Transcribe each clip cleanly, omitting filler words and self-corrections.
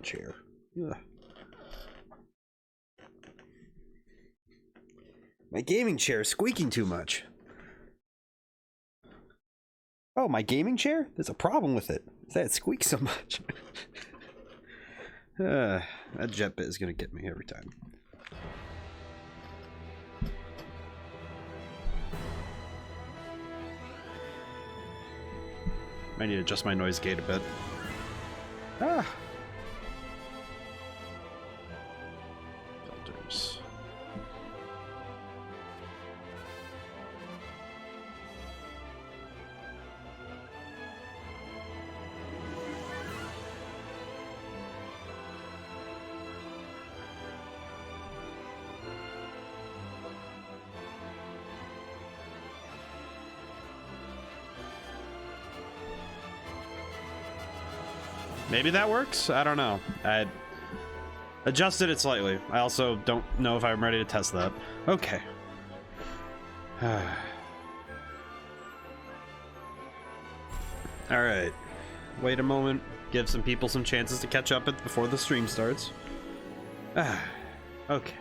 chair. Ugh. My gaming chair is squeaking too much. Oh, my gaming chair? There's a problem with it. Is that it squeaks so much? That jet bit is gonna get me every time. I need to adjust my noise gate a bit. Ah. Filters. Maybe that works? I don't know. I adjusted it slightly. I also don't know if I'm ready to test that. Okay. Alright. Wait a moment. Give some people some chances to catch up before the stream starts. Okay.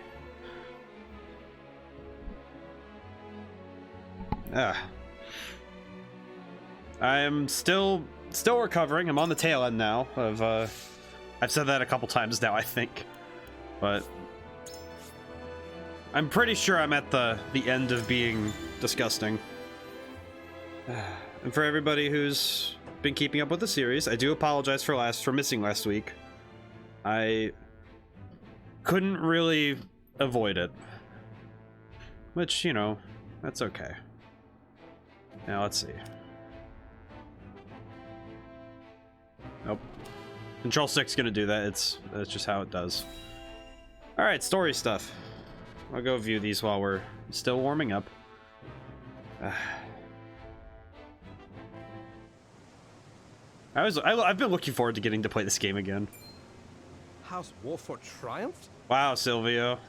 I am still recovering. I'm on the tail end now of I've said that a couple times now, I think, but I'm pretty sure I'm at the end of being disgusting. And for everybody who's been keeping up with the series, I do apologize for missing last week. I couldn't really avoid it, which, you know, that's okay. Now let's see. Nope. Control 6 gonna do that. That's just how it does. Alright, story stuff. I'll go view these while we're still warming up. I've been looking forward to getting to play this game again. House Warfort triumphed? Wow, Silvio.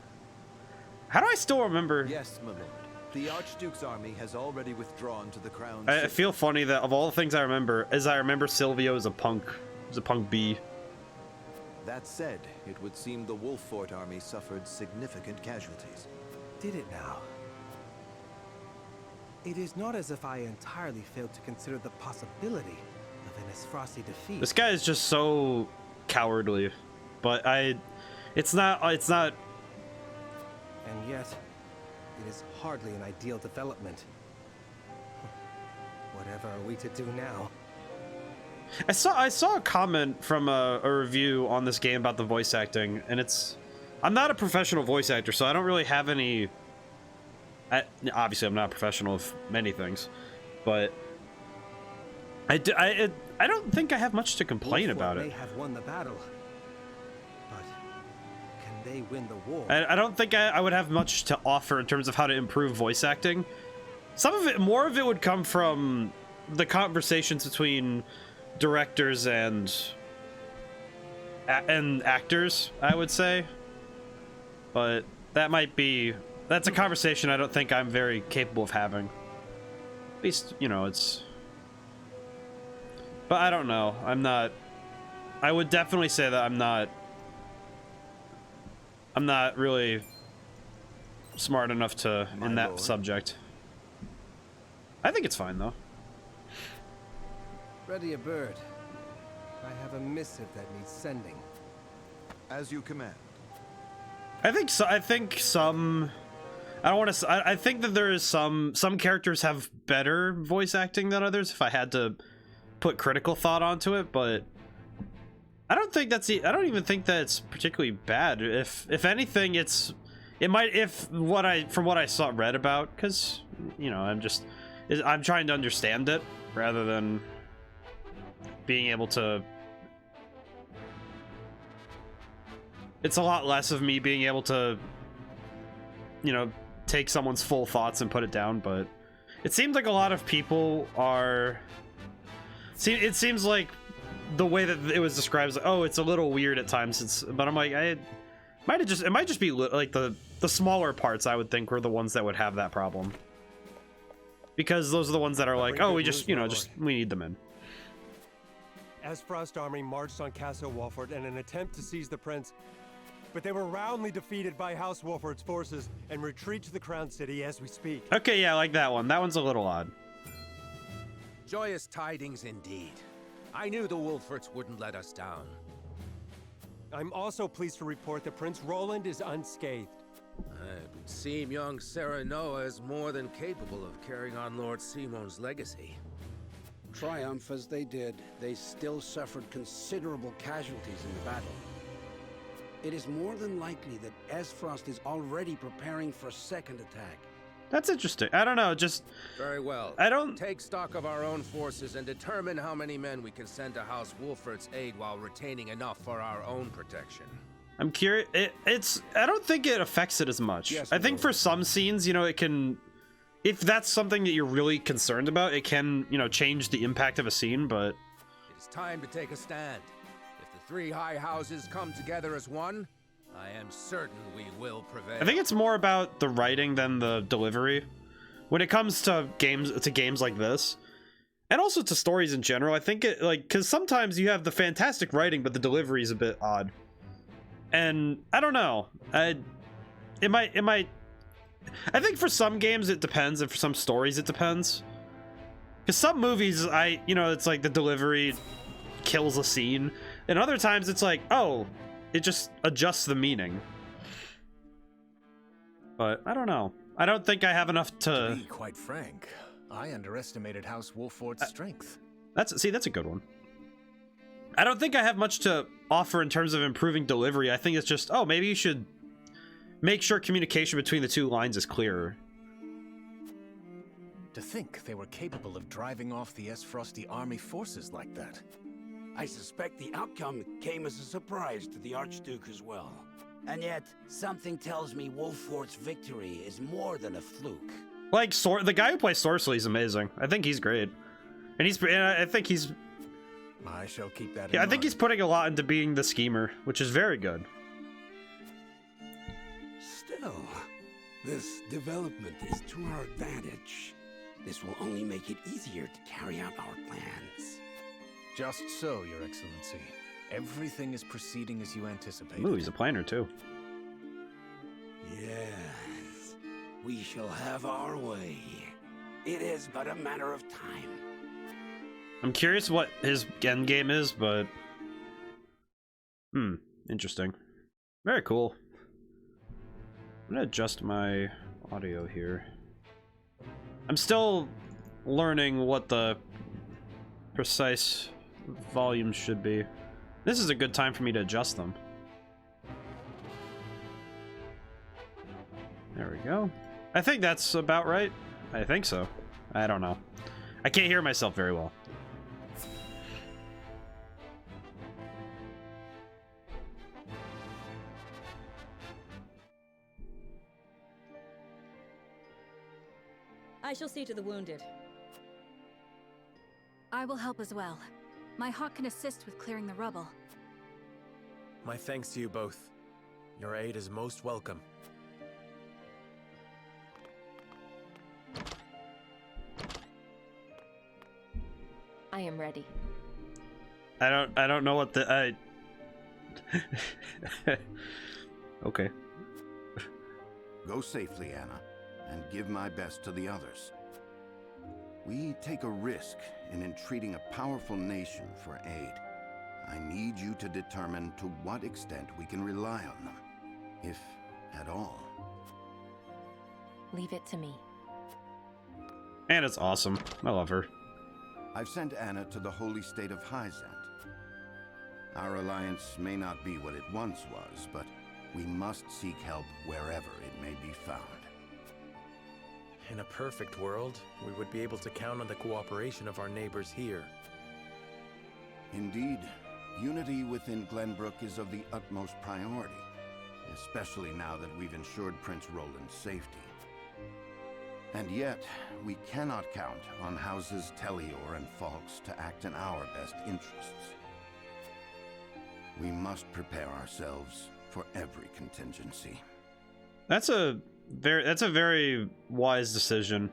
How do I still remember? Yes, my lord. The Archduke's army has already withdrawn to the crown. I feel funny that of all the things I remember, Silvio as a punk. As a punk bee. That said, it would seem the Wolffort army suffered significant casualties. Did it now? It is not as if I entirely failed to consider the possibility of an Esfrasi defeat. This guy is just so cowardly, but it's not. And yet, it is hardly an ideal development. Whatever are we to do now? I saw a comment from a review on this game about the voice acting, and I'm not a professional voice actor, so I don't really have any. Obviously, I'm not a professional of many things, but I don't think I have much to complain about it. May have won the battle, but can they win the war? I don't think I would have much to offer in terms of how to improve voice acting. More of it would come from the conversations between directors and actors, I would say. But that's a conversation I don't think I'm very capable of having. At least, you know, but I don't know. I would definitely say that I'm not really smart enough to in that subject. I think it's fine though. Ready a bird. I have a missive that needs sending. As you command. I think some. I don't want to. I think that there is some characters have better voice acting than others. If I had to put critical thought onto it, but I don't even think that it's particularly bad. If anything, from what I read about, because you know I'm trying to understand it rather than being able to. It's a lot less of me being able to, you know, take someone's full thoughts and put it down, but it seems like a lot of people are. It seems like the way that it was described is like, oh, it's a little weird at times. But I'm like, it might just be like the smaller parts I would think were the ones that would have that problem, because those are the ones that are like, oh, we just we need them in. Esfrost army marched on Castle Wolford in an attempt to seize the prince, but they were roundly defeated by House Wolford's forces and retreat to the Crown City as we speak. Okay, yeah, I like that one. That one's a little odd. Joyous tidings indeed. I knew the Wolforts wouldn't let us down. I'm also pleased to report that Prince Roland is unscathed. It would seem young Sarah Noah is more than capable of carrying on Lord Simon's legacy. Triumph as they did, they still suffered considerable casualties in the battle. It is more than likely that Esfrost is already preparing for a second attack. That's interesting. I don't know, just... Very well. I don't... Take stock of our own forces and determine how many men we can send to House Wolfort's aid while retaining enough for our own protection. I'm curious. It's... I don't think it affects it as much. Yes, I think for some scenes, you know, it can... If that's something that you're really concerned about, it can, you know, change the impact of a scene, but... It is time to take a stand. If the three high houses come together as one, I am certain we will prevail. I think it's more about the writing than the delivery when it comes to games like this, and also to stories in general. I think it, like, because sometimes you have the fantastic writing, but the delivery is a bit odd, and I don't know. It might. I think for some games it depends, and for some stories it depends. Because some movies, you know, it's like the delivery kills a scene, and other times it's like, oh, it just adjusts the meaning. But I don't know. I don't think I have enough to be quite frank, I underestimated House Wolford's strength. That's a good one. I don't think I have much to offer in terms of improving delivery. I think it's just, oh, maybe you should make sure communication between the two lines is clearer. To think they were capable of driving off the Esfrosty army forces like that. I suspect the outcome came as a surprise to the Archduke as well. And yet, something tells me Wolfort's victory is more than a fluke. Like, the guy who plays Sorceley is amazing. I think he's great. And I think he's... I shall keep that in Yeah, I think mind. he's putting a lot into being the schemer, which is very good. Still, this development is to our advantage. This will only make it easier to carry out our plans. Just so, Your Excellency. Everything is proceeding as you anticipated. Ooh, he's a planner too. Yes, we shall have our way. It is but a matter of time. I'm curious what his end game is, but... interesting. Very cool. I'm gonna adjust my audio here. I'm still learning what the precise volume should be. This is a good time for me to adjust them. There we go. I think that's about right. I think so. I don't know. I can't hear myself very well. I shall see to the wounded. I will help as well. My hawk can assist with clearing the rubble. My thanks to you both. Your aid is most welcome. I am ready. I don't know what the Okay. Go safely, Anna, and give my best to the others. We take a risk in entreating a powerful nation for aid. I need you to determine to what extent we can rely on them, if at all. Leave it to me. Anna's awesome. I love her. I've sent Anna to the holy state of Hyzant. Our alliance may not be what it once was, but we must seek help wherever it may be found. In a perfect world, we would be able to count on the cooperation of our neighbors here. Indeed, unity within Glenbrook is of the utmost priority, especially now that we've ensured Prince Roland's safety. And yet, we cannot count on houses Tellior and Falks to act in our best interests. We must prepare ourselves for every contingency. That's a very wise decision.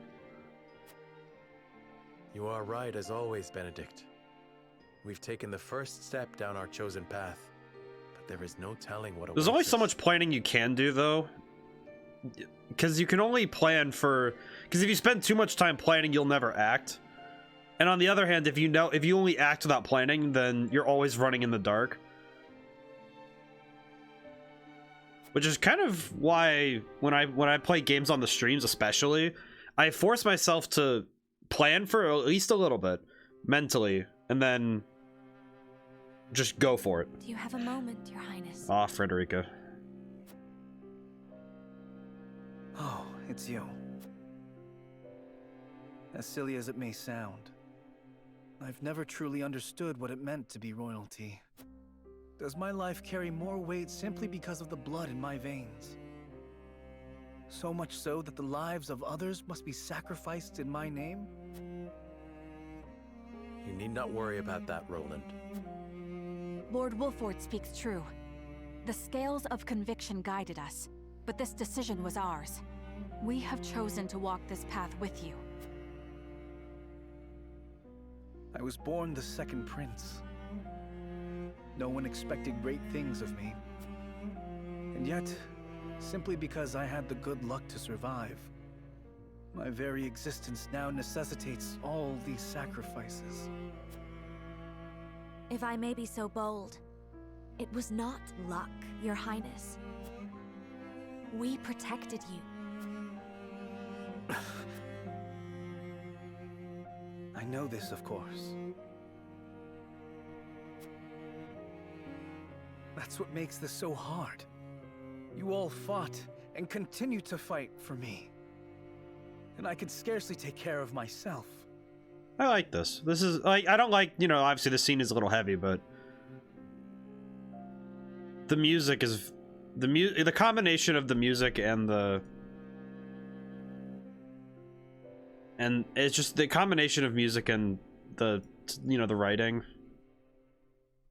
You are right as always, Benedict. We've taken the first step down our chosen path, but there is no telling what There's awaits only so us. much planning you can do, though. Because you can only plan for... Because if you spend too much time planning, you'll never act. And on the other hand, if you only act without planning, then you're always running in the dark. Which is kind of why when I play games on the streams especially, I force myself to plan for at least a little bit mentally and then just go for it. Do you have a moment, Your Highness? Ah, Frederica. Oh, it's you. As silly as it may sound, I've never truly understood what it meant to be royalty. Does my life carry more weight simply because of the blood in my veins? So much so that the lives of others must be sacrificed in my name? You need not worry about that, Roland. Lord Wolford speaks true. The scales of conviction guided us, but this decision was ours. We have chosen to walk this path with you. I was born the second prince. No one expected great things of me. And yet, simply because I had the good luck to survive, my very existence now necessitates all these sacrifices. If I may be so bold, it was not luck, Your Highness. We protected you. I know this, of course. That's what makes this so hard. You all fought and continue to fight for me. And I could scarcely take care of myself. I like this. This is like, I don't like, you know, obviously the scene is a little heavy, but the music is the combination of the music and it's just the combination of music and the, you know, the writing.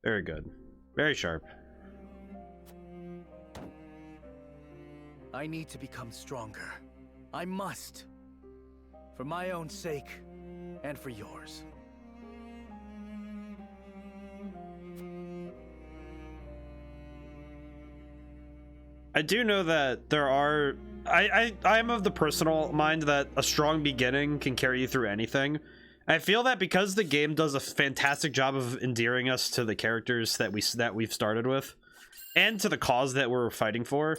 Very good. Very sharp. I need to become stronger. I must. For my own sake, and for yours. I do know that there are... I'm of the personal mind that a strong beginning can carry you through anything. I feel that because the game does a fantastic job of endearing us to the characters that we've started with, and to the cause that we're fighting for,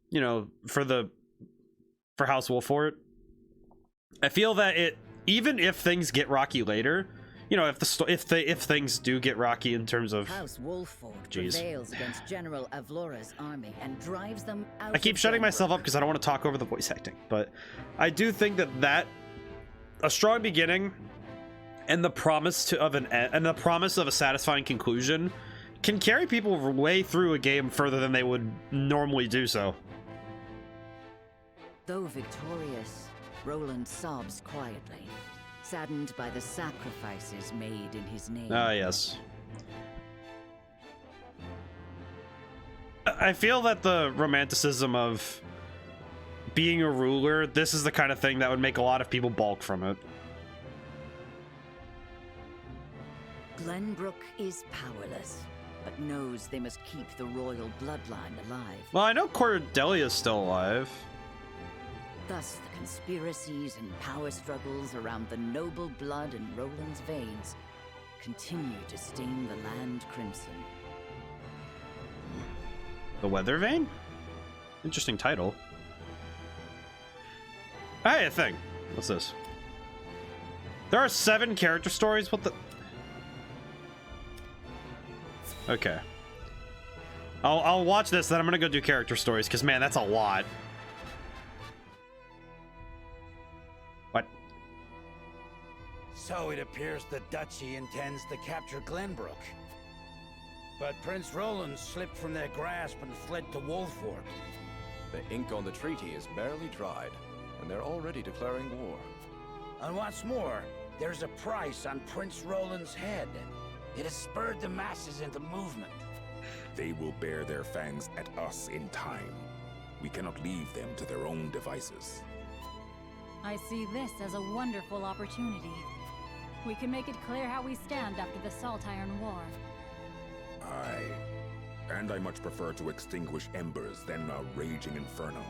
you know, for House Wolford, I feel that it, even if things get rocky later, you know, if things do get rocky in terms of House Wolford prevails against General Avlora's army and drives them out. I keep shutting myself up because I don't want to talk over the voice acting, but I do think that a strong beginning and the promise of a satisfying conclusion can carry people way through a game further than they would normally do so. Though victorious, Roland sobs quietly, saddened by the sacrifices made in his name. Ah, yes. I feel that the romanticism of being a ruler, this is the kind of thing that would make a lot of people balk from it. Glenbrook is powerless, but knows they must keep the royal bloodline alive. Well, I know Cordelia's still alive. Thus, the conspiracies and power struggles around the noble blood in Roland's veins continue to stain the land crimson. The Weather Vane? Interesting title. Hey, a thing. What's this? There are 7 character stories? What the... Okay. I'll watch this, then I'm gonna go do character stories, because, man, that's a lot. What? So it appears the Duchy intends to capture Glenbrook. But Prince Roland slipped from their grasp and fled to Wolford. The ink on the treaty is barely dried, and they're already declaring war. And what's more, there's a price on Prince Roland's head. It has spurred the masses into movement. They will bear their fangs at us in time. We cannot leave them to their own devices. I see this as a wonderful opportunity. We can make it clear how we stand after the Salt Iron War. And I much prefer to extinguish embers than a raging inferno.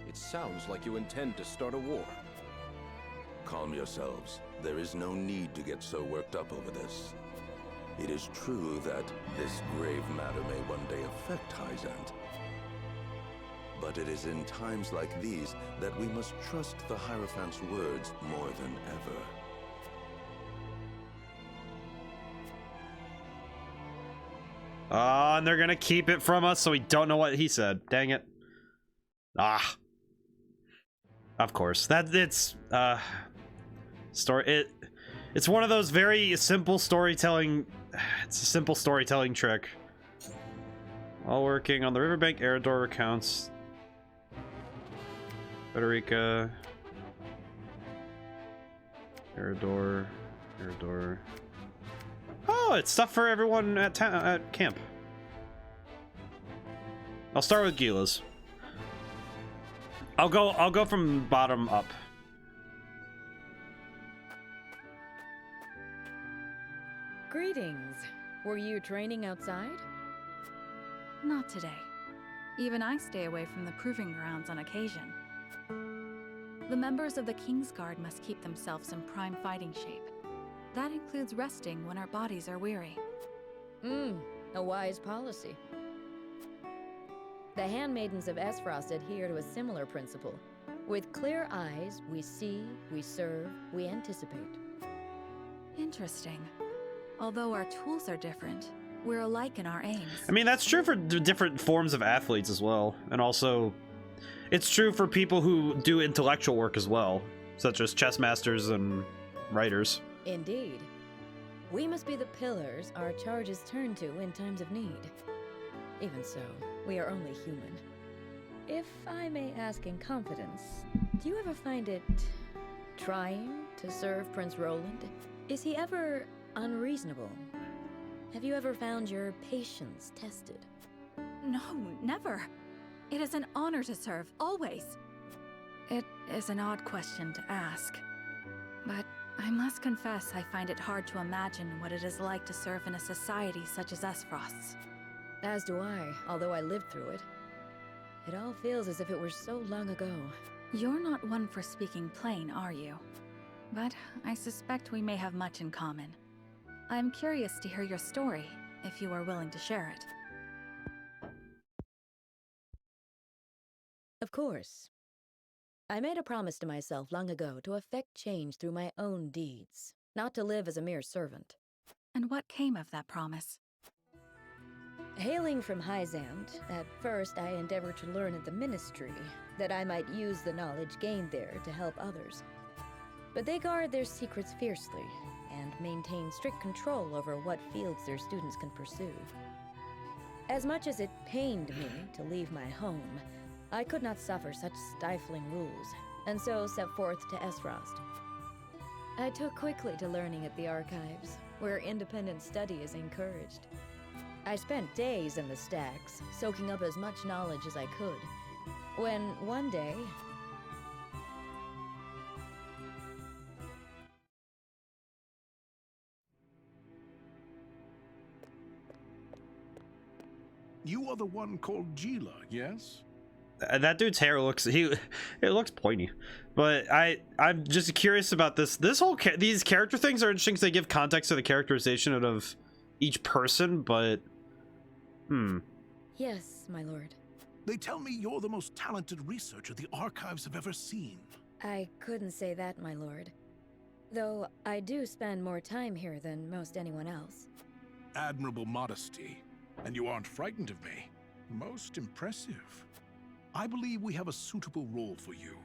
It sounds like you intend to start a war. Calm yourselves. There is no need to get so worked up over this. It is true that this grave matter may one day affect Hyzant. But it is in times like these that we must trust the Hierophant's words more than ever. And they're gonna keep it from us, so we don't know what he said. Dang it. Ah. Of course. It's one of those very simple storytelling. It's a simple storytelling trick. While working on the riverbank, Eredor recounts Frederica. Eredor. Oh, it's stuff for everyone at camp. I'll start with Gila's. I'll go from bottom up. Greetings. Were you training outside? Not today. Even I stay away from the proving grounds on occasion. The members of the Kingsguard must keep themselves in prime fighting shape. That includes resting when our bodies are weary. A wise policy. The handmaidens of Esfrost adhere to a similar principle. With clear eyes, we see, we serve, we anticipate. Interesting. Although our tools are different, we're alike in our aims. I mean, that's true for different forms of athletes as well. And also, it's true for people who do intellectual work as well, such as chess masters and writers. Indeed. We must be the pillars our charges turn to in times of need. Even so, we are only human. If I may ask in confidence, do you ever find it trying to serve Prince Roland? Is he ever unreasonable? Have you ever found your patience tested? No, never. It is an honor to serve, always. It is an odd question to ask, but I must confess I find it hard to imagine what it is like to serve in a society such as Esfrost's. As do I, although I lived through it. It all feels as if it were so long ago. You're not one for speaking plain, are you? But I suspect we may have much in common. I'm curious to hear your story, if you are willing to share it. Of course. I made a promise to myself long ago to effect change through my own deeds, not to live as a mere servant. And what came of that promise? Hailing from Hyzant, at first I endeavored to learn at the Ministry, that I might use the knowledge gained there to help others. But they guard their secrets fiercely, and maintain strict control over what fields their students can pursue. As much as it pained me to leave my home, I could not suffer such stifling rules, and so set forth to Esfrost. I took quickly to learning at the archives, where independent study is encouraged. I spent days in the stacks, soaking up as much knowledge as I could, when one day... You are the one called Gila, yes? That dude's hair looks it looks pointy, but I'm just curious about this whole these character things are interesting because they give context to the characterization of each person, but Yes, my lord. They tell me you're the most talented researcher the archives have ever seen. I couldn't say that, my lord. Though I do spend more time here than most anyone else. Admirable modesty. And you aren't frightened of me. Most impressive. I believe we have a suitable role for you.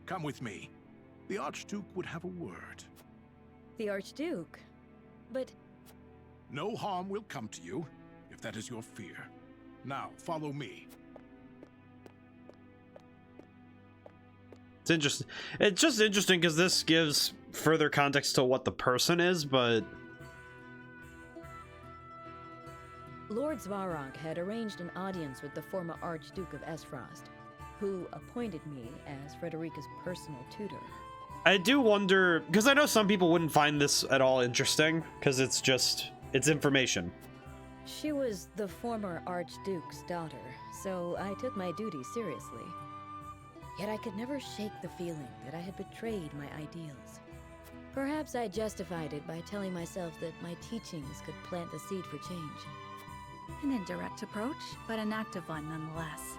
Come with me. The Archduke would have a word. The Archduke? But... No harm will come to you, if that is your fear. Now, follow me. it's interesting. It's just interesting because this gives further context to what the person is, but... Lord Svarog had arranged an audience with the former Archduke of Esfrost. who appointed me as Frederica's personal tutor. I do wonder, because I know some people wouldn't find this at all interesting, because it's information. She was the former Archduke's daughter, so I took my duty seriously. Yet I could never shake the feeling that I had betrayed my ideals. Perhaps I justified it by telling myself that my teachings could plant the seed for change. An indirect approach, but an active one nonetheless.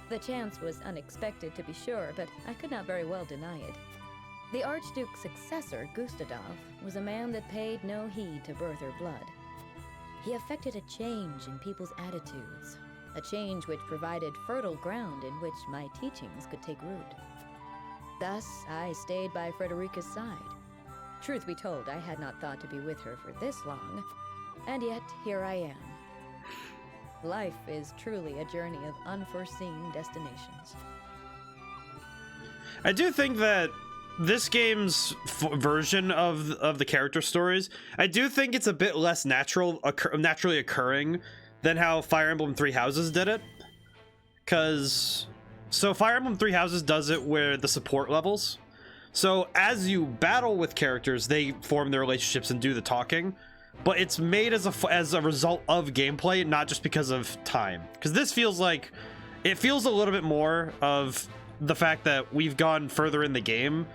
The chance was unexpected, to be sure, but I could not very well deny it. The Archduke's successor, Gustave, was a man that paid no heed to birth or blood. He effected a change in people's attitudes, a change which provided fertile ground in which my teachings could take root. Thus, I stayed by Frederica's side. Truth be told, I had not thought to be with her for this long, and yet here I am. Life is truly a journey of unforeseen destinations. I do think that this game's version of the character stories, I do think it's a bit less naturally occurring than how Fire Emblem Three Houses did it. So Fire Emblem Three Houses does it where the support levels. So as you battle with characters, they form their relationships and do the talking. But it's made as a result of gameplay, not just because of time. Because this feels like, it feels a little bit more of the fact that we've gone further in the game.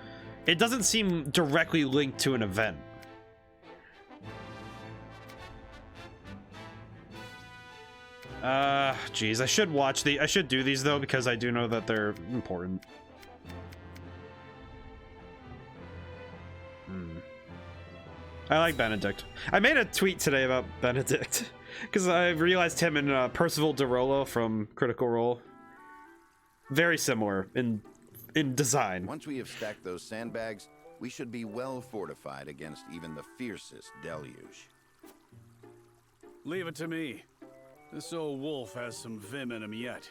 It doesn't seem directly linked to an event. Geez, I should do these though, because I do know that they're important. I like Benedict. I made a tweet today about Benedict because I realized him and Percival DeRollo from Critical Role, very similar in design. Once we have stacked those sandbags, we should be well fortified against even the fiercest deluge. Leave it to me. This old wolf has some vim in him yet.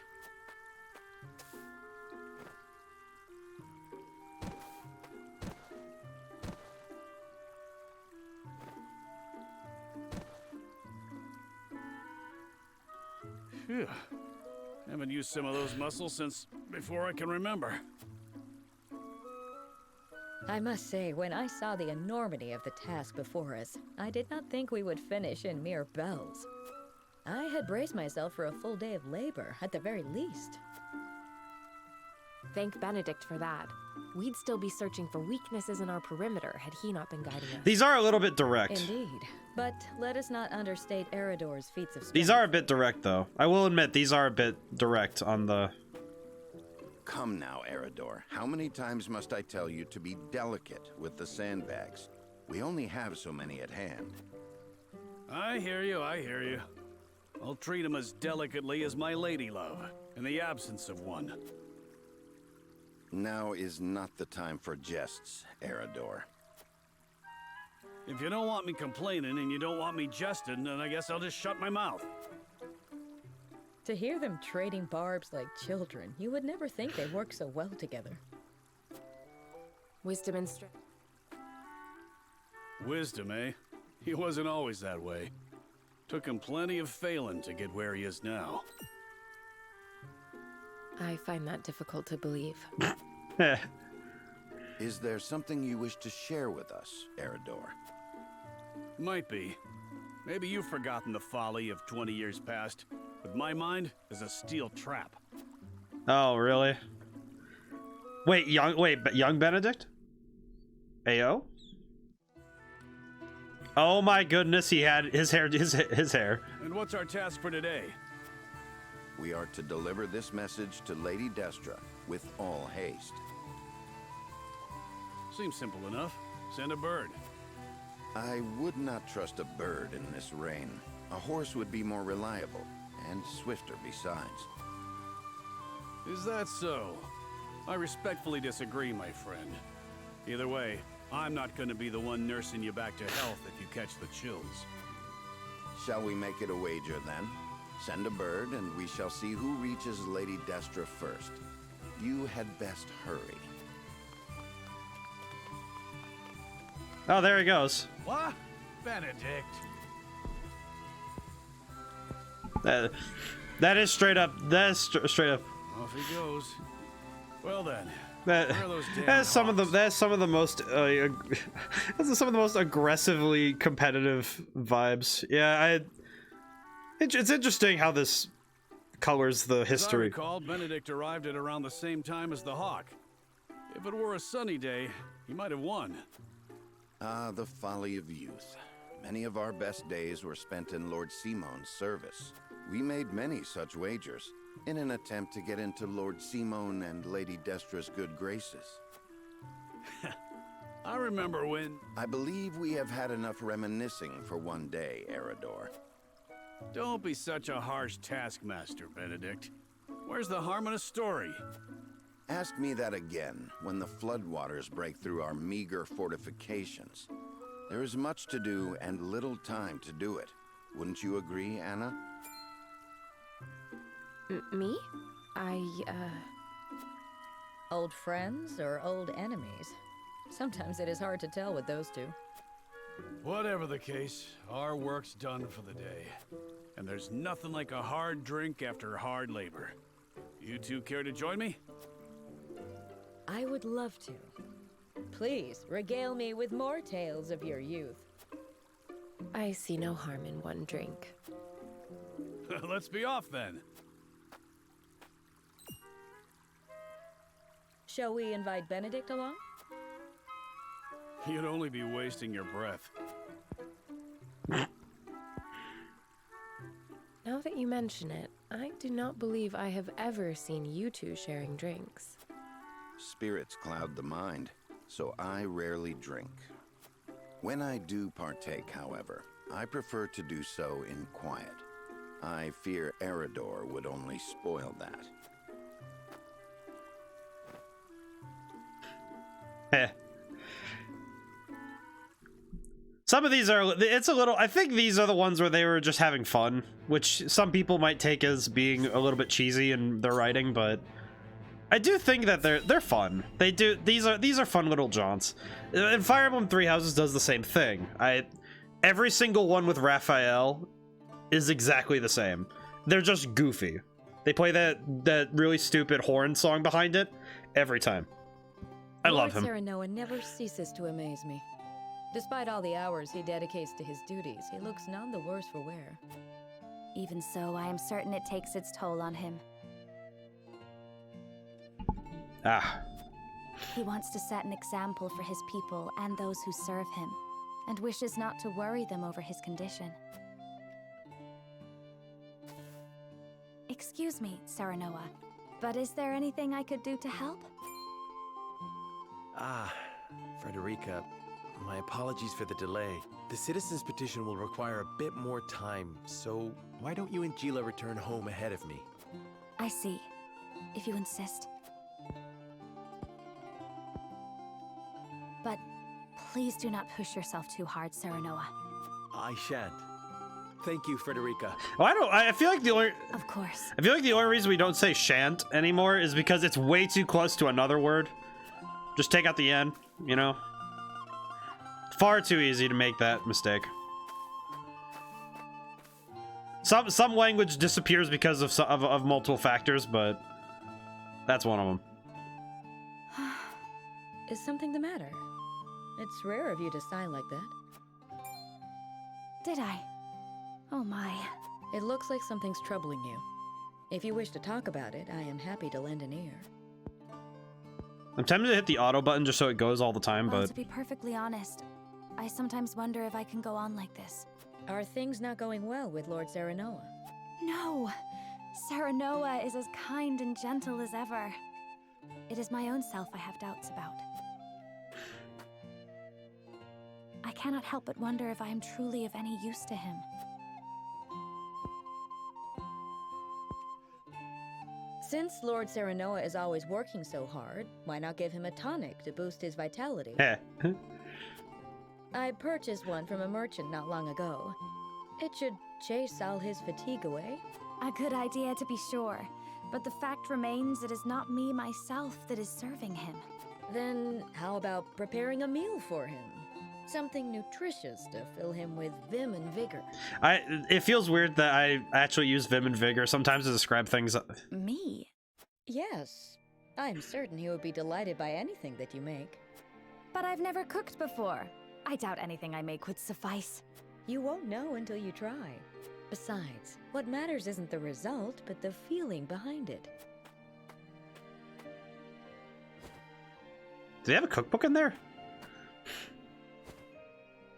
Phew. Haven't used some of those muscles since before I can remember. I must say, when I saw the enormity of the task before us, I did not think we would finish in mere bells. I had braced myself for a full day of labor, at the very least. Thank Benedict for that. We'd still be searching for weaknesses in our perimeter had he not been guiding us. These are a little bit direct. Indeed. But let us not understate Eredor's feats of strength. These are a bit direct, though. I will admit, these are a bit direct on the... Come now, Eredor. How many times must I tell you to be delicate with the sandbags? We only have so many at hand. I hear you, I hear you. I'll treat him as delicately as my lady love, in the absence of one. Now is not the time for jests, Eredor. If you don't want me complaining and you don't want me jesting, then I guess I'll just shut my mouth. To hear them trading barbs like children, you would never think they work so well together. Wisdom and strength. Wisdom, eh? He wasn't always that way. Took him plenty of failing to get where he is now. I find that difficult to believe. Is there something you wish to share with us, Eredor? Might be. Maybe you've forgotten the folly of 20 years past, but my mind is a steel trap. Oh, really? Wait, young Benedict? AO? Oh my goodness, he had his hair. And what's our task for today? We are to deliver this message to Lady Destra with all haste. Seems simple enough. Send a bird. I would not trust a bird in this rain. A horse would be more reliable, and swifter besides. Is that so? I respectfully disagree, my friend. Either way, I'm not going to be the one nursing you back to health if you catch the chills. Shall we make it a wager, then? Send a bird, and we shall see who reaches Lady Destra first. You had best hurry. Oh, there he goes. What? Benedict. That is straight up. That is straight up. Off he goes. Well then. That's some of the most that's some of the most aggressively competitive vibes. Yeah, it's interesting how this colors the history. As I recall, Benedict arrived at around the same time as the Hawk. If it were a sunny day, he might have won. Ah, the folly of youth. Many of our best days were spent in Lord Simon's service. We made many such wagers, in an attempt to get into Lord Simon and Lady Destra's good graces. I remember when... I believe we have had enough reminiscing for one day, Eridor. Don't be such a harsh taskmaster, Benedict. Where's the harm in a story? Ask me that again when the floodwaters break through our meager fortifications. There is much to do and little time to do it. Wouldn't you agree, Anna? Me? Old friends or old enemies? Sometimes it is hard to tell with those two. Whatever the case, our work's done for the day. And there's nothing like a hard drink after hard labor. You two care to join me? I would love to. Please, regale me with more tales of your youth. I see no harm in one drink. Let's be off then. Shall we invite Benedict along? You'd only be wasting your breath. Now that you mention it, I do not believe I have ever seen you two sharing drinks. Spirits cloud the mind, so I rarely drink. When I do partake, however, I prefer to do so in quiet. I fear Eridor would only spoil that. Some of these are, it's a little, I think these are the ones where they were just having fun, which some people might take as being a little bit cheesy in their writing, but I do think that they're fun. They do, these are fun little jaunts. And Fire Emblem Three Houses does the same thing. Every single one with Raphael is exactly the same. They're just goofy. They play that really stupid horn song behind it every time. I love him. Lord Serenoa never ceases to amaze me. Despite all the hours he dedicates to his duties, he looks none the worse for wear. Even so, I am certain it takes its toll on him. He wants to set an example for his people and those who serve him, and wishes not to worry them over his condition. Excuse me, Serenoa, but is there anything I could do to help? Frederica, my apologies for the delay. The citizen's petition will require a bit more time, so why don't you and Gila return home ahead of me? I see, if you insist. But please do not push yourself too hard, Serenoa. I shan't. Thank you, Frederica. Well, I feel like the only... Of course. I feel like the only reason we don't say shan't anymore is because it's way too close to another word. Just take out the N, you know? Far too easy to make that mistake. Some language disappears because of multiple factors, but that's one of them. Is something the matter? It's rare of you to sigh like that. Did I? Oh my. It looks like something's troubling you. If you wish to talk about it, I am happy to lend an ear. I'm tempted to hit the auto button just so it goes all the time, Well, but... to be perfectly honest, I sometimes wonder if I can go on like this. Are things not going well with Lord Serenoa? No! Serenoa is as kind and gentle as ever. It is my own self I have doubts about. I cannot help but wonder if I am truly of any use to him. Since Lord Serenoa is always working so hard, why not give him a tonic to boost his vitality? I purchased one from a merchant not long ago. It should chase all his fatigue away. A good idea to be sure, but the fact remains it is not me myself that is serving him. Then how about preparing a meal for him? Something nutritious to fill him with vim and vigor. It feels weird that I actually use vim and vigor sometimes to describe things. Me? Yes. I'm certain he would be delighted by anything that you make. But I've never cooked before. I doubt anything I make would suffice. You won't know until you try. Besides, what matters isn't the result, but the feeling behind it. Do they have a cookbook in there?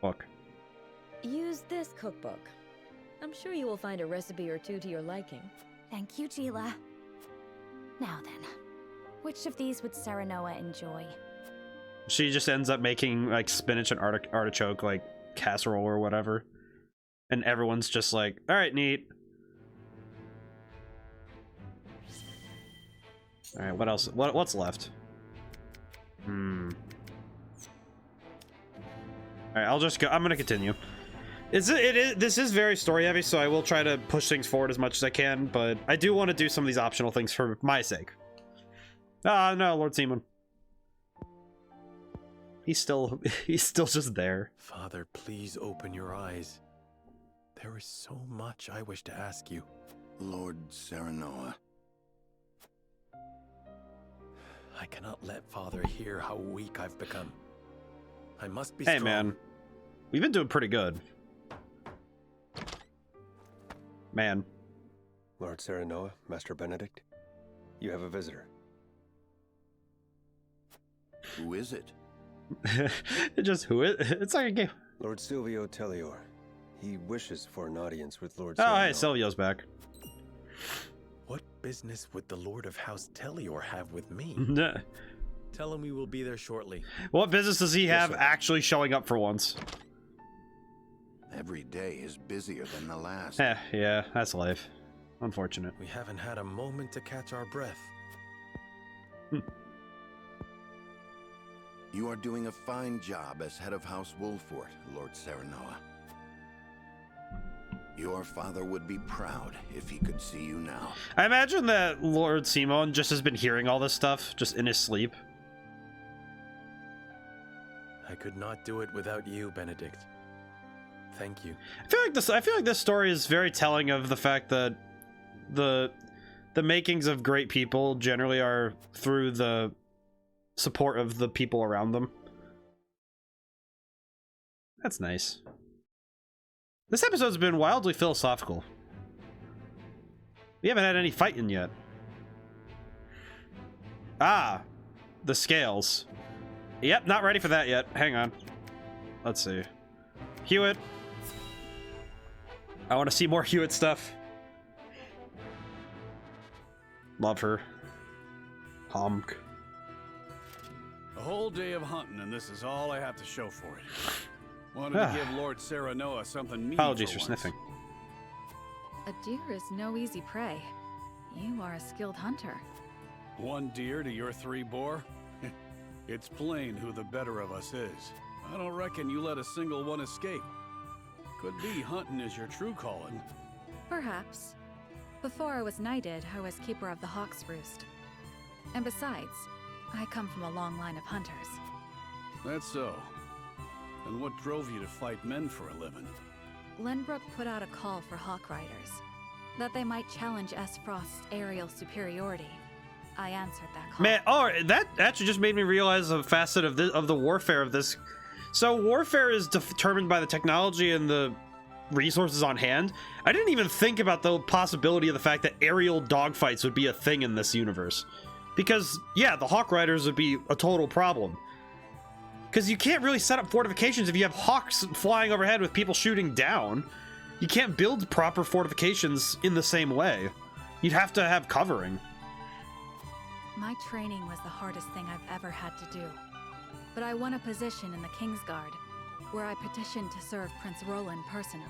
Book. Use this cookbook. I'm sure you will find a recipe or two to your liking. Thank you, Jila. Now then, which of these would Serenoa enjoy? She just ends up making like spinach and artichoke like casserole or whatever. And everyone's just like, all right, neat. All right, what else? What's left? All right, I'll just go. I'm gonna continue. This is very story heavy, so I will try to push things forward as much as I can, but I do want to do some of these optional things for my sake. Ah, no, Lord Seaman. He's still just there. Father, please open your eyes. There is so much I wish to ask you. Lord Serenoa. I cannot let Father hear how weak I've become. I must be Hey, strong. man. We've been doing pretty good. Man. Lord Serenoa, Master Benedict, you have a visitor. Who is it? It's like a game. Lord Silvio Tellior. He wishes for an audience with Lord Oh, Serenoa. hey, Silvio's back. What business would the Lord of House Tellior have with me? Tell him we will be there shortly. What business does he have sir. actually showing up for once? Every day is busier than the last. Yeah, that's life. Unfortunate. We haven't had a moment to catch our breath. You are doing a fine job as head of House Wolfort, Lord Serenoa. Your father would be proud if he could see you now. I imagine that Lord Simon just has been hearing all this stuff just in his sleep. I could not do it without you, Benedict. Thank you. I feel like this story is very telling of the fact that the makings of great people generally are through the support of the people around them. That's nice. This episode's been wildly philosophical. We haven't had any fighting yet. Ah, the scales. Yep, not ready for that yet. Hang on. Let's see. Hewitt. I want to see more Hewitt stuff. Love her. Honk. A whole day of hunting, and this is all I have to show for it. Wanted to give Lord Serenoa something meaningful. Apologies for sniffing. A deer is no easy prey. You are a skilled hunter. One deer to your 3 boar? It's plain who the better of us is. I don't reckon you let a single one escape. Could be hunting is your true calling. Perhaps. Before I was knighted, I was keeper of the Hawk's Roost. And besides, I come from a long line of hunters. That's so. And what drove you to fight men for a living? Glenbrook put out a call for Hawk Riders, that they might challenge S. Frost's aerial superiority. I answered that call. Man, oh, that actually just made me realize a facet of the warfare of this. So warfare is determined by the technology and the resources on hand. I didn't even think about the possibility of the fact that aerial dogfights would be a thing in this universe. Because, yeah, the Hawk Riders would be a total problem. Because you can't really set up fortifications if you have hawks flying overhead with people shooting down. You can't build proper fortifications in the same way. You'd have to have covering. My training was the hardest thing I've ever had to do. But I won a position in the Kingsguard, where I petitioned to serve Prince Roland personally.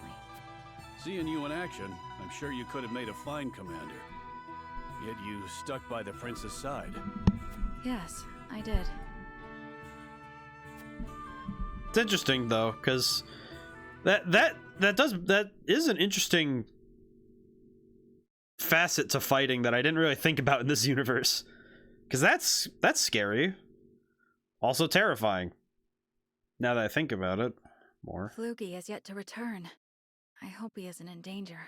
Seeing you in action, I'm sure you could have made a fine commander. Yet you stuck by the prince's side. Yes, I did. It's interesting though, because that is an interesting facet to fighting that I didn't really think about in this universe. Because that's scary. Also terrifying. Now that I think about it more. Flugy has yet to return. I hope he isn't in danger.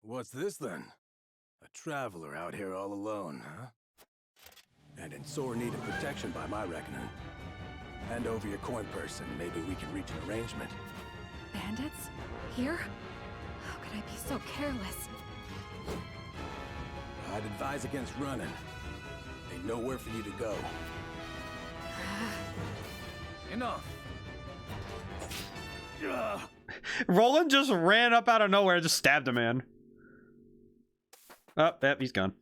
What's this then? A traveler out here all alone, huh? And in sore need of protection by my reckoning. Hand over your coin purse and maybe we can reach an arrangement. Bandits? Here? How could I be so careless? I'd advise against running. Ain't nowhere for you to go. Enough. Roland just ran up out of nowhere and just stabbed a man. Oh, yep, he's gone.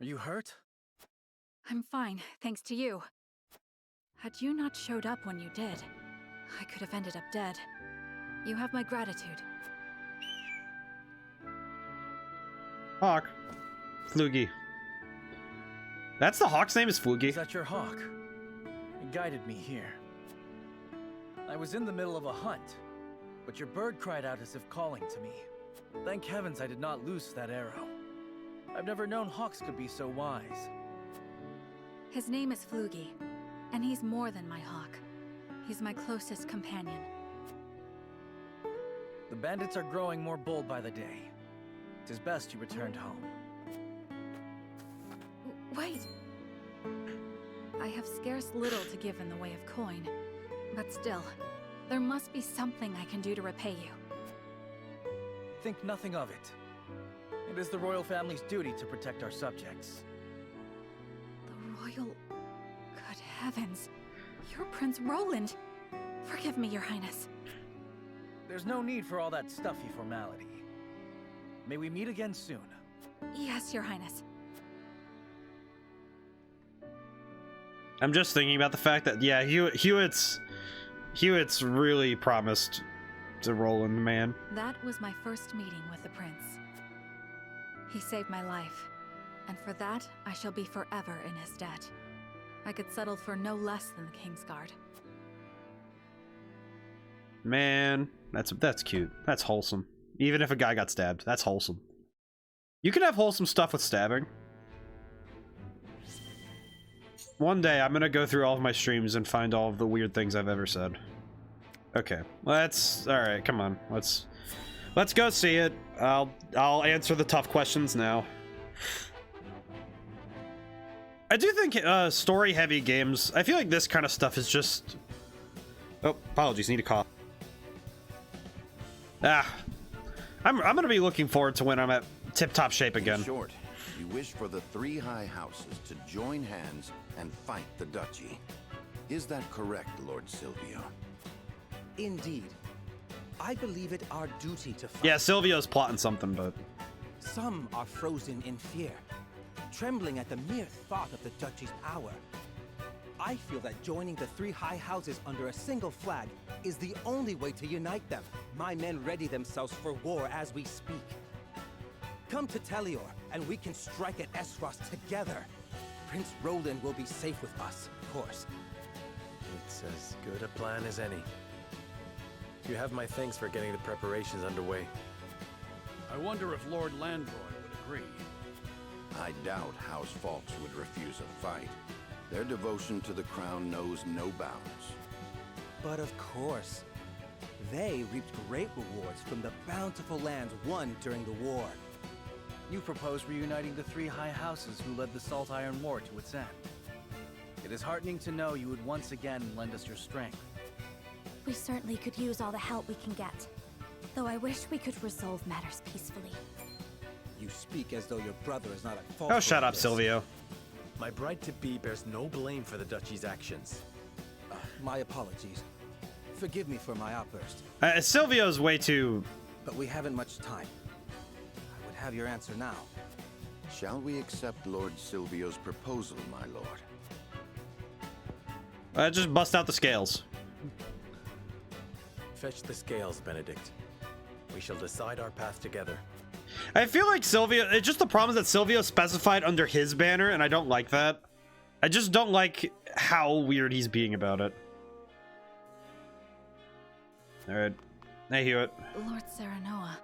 Are you hurt? I'm fine, thanks to you. Had you not showed up when you did, I could have ended up dead. You have my gratitude. Hawk. Flugy. That's the hawk's name is Flugy? Is that your hawk? It guided me here. I was in the middle of a hunt, but your bird cried out as if calling to me. Thank heavens I did not loose that arrow. I've never known hawks could be so wise. His name is Flugy, and he's more than my hawk. He's my closest companion. The bandits are growing more bold by the day. It is best you returned home. Wait! I have scarce little to give in the way of coin, but still, there must be something I can do to repay you. Think nothing of it. It is the royal family's duty to protect our subjects. The royal... Good heavens. You're Prince Roland. Forgive me, Your Highness. There's no need for all that stuffy formality. May we meet again soon. Yes, Your Highness. I'm just thinking about the fact that, yeah, Hewitt's really promised to Roland, man. That was my first meeting with the prince. He saved my life, and for that, I shall be forever in his debt. I could settle for no less than the Kingsguard. Man, that's cute. That's wholesome. Even if a guy got stabbed, that's wholesome. You can have wholesome stuff with stabbing. One day, I'm gonna go through all of my streams and find all of the weird things I've ever said. Okay, let's... Alright, come on. Let's go see it. I'll answer the tough questions now. I do think story-heavy games... I feel like this kind of stuff is just... Oh, apologies, need a cough. I'm gonna be looking forward to when I'm at tip-top shape again. In short, you wish for the three high houses to join hands and fight the duchy. Is that correct, Lord Silvio? Indeed. I believe it our duty to fight. Yeah, Silvio's plotting something, but... Some are frozen in fear, trembling at the mere thought of the duchy's power. I feel that joining the three high houses under a single flag is the only way to unite them. My men ready themselves for war as we speak. Come to Telior, and we can strike at Esros together. Prince Roland will be safe with us, of course. It's as good a plan as any. You have my thanks for getting the preparations underway. I wonder if Lord Landroy would agree. I doubt House Fawkes would refuse a fight. Their devotion to the crown knows no bounds. But of course, they reaped great rewards from the bountiful lands won during the war. You propose reuniting the three high houses who led the Salt Iron War to its end. It is heartening to know you would once again lend us your strength. We certainly could use all the help we can get. Though I wish we could resolve matters peacefully. You speak as though your brother is not at fault. Oh, shut up, Silvio. My bride-to-be bears no blame for the duchy's actions. My apologies. Forgive me for my outburst. Silvio's way too... But we haven't much time. I would have your answer now. Shall we accept Lord Silvio's proposal, my lord? Just bust out the scales. Fetch the scales, Benedict. We shall decide our path together. I feel like Silvio... It's just the problem is that Silvio specified under his banner, and I don't like that. I just don't like how weird he's being about it. Alright. Hey, Hewitt. Lord Serenoa.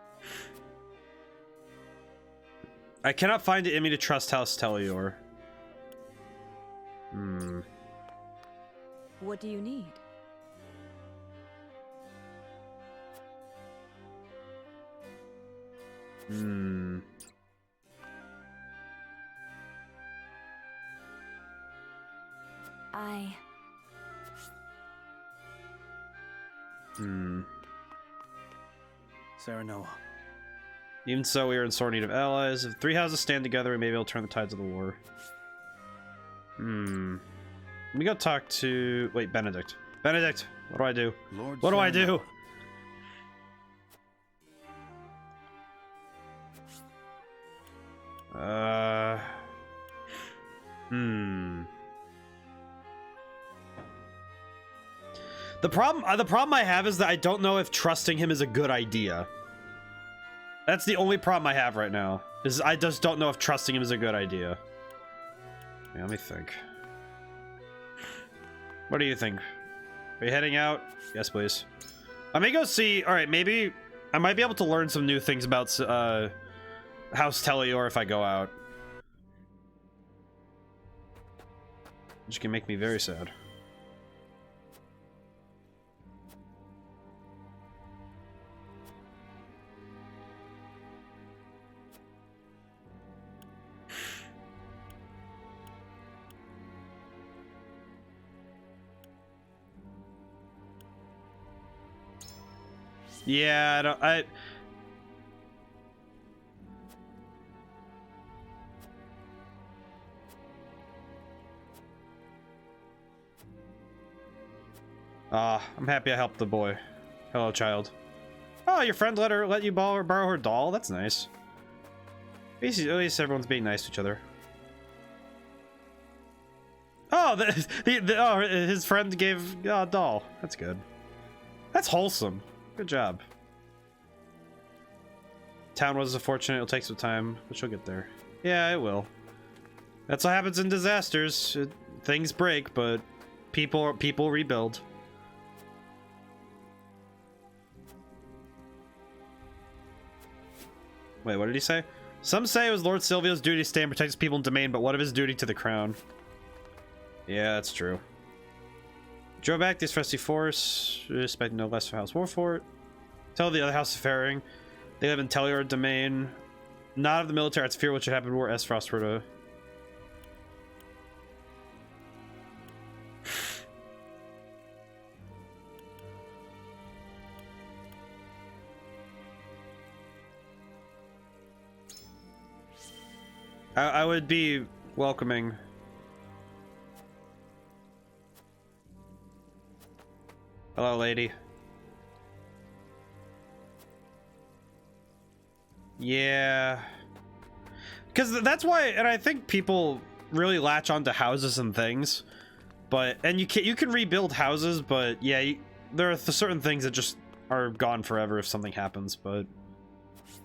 I cannot find it in me to trust House Telior. What do you need? Serenoa. Even so, we are in sore need of allies. If 3 houses stand together, we may be able to turn the tides of the war. Let me go talk to... Wait, Benedict. Benedict, what do I do? Lord What do I do? The problem I have is that I don't know if trusting him is a good idea. That's the only problem I have right now. Is I just don't know if trusting him is a good idea. Yeah, let me think. What do you think? Are you heading out? Yes, please. I may go see... Alright, maybe... I might be able to learn some new things about House Tellior if I go out. Which can make me very sad. Yeah, I'm happy I helped the boy. Hello, child. Oh, your friend let you borrow her doll? That's nice. At least everyone's being nice to each other. Oh, his friend gave a doll. That's good. That's wholesome. Good job. Town was unfortunate. It'll take some time, but she'll get there. Yeah, it will. That's what happens in disasters. Things break, but people rebuild. Wait, what did he say? Some say it was Lord Silvio's duty to stay and protect his people and domain, but what of his duty to the crown? Yeah, that's true. Drove back this festive force. Expect no less for House Warfort. Tell the other House of faring. They live in Tellior domain. Not of the military arts fear which would happen were Esfrost were to... I would be welcoming. Hello, lady. Yeah. Because that's why, and I think people really latch onto houses and things. But, and you can rebuild houses, but yeah, there are certain things that just are gone forever if something happens, but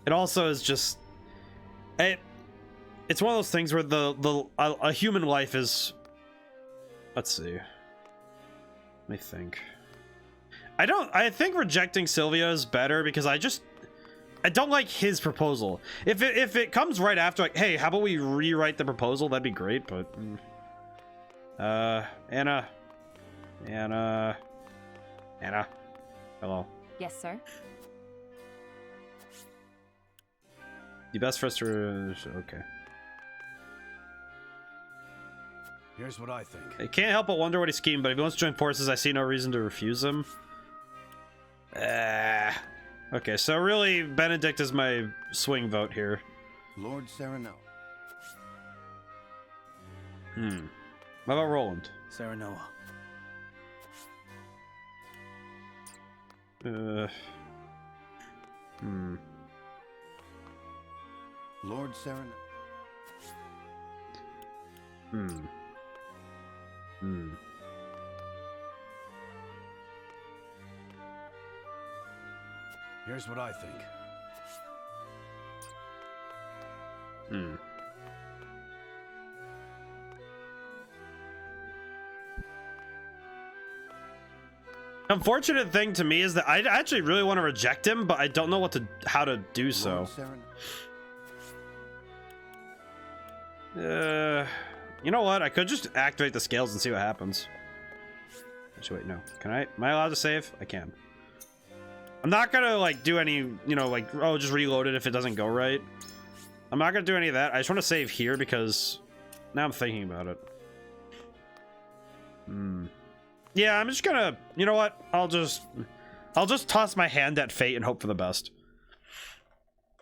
it also is just... It's one of those things where a human life is... Let's see. Let me think. I think rejecting Silvio is better because I don't like his proposal. If it comes right after, like, hey, how about we rewrite the proposal? That'd be great, but... Anna. Hello. Yes, sir. The best for us to... Okay. Here's what I think. I can't help but wonder what he's scheming, but if he wants to join forces, I see no reason to refuse him. Okay, so really, Benedict is my swing vote here. Lord Serenoa. What about Roland? Serenoa. Lord Serenoa. Here's what I think. Unfortunate thing to me is that I actually really want to reject him, but I don't know how to do so. You know what? I could just activate the scales and see what happens. Actually, wait, no. Am I allowed to save? I can. I'm not gonna, like, do any, you know, like, oh, just reload it if it doesn't go right. I'm not gonna do any of that. I just want to save here because now I'm thinking about it. Yeah, I'm just gonna, you know what? I'll just I'll just toss my hand at fate and hope for the best.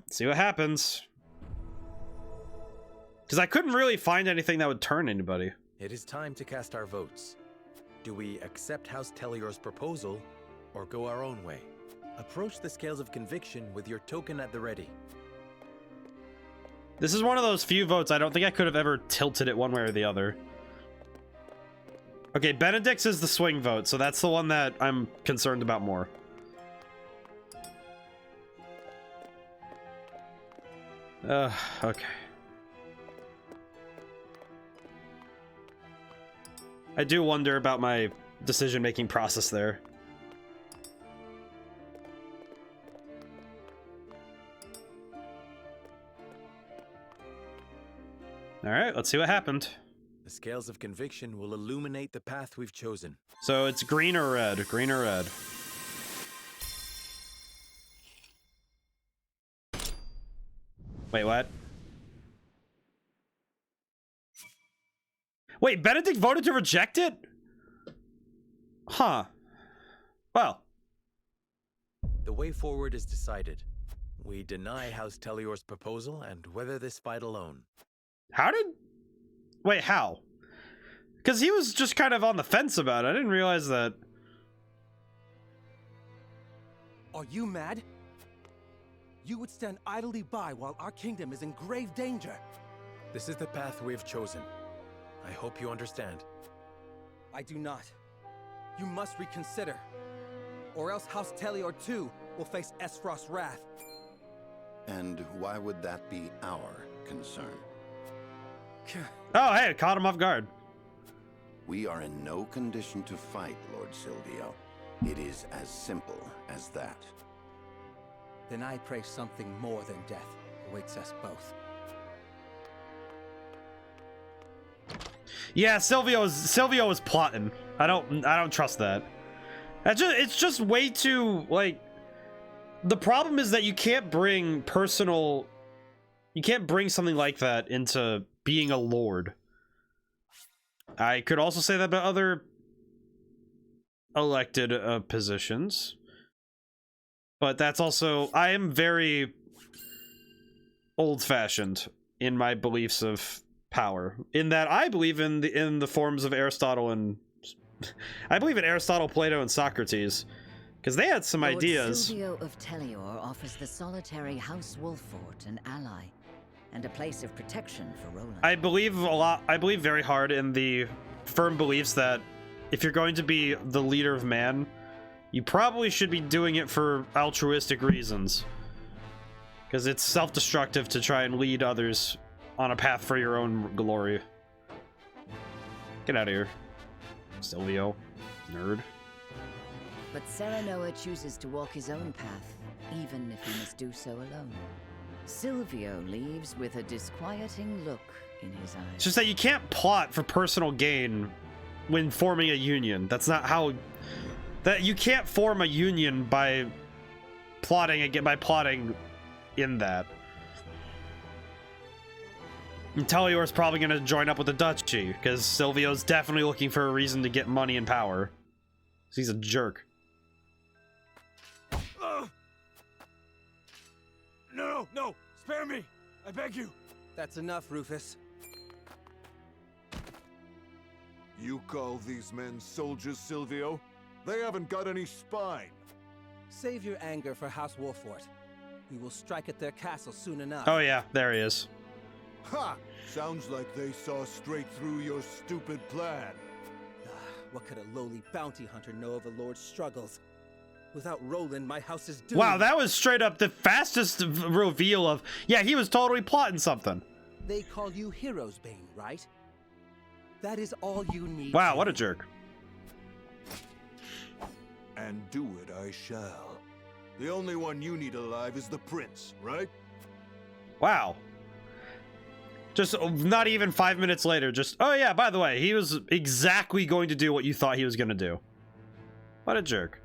See what happens. Because I couldn't really find anything that would turn anybody. It is time to cast our votes. Do we accept House Telior's proposal, or go our own way? Approach the scales of conviction with your token at the ready. This is one of those few votes I don't think I could have ever tilted it one way or the other. Okay, Benedict's is the swing vote, so that's the one that I'm concerned about more. Okay. I do wonder about my decision-making process there. All right, let's see what happened. The scales of conviction will illuminate the path we've chosen. So it's green or red? Green or red? Wait, what? Wait, Benedict voted to reject it? Huh. Well. The way forward is decided. We deny House Telior's proposal and weather this fight alone. How did... Wait, how? Because he was just kind of on the fence about it. I didn't realize that. Are you mad? You would stand idly by while our kingdom is in grave danger. This is the path we have chosen. I hope you understand. I do not. You must reconsider. Or else House Telior too will face Esfrost's wrath. And why would that be our concern? Oh, hey, caught him off guard. We are in no condition to fight, Lord Silvio. It is as simple as that. Then I pray something more than death awaits us both. Yeah, Silvio was plotting. I don't trust that. It's just way too, like, the problem is that you can't bring something like that into being a lord. I could also say that about other elected positions. But that's also, I am very old-fashioned in my beliefs of power. In that I believe in the forms of Aristotle and I believe in Aristotle, Plato, and Socrates. Because they had some Lord ideas. Silvio of Telior offers the solitary House Wolfort an ally and a place of protection for Roland. I believe very hard in the firm beliefs that if you're going to be the leader of man, you probably should be doing it for altruistic reasons. Because it's self-destructive to try and lead others on a path for your own glory. Get out of here, Silvio, nerd. But Serenoa chooses to walk his own path, even if he must do so alone. Silvio leaves with a disquieting look in his eyes. It's just that you can't plot for personal gain when forming a union. That's not how... That you can't form a union by plotting in that. And Telior's probably going to join up with the duchy, because Silvio's definitely looking for a reason to get money and power. He's a jerk. No! Spare me! I beg you! That's enough, Rufus. You call these men soldiers, Silvio? They haven't got any spine. Save your anger for House Wolfort. We will strike at their castle soon enough. Oh yeah, there he is. Ha! Sounds like they saw straight through your stupid plan. What could a lowly bounty hunter know of a lord's struggles? Without Roland, my house is doomed. Wow, that was straight up the fastest reveal of... Yeah, he was totally plotting something. They call you Hero's Bane, right? That is all you need. Wow, what a jerk. And do it I shall. The only one you need alive is the prince, right? Wow. Just not even 5 minutes later, just... Oh yeah, by the way, he was exactly going to do what you thought he was going to do. What a jerk.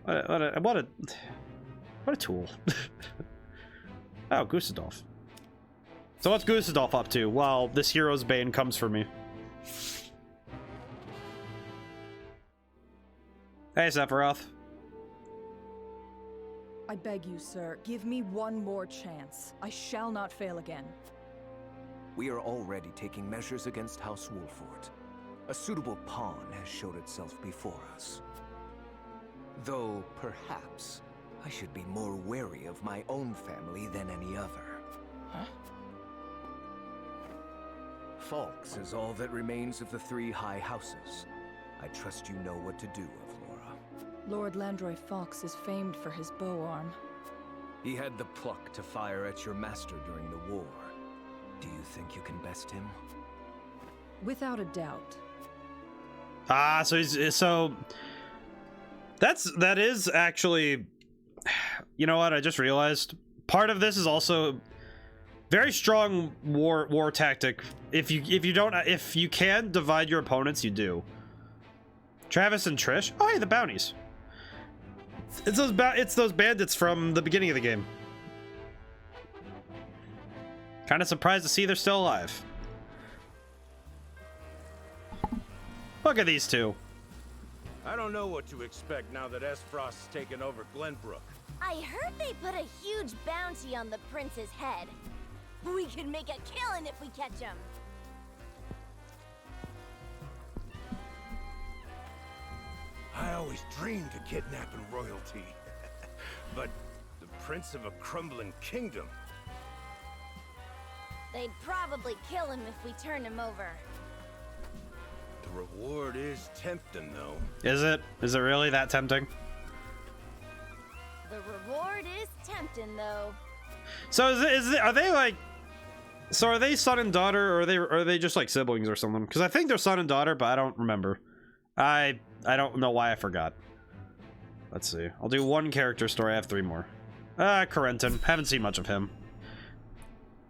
What a tool. Oh, Gustadolf. So what's Gustadolf up to while this Hero's Bane comes for me? Hey, Sephiroth. I beg you, sir, give me one more chance. I shall not fail again. We are already taking measures against House Wolford. A suitable pawn has showed itself before us. Though, perhaps, I should be more wary of my own family than any other. Huh? Falks is all that remains of the 3 high houses. I trust you know what to do, Avlora. Lord Landroy Fox is famed for his bow arm. He had the pluck to fire at your master during the war. Do you think you can best him? Without a doubt. Ah, so that is actually, you know what? I just realized part of this is also very strong war tactic. If you can divide your opponents, you do. Travis and Trish. Oh, hey, the bounties. It's those bandits from the beginning of the game. Kind of surprised to see they're still alive. Look at these two. I don't know what to expect now that Frost's taken over Glenbrook. I heard they put a huge bounty on the prince's head. We could make a killing if we catch him. I always dreamed of kidnapping royalty. But the prince of a crumbling kingdom. They'd probably kill him if we turn him over. The reward is tempting, though. Is it? Is it really that tempting? The reward is tempting, though. So are they like? So are they son and daughter, or are they just like siblings or something? Because I think they're son and daughter, but I don't remember. I don't know why I forgot. Let's see. I'll do one character story. I have 3 more. Corentin. Haven't seen much of him.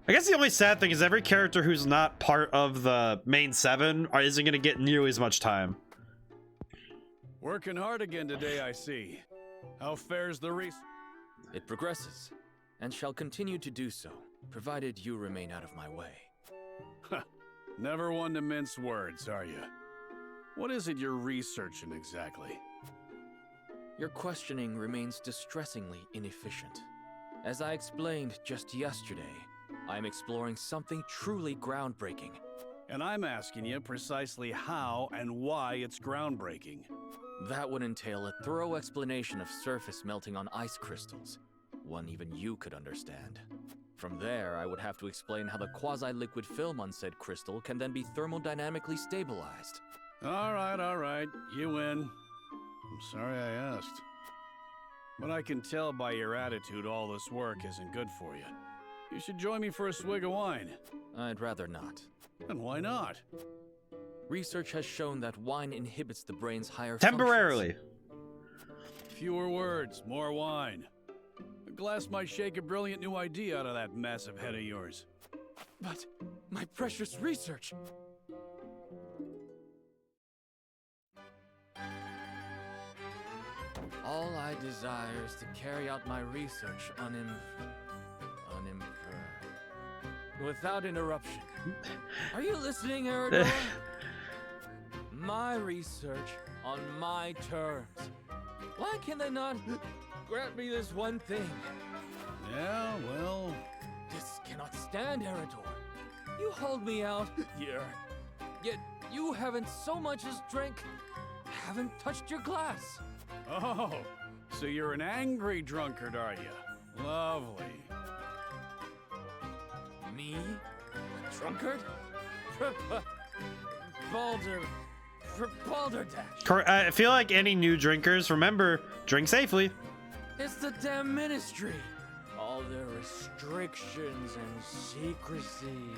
I guess the only sad thing is every character who's not part of the main 7 isn't going to get nearly as much time. Working hard again today, I see. How fares the race? It progresses, and shall continue to do so, provided you remain out of my way. Never one to mince words, are you? What is it you're researching exactly? Your questioning remains distressingly inefficient. As I explained just yesterday, I'm exploring something truly groundbreaking. And I'm asking you precisely how and why it's groundbreaking. That would entail a thorough explanation of surface melting on ice crystals, one even you could understand. From there, I would have to explain how the quasi-liquid film on said crystal can then be thermodynamically stabilized. All right, you win. I'm sorry I asked. But I can tell by your attitude all this work isn't good for you. You should join me for a swig of wine. I'd rather not. And why not? Research has shown that wine inhibits the brain's higher temporarily. Fewer words, more wine. A glass might shake a brilliant new idea out of that massive head of yours. But my precious research! All I desire is to carry out my research without interruption. Are you listening, Eridor? My research on my terms. Why can they not grant me this one thing? Yeah, well... This cannot stand, Eridor. You hold me out here, yet you haven't so much as haven't touched your glass. Oh, so you're an angry drunkard, are you? Lovely. Me? A drunkard? Balderdash. I feel like any new drinkers, remember, drink safely. It's the damn ministry. All their restrictions and secrecy.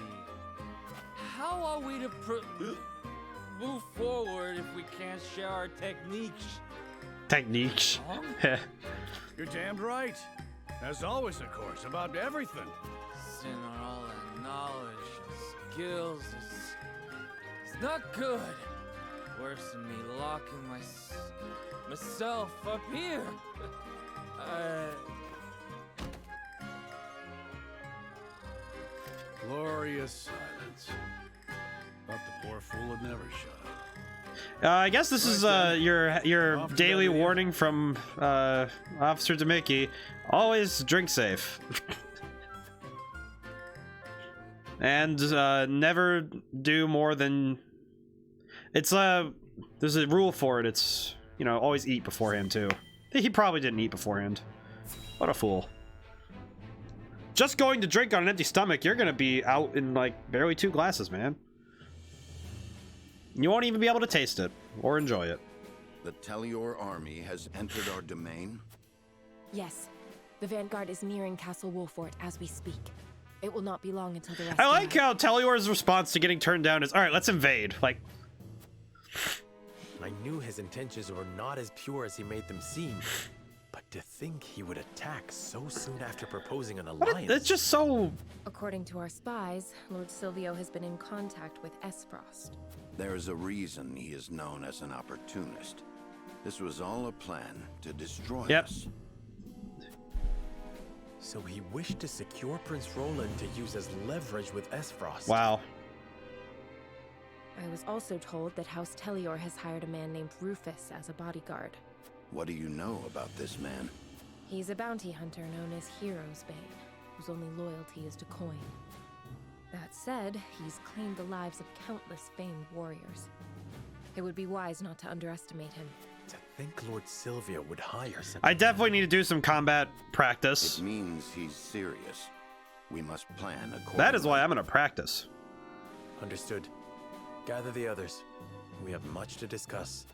How are we to move forward if we can't share our techniques? Techniques. You're damned right. As always, of course, about everything. Sin on all that knowledge and skills is not good. Worse than me locking myself up here. Glorious silence. Thought the poor fool would never shut up. I guess this is your daily warning from Officer Demicki. Always drink safe. And never do more than... It's there's a rule for it. It's, you know, always eat beforehand too. He probably didn't eat beforehand. What a fool. Just going to drink on an empty stomach, you're gonna be out in like barely 2 glasses, man. You won't even be able to taste it or enjoy it. The Telior army has entered our domain? Yes. The vanguard is nearing Castle Wolfort as we speak. It will not be long until the rest. I like how Telior's response to getting turned down is, all right, let's invade. Like, I knew his intentions were not as pure as he made them seem. But to think he would attack so soon after proposing an alliance... It's just so... According to our spies, Lord Silvio has been in contact with Esfrost. There is a reason he is known as an opportunist. This was all a plan to destroy us. So he wished to secure Prince Roland to use as leverage with Esfrost. Wow. I was also told that House Telior has hired a man named Rufus as a bodyguard. What do you know about this man? He's a bounty hunter known as Hero's Bane, whose only loyalty is to coin. That said, he's claimed the lives of countless famed warriors. It would be wise not to underestimate him. To think Lord Silvio would hire such... I definitely need to do some combat practice. It means he's serious. We must plan accordingly. That is why I'm gonna practice. Understood. Gather the others. We have much to discuss.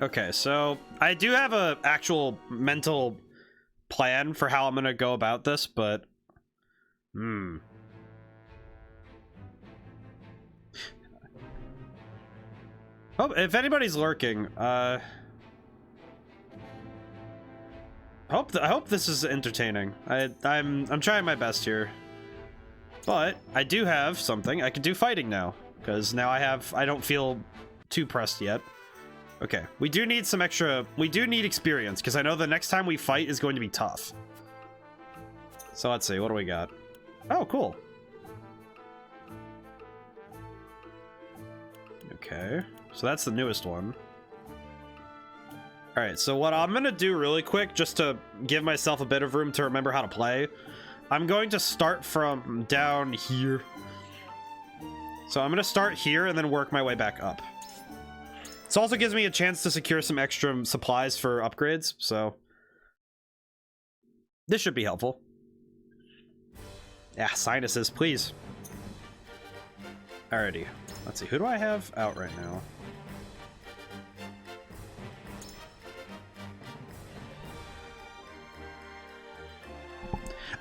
Okay, so I do have a actual mental plan for how I'm gonna go about this, but oh, if anybody's lurking, I hope this is entertaining. I'm trying my best here, but I do have something. I can do fighting now because now I don't feel too pressed yet. Okay, we do need some extra... We do need experience, because I know the next time we fight is going to be tough. So let's see, what do we got? Oh, cool. Okay, so that's the newest one. Alright, so what I'm going to do really quick, just to give myself a bit of room to remember how to play, I'm going to start from down here. So I'm going to start here and then work my way back up. This also gives me a chance to secure some extra supplies for upgrades, so this should be helpful. Yeah, sinuses, please. Alrighty, let's see, who do I have out right now?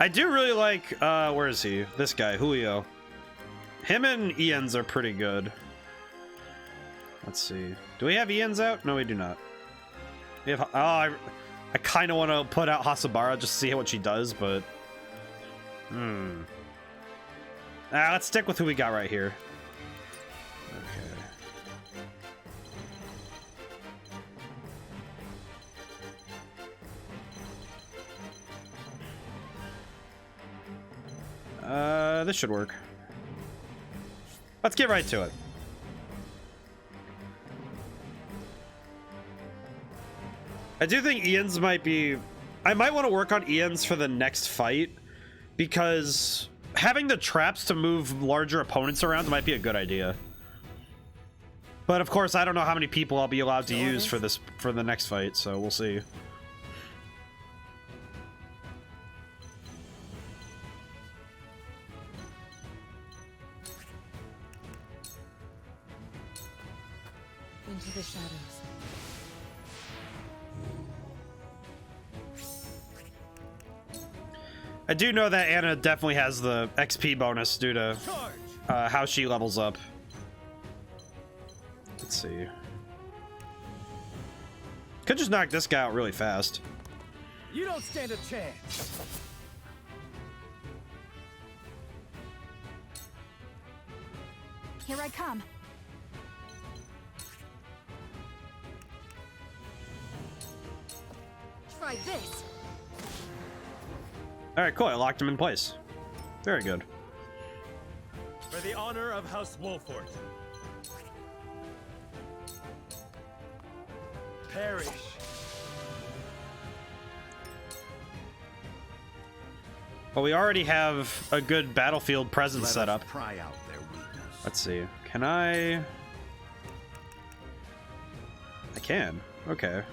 I do really like, where is he? This guy, Julio. Him and Ian's are pretty good. Let's see. Do we have Ian's out? No, we do not. We have... Oh, I kind of want to put out Hasabara just to see what she does, but... let's stick with who we got right here. Okay. This should work. Let's get right to it. I do think Ian's might be... I might want to work on Ian's for the next fight, because having the traps to move larger opponents around might be a good idea. But of course, I don't know how many people I'll be allowed to use for the next fight, so we'll see. Into the shadows. I do know that Anna definitely has the XP bonus due to how she levels up. Let's see. Could just knock this guy out really fast. You don't stand a chance. Here I come. Try this. Alright, cool. I locked him in place. Very good. For the honor of House Wolfort. Perish. Well, we already have a good battlefield presence set up. Pry out their weakness. Let's see. Can I can. Okay.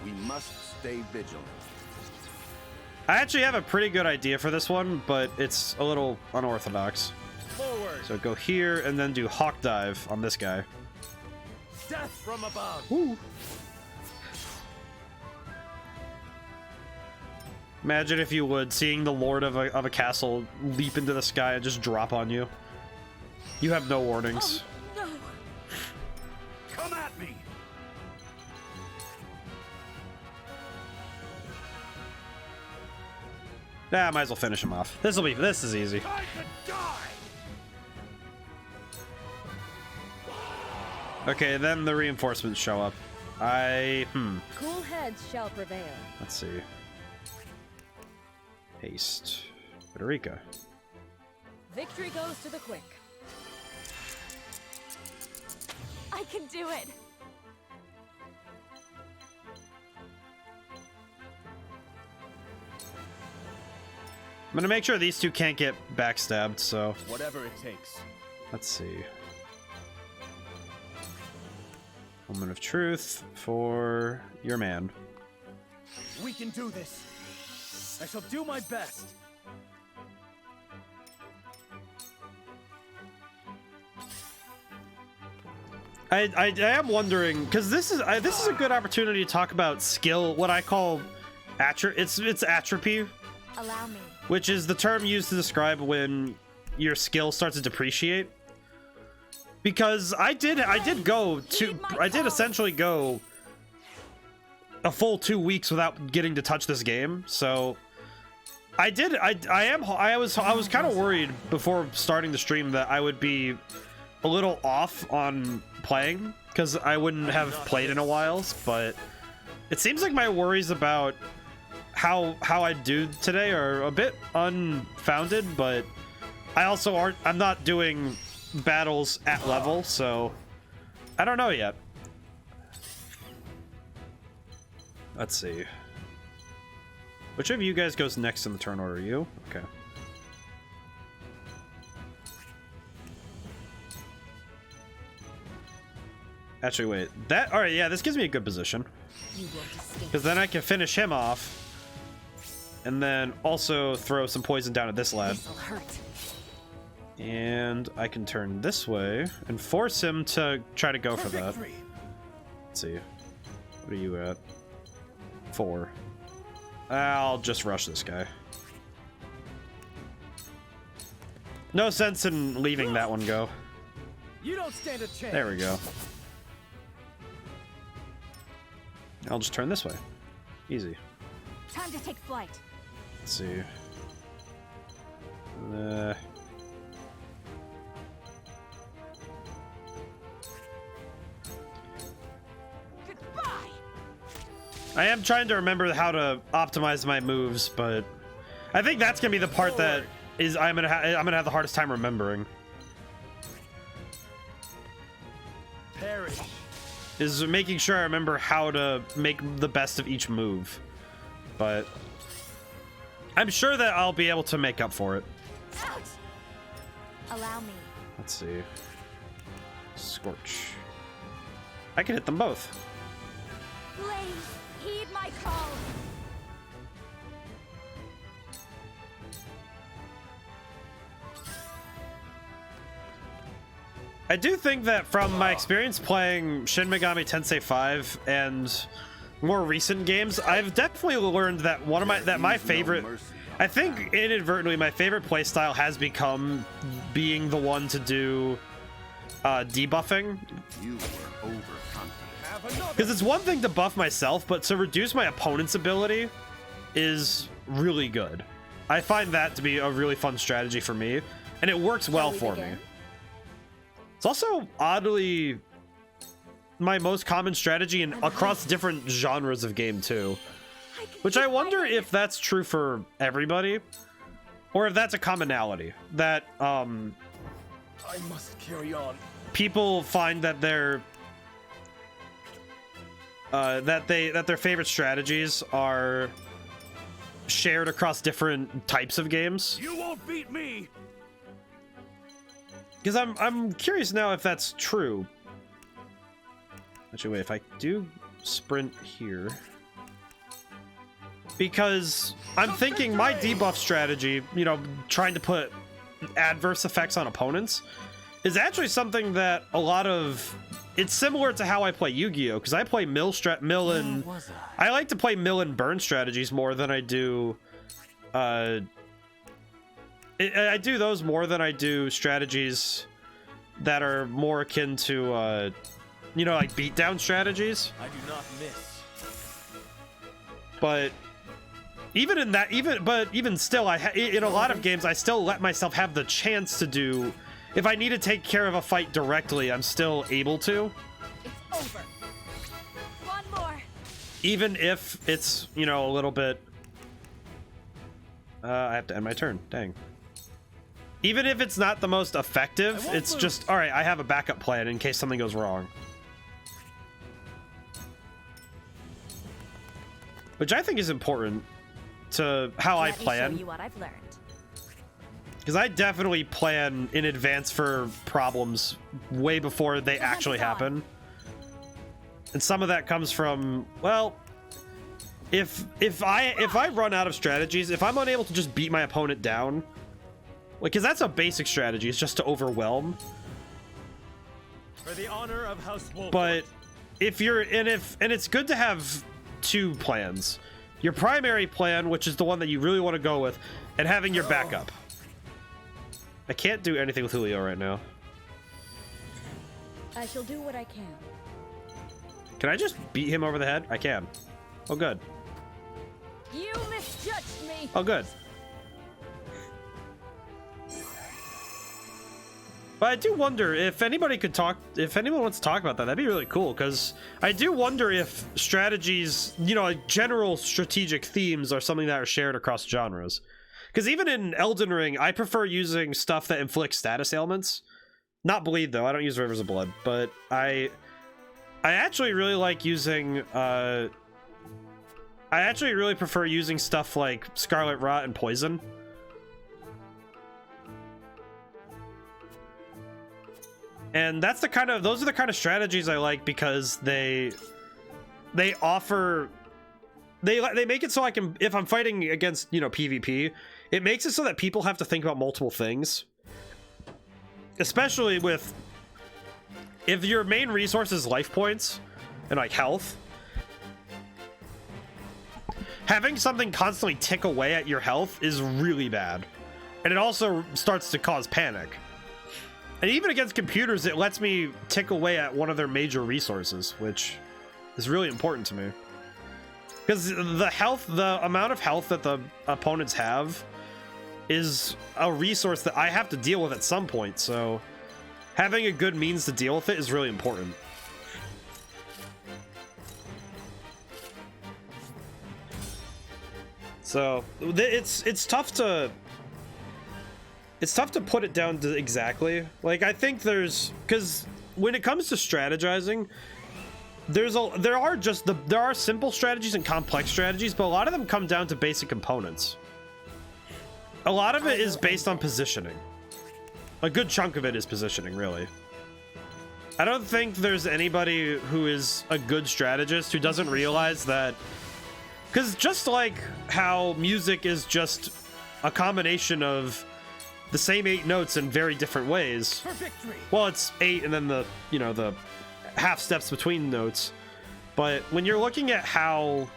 We must stay vigilant. I actually have a pretty good idea for this one, but it's a little unorthodox. Forward. So go here and then do hawk dive on this guy. Death from above. Woo. Imagine, if you would, seeing the lord of a castle leap into the sky and just drop on you. You have no warnings. No. Come at me. Nah, might as well finish him off. This is easy. Time to die. Okay, then the reinforcements show up. Cool heads shall prevail. Let's see. Haste. Federica. Victory goes to the quick. I can do it. I'm gonna make sure these two can't get backstabbed, so Whatever it takes. let's see. Moment of truth for your man. We can do this. I shall do my best. I am wondering, because this is a good opportunity to talk about skill, what I call it's atrophy, Allow me. which is the term used to describe when your skill starts to depreciate. Because I did essentially go a full 2 weeks without getting to touch this game. So I was kind of worried before starting the stream that I would be a little off on playing because I wouldn't have played in a while, but it seems like my worries about how I do today are a bit unfounded, but I'm not doing battles at level, so I don't know yet. Let's see. Which of you guys goes next in the turn order? You? Okay. Actually, wait. All right, yeah, this gives me a good position. Because then I can finish him off. And then also throw some poison down at this lad. And I can turn this way and force him to try to go for that. Let's see. What are you at? 4. I'll just rush this guy. No sense in leaving that one go. You don't stand a chance. There we go. I'll just turn this way. Easy. Time to take flight. Let's see. I am trying to remember how to optimize my moves, but I think that's gonna be the part that is I'm gonna have the hardest time remembering. Perish. Is making sure I remember how to make the best of each move, but I'm sure that I'll be able to make up for it. Out. Allow me. Let's see. Scorch. I can hit them both. Blaze, heed my call. I do think that from my experience playing Shin Megami Tensei 5 and more recent games, I've definitely learned that my favorite, I think inadvertently my favorite playstyle has become being the one to do debuffing. You were overconfident. Because it's one thing to buff myself, but to reduce my opponent's ability is really good. I find that to be a really fun strategy for me, and it works well for me. It's also oddly my most common strategy across different genres of game too, which I wonder if that's true for everybody or if that's a commonality that I must carry on. people find that their that their favorite strategies are shared across different types of games. You won't beat me. Because I'm curious now if that's true. Actually, wait, if I do sprint here, because I'm thinking my debuff strategy, you know, trying to put adverse effects on opponents, is actually something that a lot of, it's similar to how I play Yu-Gi-Oh, because I play I like to play mill and burn strategies more than I do I do those more than I do strategies that are more akin to you know, like beatdown strategies. I do not miss. But even in that, even still, in a lot of games, I still let myself have the chance to do. If I need to take care of a fight directly, I'm still able to. It's over. One more. Even if it's, you know, a little bit. I have to end my turn. Dang. Even if it's not the most effective, it's just, all right, I have a backup plan in case something goes wrong. Which I think is important to how I plan. Let me show you what I've learned. Because I definitely plan in advance for problems way before they actually happen. And some of that comes from, well, if I run out of strategies, if I'm unable to just beat my opponent down, like, because that's a basic strategy, it's just to overwhelm. For the honor of House Wolf. But if you're and it's good to have two plans. Your primary plan, which is the one that you really want to go with, and having your backup. I can't do anything with Julio right now. I shall do what I can. Can I just beat him over the head? I can. Oh, good. You misjudged me. Oh, good. But I do wonder if anybody could talk, if anyone wants to talk about that, that'd be really cool, because I do wonder if strategies, you know, like general strategic themes are something that are shared across genres. Because even in Elden Ring, I prefer using stuff that inflicts status ailments. Not bleed, though. I don't use Rivers of Blood. But I actually really like using, I actually really prefer using stuff like Scarlet Rot and Poison. And that's the kind of, those are the kind of strategies I like, because they offer, they make it so I can, if I'm fighting against, you know, PvP, it makes it so that people have to think about multiple things. Especially with, if your main resource is life points and like health, having something constantly tick away at your health is really bad. And it also starts to cause panic. And even against computers, it lets me tick away at one of their major resources, which is really important to me. Because the amount of health that the opponents have is a resource that I have to deal with at some point, so having a good means to deal with it is really important. So it's tough to put it down to exactly. Like, I think because when it comes to strategizing, there are simple strategies and complex strategies, but a lot of them come down to basic components. A lot of it is based on positioning. A good chunk of it is positioning, really. I don't think there's anybody who is a good strategist who doesn't realize that, because just like how music is just a combination of the same 8 notes in very different ways. For victory. Well, it's 8 and then the, you know, the half steps between notes. But when you're looking at how,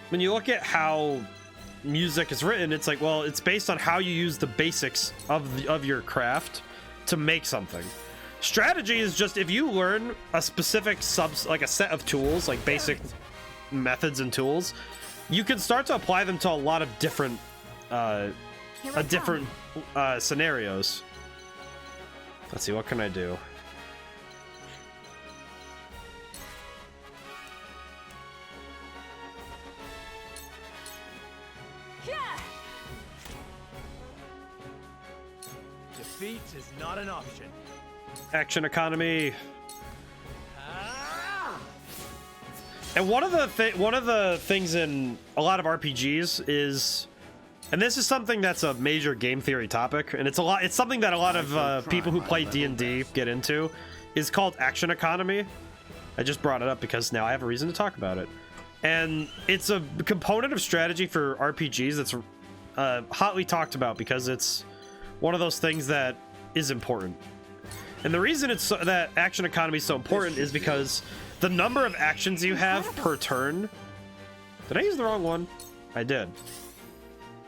when you look at how music is written, it's like, well, it's based on how you use the basics of your craft to make something. Strategy is just, if you learn a specific like a set of tools, like basic methods and tools, you can start to apply them to a lot of different scenarios. Let's see, what can I do? Defeat is not an option. Action economy. And one of the things in a lot of RPGs is, and this is something that's a major game theory topic, and it's something that a lot of people who play D&D get into, is called action economy. I just brought it up because now I have a reason to talk about it. And it's a component of strategy for RPGs that's hotly talked about because it's one of those things that is important. And the reason that action economy is so important is because the number of actions you have per turn... Did I use the wrong one? I did.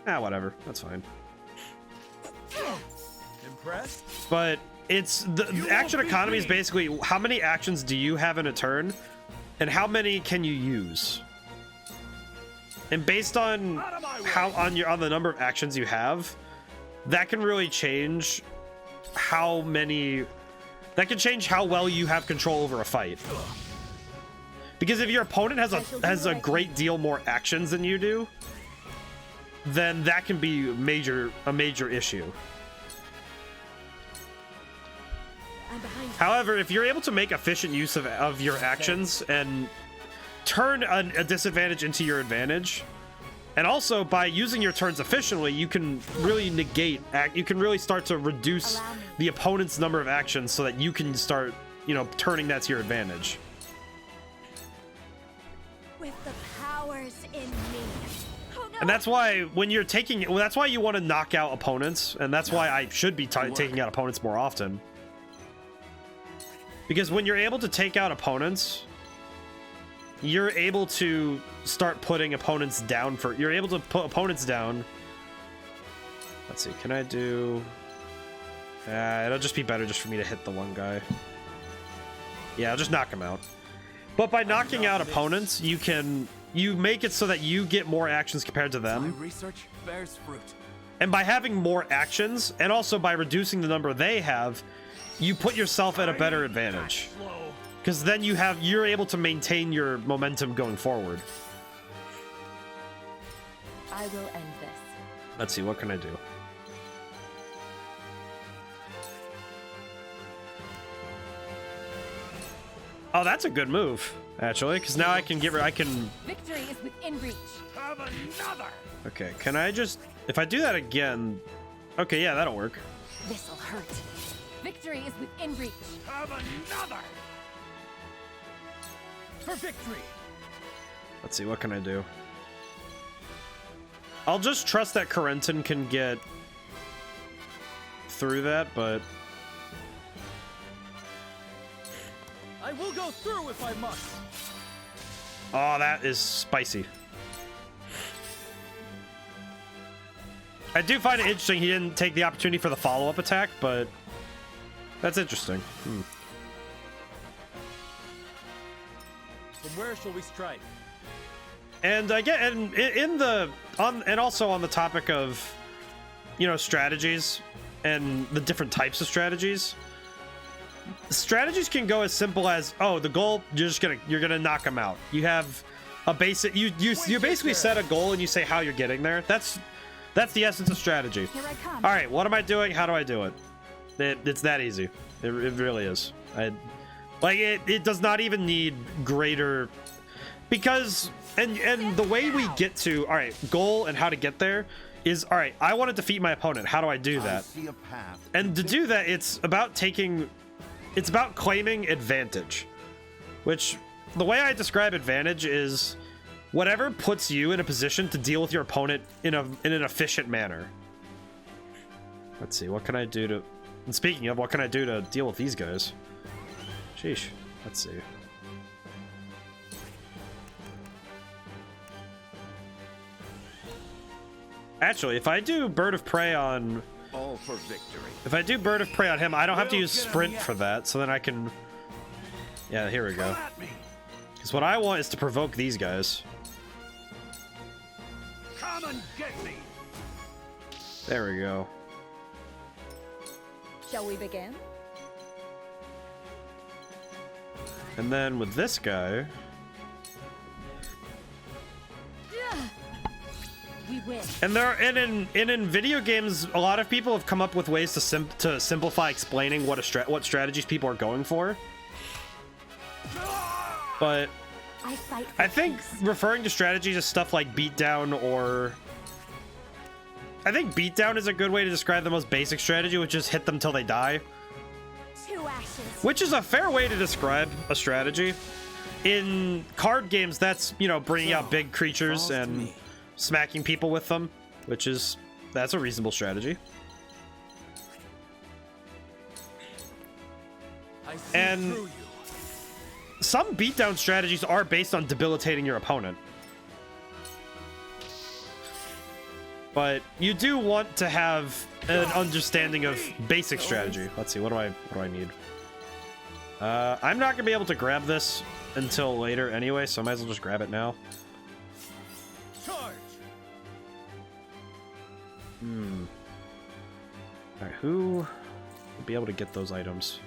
Ah, whatever. That's fine. Impressed? But it's... The action economy is basically how many actions do you have in a turn, and how many can you use? And based on on the number of actions you have, that can really change how many... That can change how well you have control over a fight. Because if your opponent has a great deal more actions than you do, then that can be a major issue. However, if you're able to make efficient use of your actions and turn a disadvantage into your advantage, and also by using your turns efficiently, you can really you can really start to reduce the opponent's number of actions so that you can start, turning that to your advantage. With the powers in me. Oh, no. And that's why when you're that's why you want to knock out opponents, and that's why I should be taking out opponents more often. Because when you're able to take out opponents, you're able to start putting opponents down you're able to put opponents down. Let's see, can I do... it'll just be better just for me to hit the one guy. Yeah, I'll just knock him out. But by knocking out opponents, you make it so that you get more actions compared to them. My research bears fruit. And by having more actions, and also by reducing the number they have, you put yourself at a better advantage. Because then you're able to maintain your momentum going forward. I will end this. Let's see, what can I do? Oh, that's a good move, actually, because now I can Victory is within reach. Have another. Okay, can I just... If I do that again... Okay, yeah, that'll work. This'll hurt. Victory is within reach. Have another. For victory. Let's see, what can I do? I'll just trust that Corentin can get through that, but... I will go through if I must. Oh, that is spicy. I do find it interesting he didn't take the opportunity for the follow-up attack, but that's interesting. From where shall we strike? And again, and also on the topic of, strategies and the different types of strategies. Strategies can go as simple as, oh, the goal, you're gonna knock them out. You have a basic, you basically set a goal and you say how you're getting there. That's the essence of strategy. Here I come. All right, what am I doing? How do I do it? It's that easy. It really is. It does not even need greater, because and the way we get to goal and how to get there is I want to defeat my opponent. How do I do that? And to do that, it's about claiming advantage, which the way I describe advantage is whatever puts you in a position to deal with your opponent in an efficient manner. Let's see, what can I do to... And speaking of, what can I do to deal with these guys? Sheesh. Let's see. Actually, if I do Bird of Prey on... All for victory. If I do Bird of Prey on him, I don't have to use Sprint for that, so then I can... Yeah, here we go. Because what I want is to provoke these guys. Come and get me. There we go. Shall we begin? And then with this guy... We win. And in video games, a lot of people have come up with ways to simplify explaining what strategies people are going for. But I fight for I think referring to strategies as stuff like beatdown, or I think beatdown is a good way to describe the most basic strategy, which is hit them till they die. 2 ashes. Which is a fair way to describe a strategy. In card games, that's, you know, bringing out big creatures and smacking people with them, that's a reasonable strategy. And some beatdown strategies are based on debilitating your opponent. But you do want to have an understanding of basic strategy. Let's see, what do I need? I'm not gonna be able to grab this until later anyway, so I might as well just grab it now. Alright, who will be able to get those items?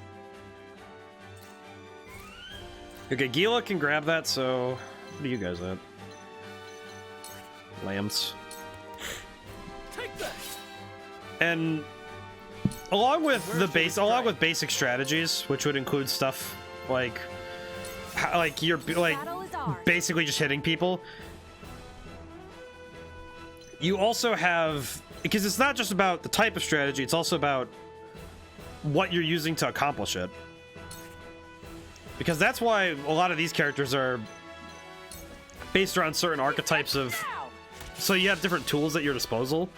Okay, Gila can grab that, so what are you guys at? Lambs. And along with basic strategies, which would include stuff like you're basically just hitting people. You also have, because it's not just about the type of strategy, it's also about what you're using to accomplish it. Because that's why a lot of these characters are based around certain archetypes of, so you have different tools at your disposal.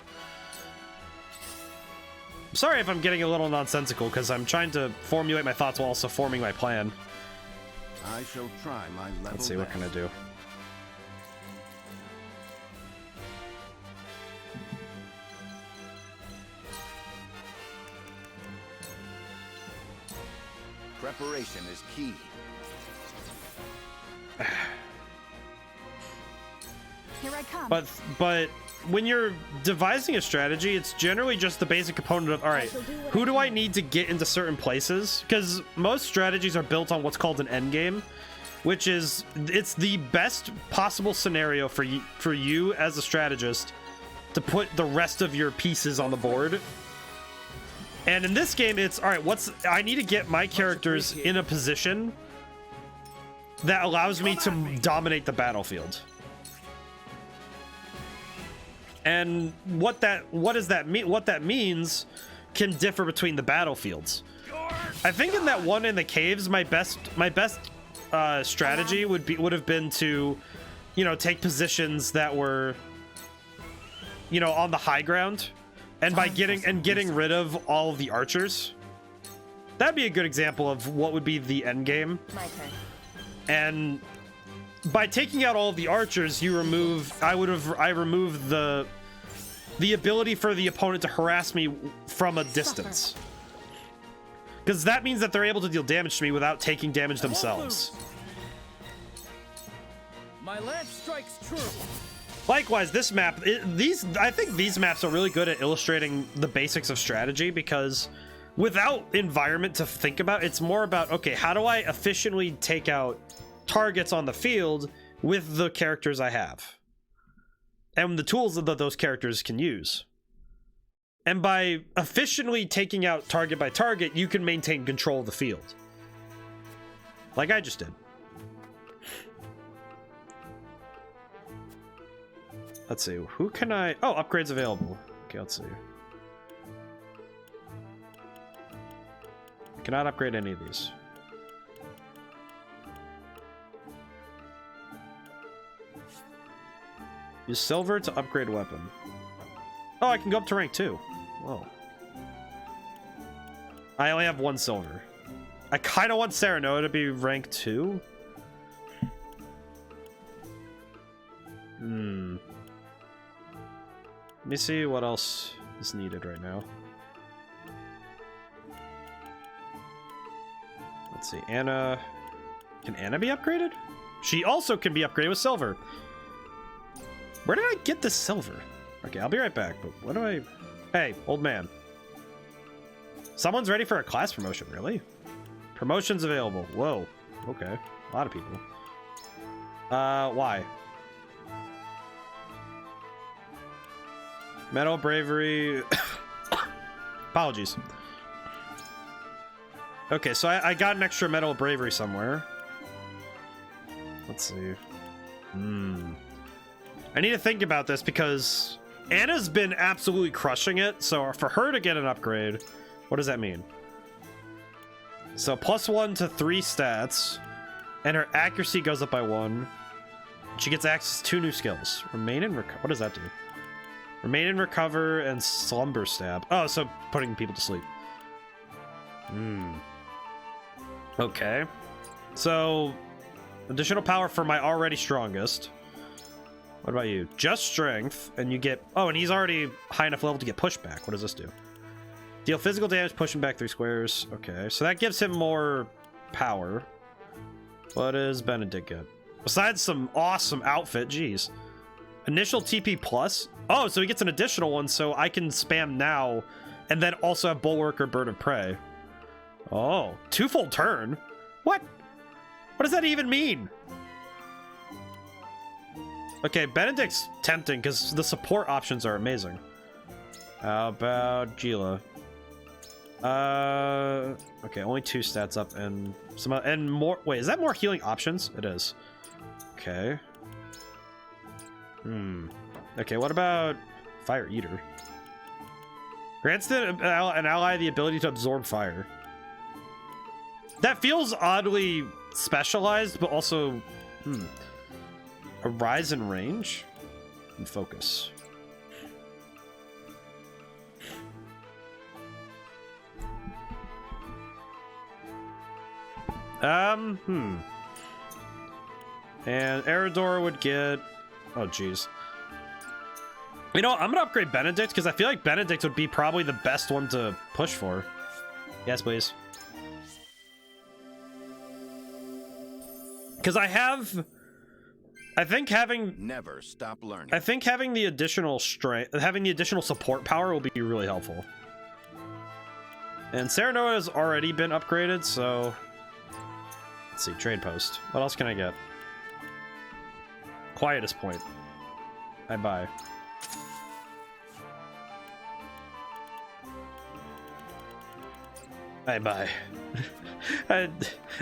Sorry if I'm getting a little nonsensical, because I'm trying to formulate my thoughts while also forming my plan. I shall try my level. Let's see, what can I do? Preparation is key. Here I come. But when you're devising a strategy, it's generally just the basic component of, all right, who do I need to get into certain places? Because most strategies are built on what's called an end game, which is, it's the best possible scenario for you as a strategist to put the rest of your pieces on the board. And in this game, it's, all right, I need to get my characters in a position that allows me to dominate the battlefield. And what does that mean? What that means can differ between the battlefields. I think in that one in the caves, my best strategy would have been to, you know, take positions that were, you know, on the high ground, and by getting rid of all of the archers. That'd be a good example of what would be the end game. My turn. And by taking out all of the archers, you remove, I removed the ability for the opponent to harass me from a distance. Because that means that they're able to deal damage to me without taking damage themselves. My lance strikes true. Likewise, this map, I think these maps are really good at illustrating the basics of strategy, because without environment to think about, it's more about, okay, how do I efficiently take out targets on the field with the characters I have and the tools that those characters can use. And by efficiently taking out target by target, you can maintain control of the field, like I just did. Let's see, who can I... Oh, upgrades available. Okay, let's see. I cannot upgrade any of these. Use silver to upgrade weapon. Oh, I can go up to rank 2. Whoa. I only have 1 silver. I kind of want Serenoa to be rank 2. Let me see what else is needed right now. Let's see, Anna... Can Anna be upgraded? She also can be upgraded with silver. Where did I get this silver? Okay, I'll be right back, but what do I... Hey, old man. Someone's ready for a class promotion, really? Promotions available. Whoa. Okay. A lot of people. Why? Metal bravery. Apologies. Okay, so I got an extra metal bravery somewhere. Let's see. I need to think about this because Anna's been absolutely crushing it. So for her to get an upgrade, what does that mean? So +1 to 3 stats, and her accuracy goes up by 1. She gets access to 2 new skills. Remain and recover. What does that do? Remain and recover and slumber stab. Oh, so putting people to sleep. Okay. So additional power for my already strongest. What about you? Just strength, and you get... Oh, and he's already high enough level to get pushback. What does this do? Deal physical damage, pushing back 3 squares. Okay, so that gives him more power. What does Benedict get? Besides some awesome outfit, jeez. Initial TP plus? Oh, so he gets an additional one, so I can spam now, and then also have Bulwark or Bird of Prey. Oh, 2-fold turn? What? What does that even mean? Okay, Benedict's tempting, because the support options are amazing. How about Gila? Okay, only 2 stats up, and some and more. Wait, is that more healing options? It is. Okay. Okay, what about Fire Eater? Grants an ally the ability to absorb fire. That feels oddly specialized, but also a rise in range and focus. And Eridor would get... Oh, jeez. You know, I'm gonna upgrade Benedict, because I feel like Benedict would be probably the best one to push for. Yes, please. Because I think having... Never stop learning. I think having the additional strength... Having the additional support power will be really helpful. And Serenoa has already been upgraded, so... Let's see, trade post. What else can I get? Quietest point. I buy. I buy.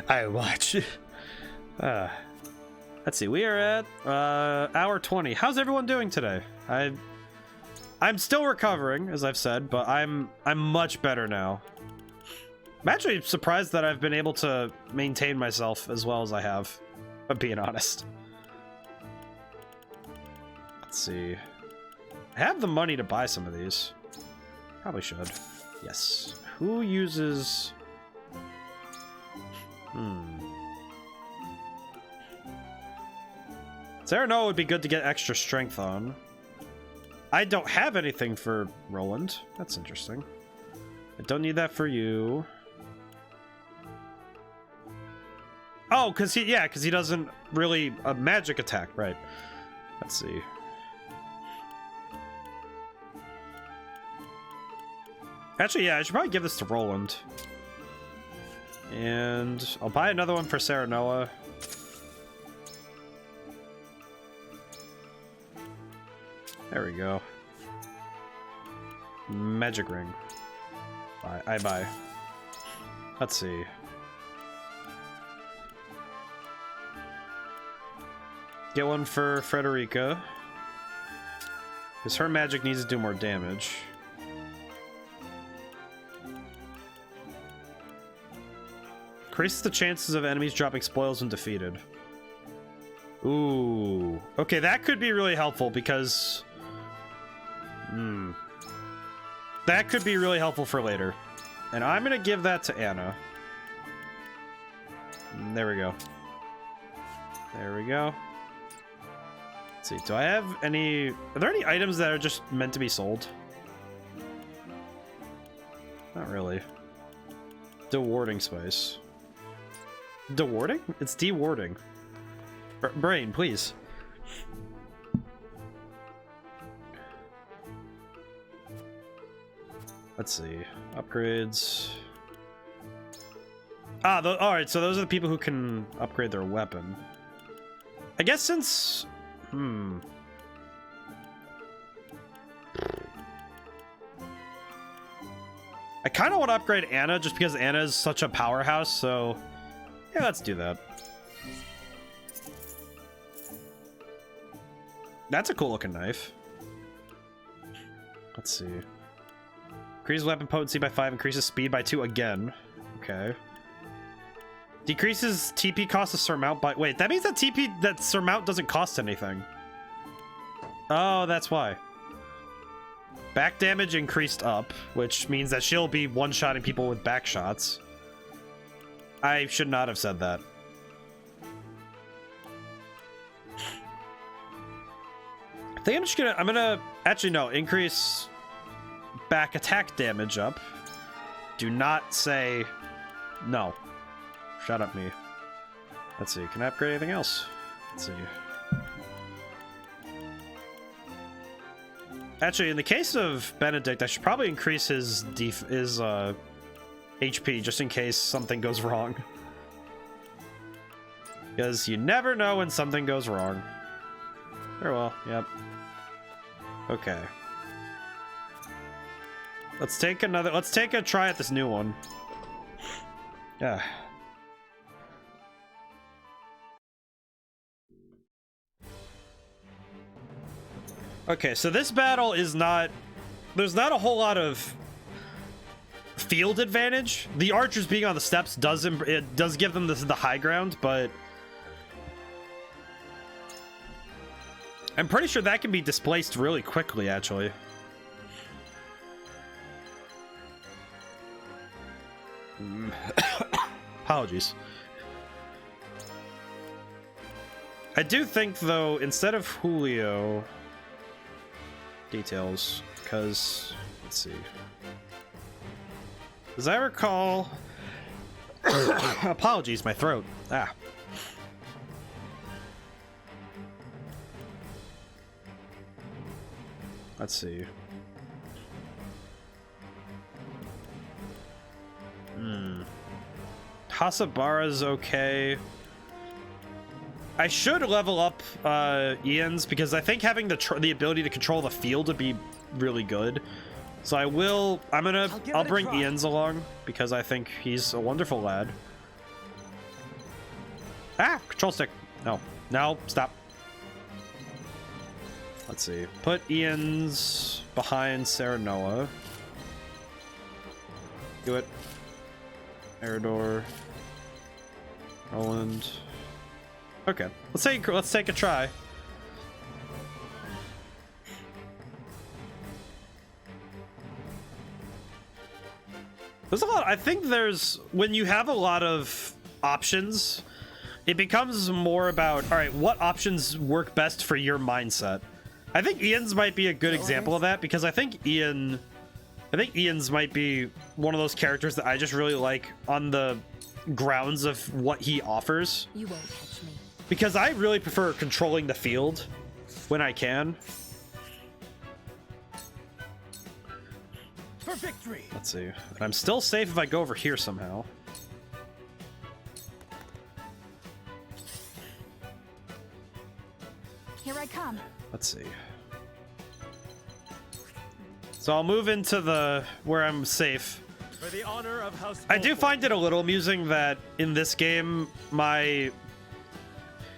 I watch. Let's see, we are at hour 20. How's everyone doing today? I'm still recovering, as I've said, but I'm much better now. I'm actually surprised that I've been able to maintain myself as well as I have, if I'm being honest. Let's see. I have the money to buy some of these. Probably should. Yes. Who uses... Serenoa would be good to get extra strength on. I don't have anything for Roland. That's interesting. I don't need that for you. Oh, because he doesn't really a magic attack, right? Let's see. Actually, yeah, I should probably give this to Roland. And I'll buy another one for Serenoa. There we go. Magic ring. I buy. Let's see. Get one for Frederica. Because her magic needs to do more damage. Increases the chances of enemies dropping spoils when defeated. Ooh. Okay, that could be really helpful because... That could be really helpful for later. And I'm going to give that to Anna. There we go. There we go. Let's see, do I have any... Are there any items that are just meant to be sold? Not really. Dewarding spice. Dewarding? It's dewarding. Brain, please. Let's see. Upgrades. Ah, alright, so those are the people who can upgrade their weapon. I guess since... I kind of want to upgrade Anna just because Anna is such a powerhouse, so... Yeah, let's do that. That's a cool looking knife. Let's see. Increases weapon potency by 5, increases speed by 2 again. Okay. Decreases TP cost to surmount by... Wait, that means that TP, that surmount doesn't cost anything. Oh, that's why. Back damage increased up, which means that she'll be one-shotting people with back shots. I should not have said that. I think I'm just gonna... I'm gonna... Actually, no. Increase back attack damage up. Do not say... No. Shut up, me. Let's see. Can I upgrade anything else? Let's see. Actually, in the case of Benedict, I should probably increase his HP just in case something goes wrong. Because you never know when something goes wrong. Very well. Yep. Okay. Let's take a try at this new one. Yeah. Okay, so this battle is not... There's not a whole lot of field advantage. The archers being on the steps does give them the high ground, but... I'm pretty sure that can be displaced really quickly, actually. Apologies. I do think, though, instead of Julio... Details, because... Let's see. As I recall... Apologies, my throat. Ah. Let's see. Hasabara's okay. I should level up Ian's because I think having the ability to control the field would be really good. So I will. I'll bring Ian's along because I think he's a wonderful lad. Ah, control stick. No, stop. Let's see. Put Ian's behind Serenoa. Do it. Eridor. Roland. Okay, let's take a try. There's a lot. I think when you have a lot of options, it becomes more about, all right, what options work best for your mindset. I think Ian's might be a good example of that because I think Ian's might be one of those characters that I just really like on the grounds of what he offers. You won't catch me. Because I really prefer controlling the field when I can. For victory. Let's see. And I'm still safe if I go over here somehow. Here I come. Let's see. So I'll move into where I'm safe. For the honor of House I do find it a little amusing that in this game, my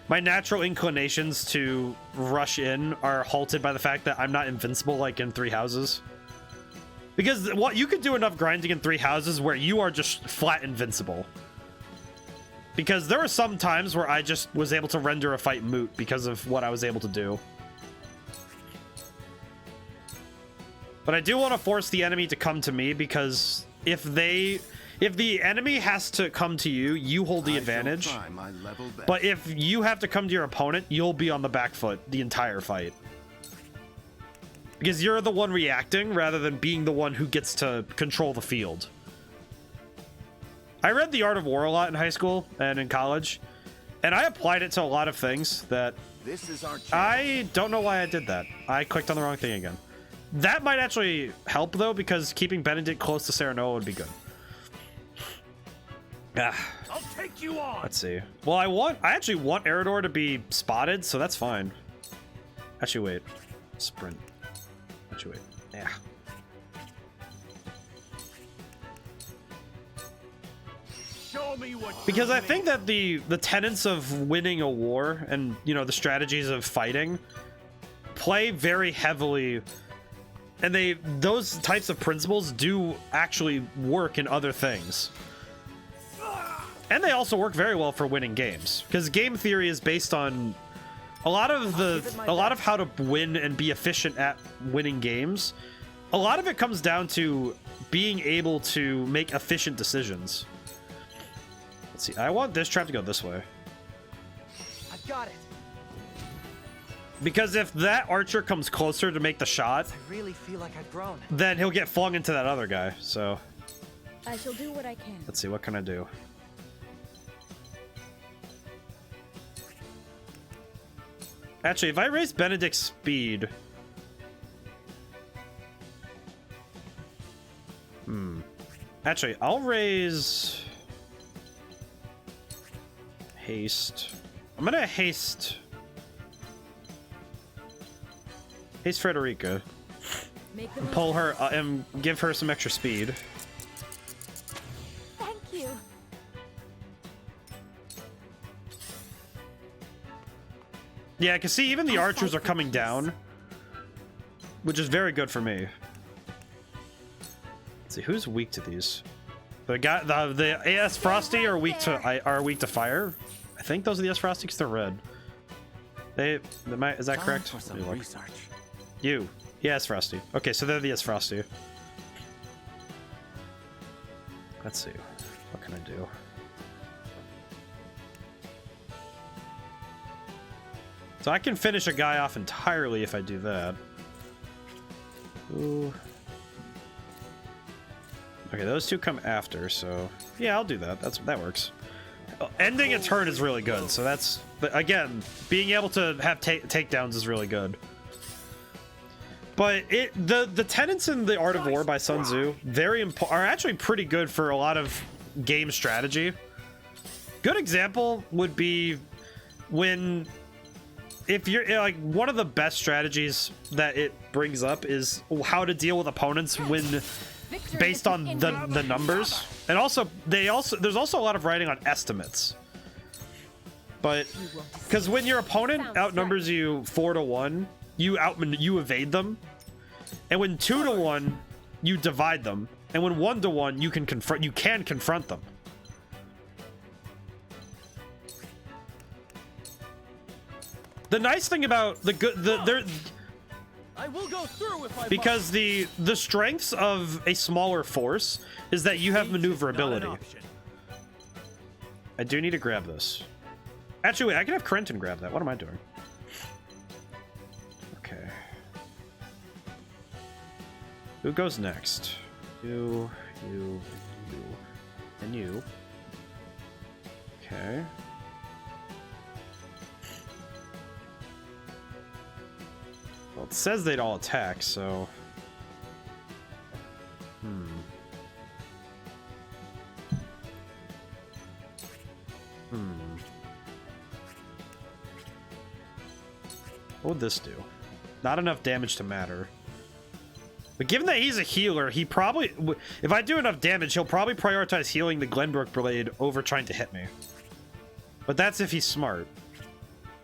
natural inclinations to rush in are halted by the fact that I'm not invincible like in 3 houses. Because what you could do enough grinding in 3 houses where you are just flat invincible. Because there were some times where I just was able to render a fight moot because of what I was able to do. But I do want to force the enemy to come to me because if the enemy has to come to you, you hold the advantage. But if you have to come to your opponent, you'll be on the back foot the entire fight. Because you're the one reacting rather than being the one who gets to control the field. I read The Art of War a lot in high school and in college, and I applied it to a lot of things that I don't know why I did that. I clicked on the wrong thing again. That might actually help though, because keeping Benedict close to Serenoa would be good. I'll take you on. Let's see. Well, I actually want Eridor to be spotted, so that's fine. Actually, wait. Sprint. Actually, wait. Yeah. Show me what. Because I think that the tenets of winning a war and, you know, the strategies of fighting play very heavily, and those types of principles do actually work in other things. And they also work very well for winning games, because game theory is based on a lot of how to win and be efficient at winning games. A lot of it comes down to being able to make efficient decisions. Let's see. I want this trap to go this way. I've got it. Because if that archer comes closer to make the shot, I really feel like I've grown. then he'll get flung into that other guy. So I shall do what I can. let's see. What can I do? Actually, if I raise Benedict's speed... Actually, I'll raise... Haste. I'm gonna haste... Haste Frederica. And pull her and give her some extra speed. Thank you. Yeah, I can see even the archers are coming down, which is very good for me. Let's see who's weak to these. The AS Frosty are weak to fire. I think those are the AS Frosty because they're red. Is that correct? For some research. You. Yes, Frosty. Okay, so they're the AS Frosty. Let's see. What can I do? So I can finish a guy off entirely if I do that. Ooh. Okay, those two come after, so yeah, I'll do that. That works. Ending a turn is really good, so that's... But again, being able to have takedowns is really good. But the tenets in the Art of War by Sun Tzu are actually pretty good for a lot of game strategy. Good example would be when... If you're like, one of the best strategies that it brings up is how to deal with opponents when based on the numbers, and also there's also a lot of writing on estimates. But because when your opponent outnumbers you 4-1, you evade them, and when 2-1, you divide them, and when 1-1, you can confront them. The nice thing about I will go through if I because the strengths of a smaller force is that you have maneuverability. I do need to grab this. Actually, wait, I can have Crenton grab that. What am I doing? Okay. Who goes next? You, and you. Okay. Well, it says they'd all attack, so... What would this do? Not enough damage to matter. But given that he's a healer, he probably... If I do enough damage, he'll probably prioritize healing the Glenbrook Blade over trying to hit me. But that's if he's smart.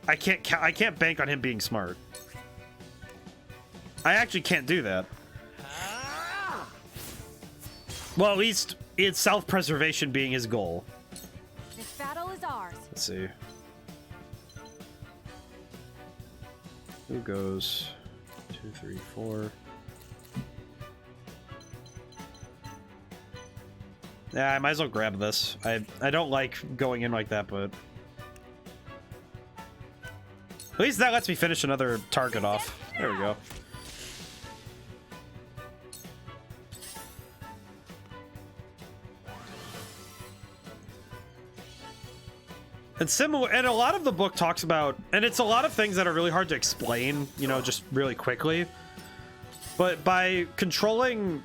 I can't bank on him being smart. I actually can't do that. Well, at least it's self-preservation being his goal. This battle is ours. Let's see. Who goes? 2, 3, 4. Yeah, I might as well grab this. I don't like going in like that, but at least that lets me finish another target off. There we go. And similar, and a lot of the book talks about, and it's a lot of things that are really hard to explain, you know, just really quickly. But by controlling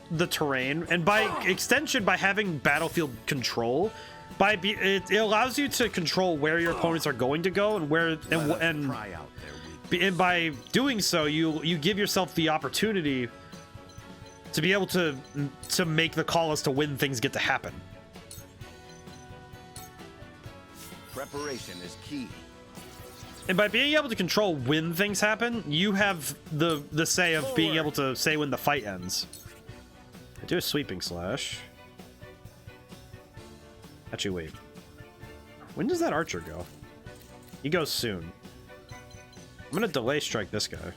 the terrain, and by extension, by having battlefield control, it allows you to control where your opponents are going to go and where, and by doing so, you give yourself the opportunity to be able to make the call as to when things get to happen. Preparation is key. And by being able to control when things happen, you have the say of being able to say when the fight ends. I do a sweeping slash. Actually, wait. When does that archer go? He goes soon. I'm gonna delay strike this guy.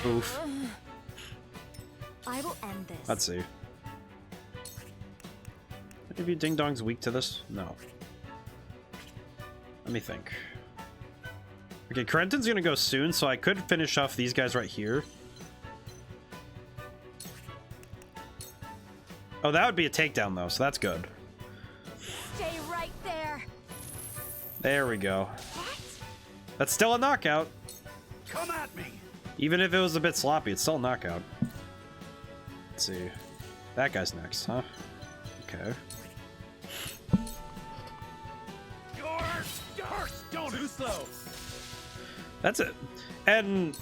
Oof. I will end this. Let's see. Maybe Ding Dong's weak to this? No. Let me think. Okay, Corentin's gonna go soon, so I could finish off these guys right here. Oh, that would be a takedown though, so that's good. Stay right there. There we go. That's still a knockout. Come at me. Even if it was a bit sloppy, it's still a knockout. Let's see. That guy's next, huh? Okay. Don't too slow. That's it. And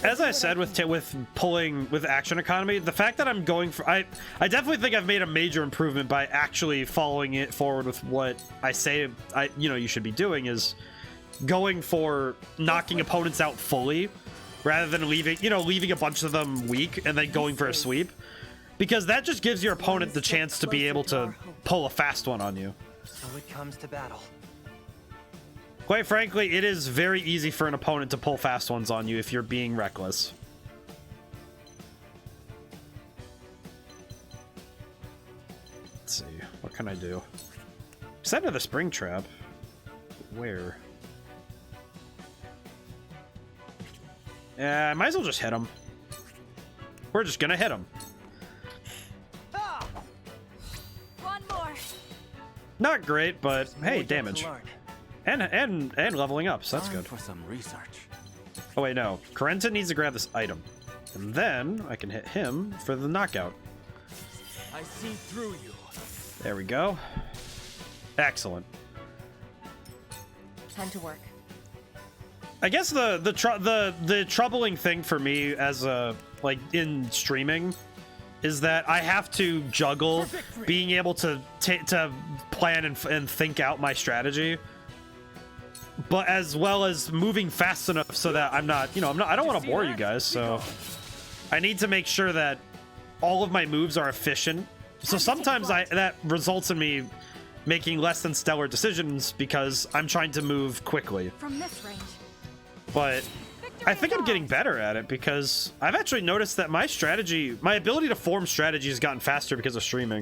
as I said with pulling with action economy, the fact that I'm going for I definitely think I've made a major improvement by actually following it forward with what I say you should be doing is going for knocking opponents out fully rather than leaving a bunch of them weak and then going for a sweep, because that just gives your opponent the chance to be able to pull a fast one on you. So it comes to battle. Quite frankly, it is very easy for an opponent to pull fast ones on you if you're being reckless. Let's see, what can I do? Send to the spring trap. Where? Yeah, I might as well just hit him. We're just gonna hit him. One more. Not great, but hey, damage. And leveling up, so that's good. For some research. Oh wait, no. Corentin needs to grab this item. And then I can hit him for the knockout. I see through you. There we go. Excellent. Time to work. I guess the troubling thing for me as like in streaming is that I have to juggle being able to plan and think out my strategy, but as well as moving fast enough so that I don't want to bore you guys, so I need to make sure that all of my moves are efficient. So sometimes that results in me making less than stellar decisions because I'm trying to move quickly. From this range. But I think I'm getting better at it because I've actually noticed that my ability to form strategy has gotten faster because of streaming.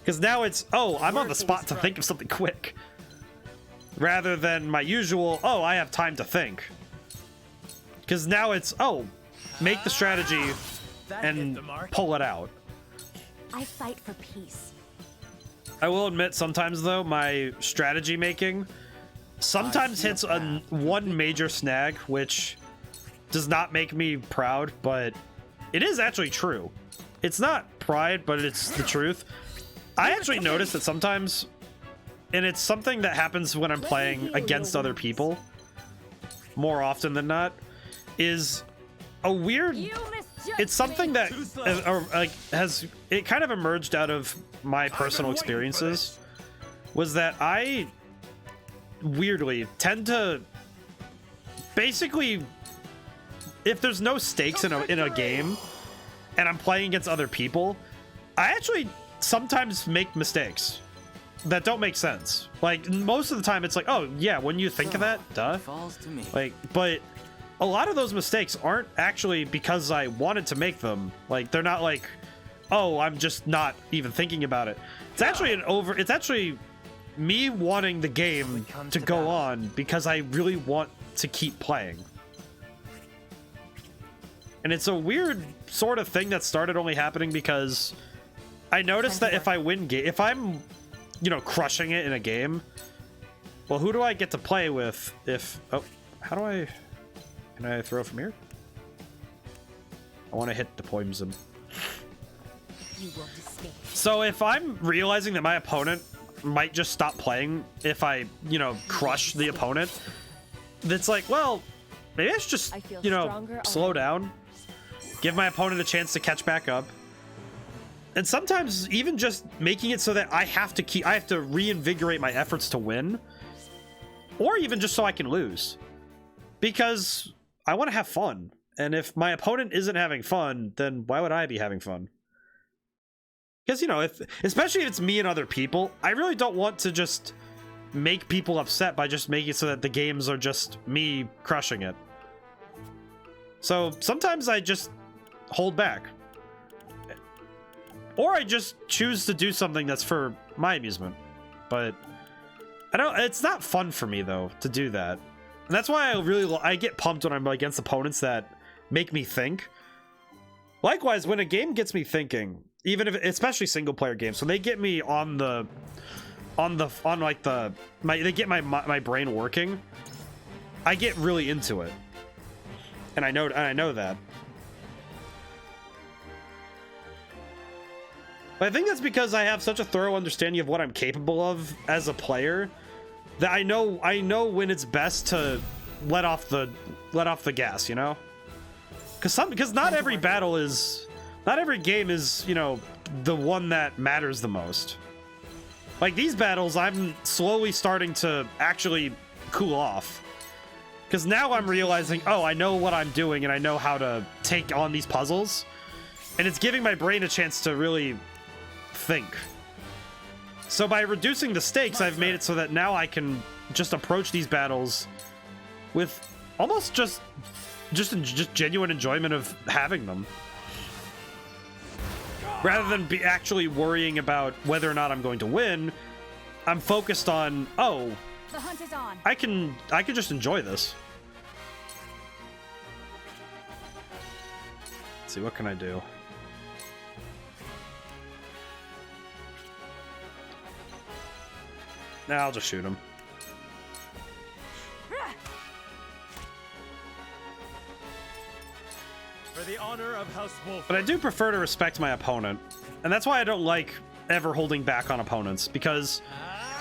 Because now it's, oh, I'm on the spot to think of something quick. Rather than my usual, oh, I have time to think. Because now it's, oh, make the strategy and pull it out. I fight for peace. I will admit sometimes, though, my strategy making sometimes hits one major snag, which does not make me proud, but it is actually true. It's not pride, but it's the truth. I actually notice that sometimes, and it's something that happens when I'm playing against other people more often than not, is a weird, it's something that has it kind of emerged out of my personal experiences, was that I weirdly tend to basically, if there's no stakes in a game and I'm playing against other people, I actually sometimes make mistakes that don't make sense. Like most of the time it's like, oh yeah, when you think of that, duh. Falls to me. Like, but a lot of those mistakes aren't actually because I wanted to make them. Like they're not like, oh, I'm just not even thinking about it. It's actually it's actually me wanting the game to go on because I really want to keep playing. And it's a weird sort of thing that started only happening because I noticed that if I win if I'm, crushing it in a game, well, who do I get to play with if, oh, can I throw from here? I want to hit the poison. So if I'm realizing that my opponent might just stop playing if I, crush the opponent, it's like, well, maybe I should just, you know, slow down, give my opponent a chance to catch back up. And sometimes even just making it so that I have to reinvigorate my efforts to win, or even just so I can lose, because I want to have fun. And if my opponent isn't having fun, then why would I be having fun? Because, you know, especially if it's me and other people, I really don't want to just make people upset by just making it so that the games are just me crushing it. So sometimes I just hold back. Or I just choose to do something that's for my amusement. But it's not fun for me though to do that. And that's why I get pumped when I'm against opponents that make me think. Likewise, when a game gets me thinking, even if, especially single player games, when they get me they get my brain working, I get really into it. And I know that. But I think that's because I have such a thorough understanding of what I'm capable of as a player that I know when it's best to let off the gas, you know? Because not every game is, you know, the one that matters the most. Like these battles, I'm slowly starting to actually cool off. Because now I'm realizing, oh, I know what I'm doing and I know how to take on these puzzles. And it's giving my brain a chance to really think. So by reducing the stakes, I've made it so that now I can just approach these battles with almost just genuine enjoyment of having them, rather than be actually worrying about whether or not I'm going to win. I'm focused on, oh, the hunt is on. I can just enjoy this. Let's see, what can I do? Nah, I'll just shoot him. For the honor of House Wolf. But I do prefer to respect my opponent, and that's why I don't like ever holding back on opponents, because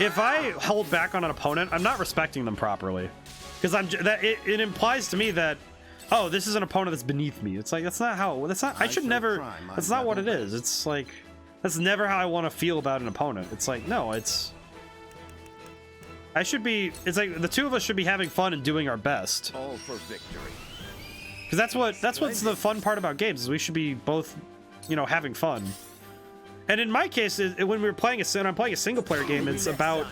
if I hold back on an opponent, I'm not respecting them properly, because it implies to me that, oh, this is an opponent that's beneath me. It's like, that's not I should never, that's not what it is. It's like, that's never how I want to feel about an opponent. It's like, no, it's like the two of us should be having fun and doing our best. All for victory. Because that's what's the fun part about games, is we should be both, you know, having fun. And in my case, when I'm playing a single player game, it's about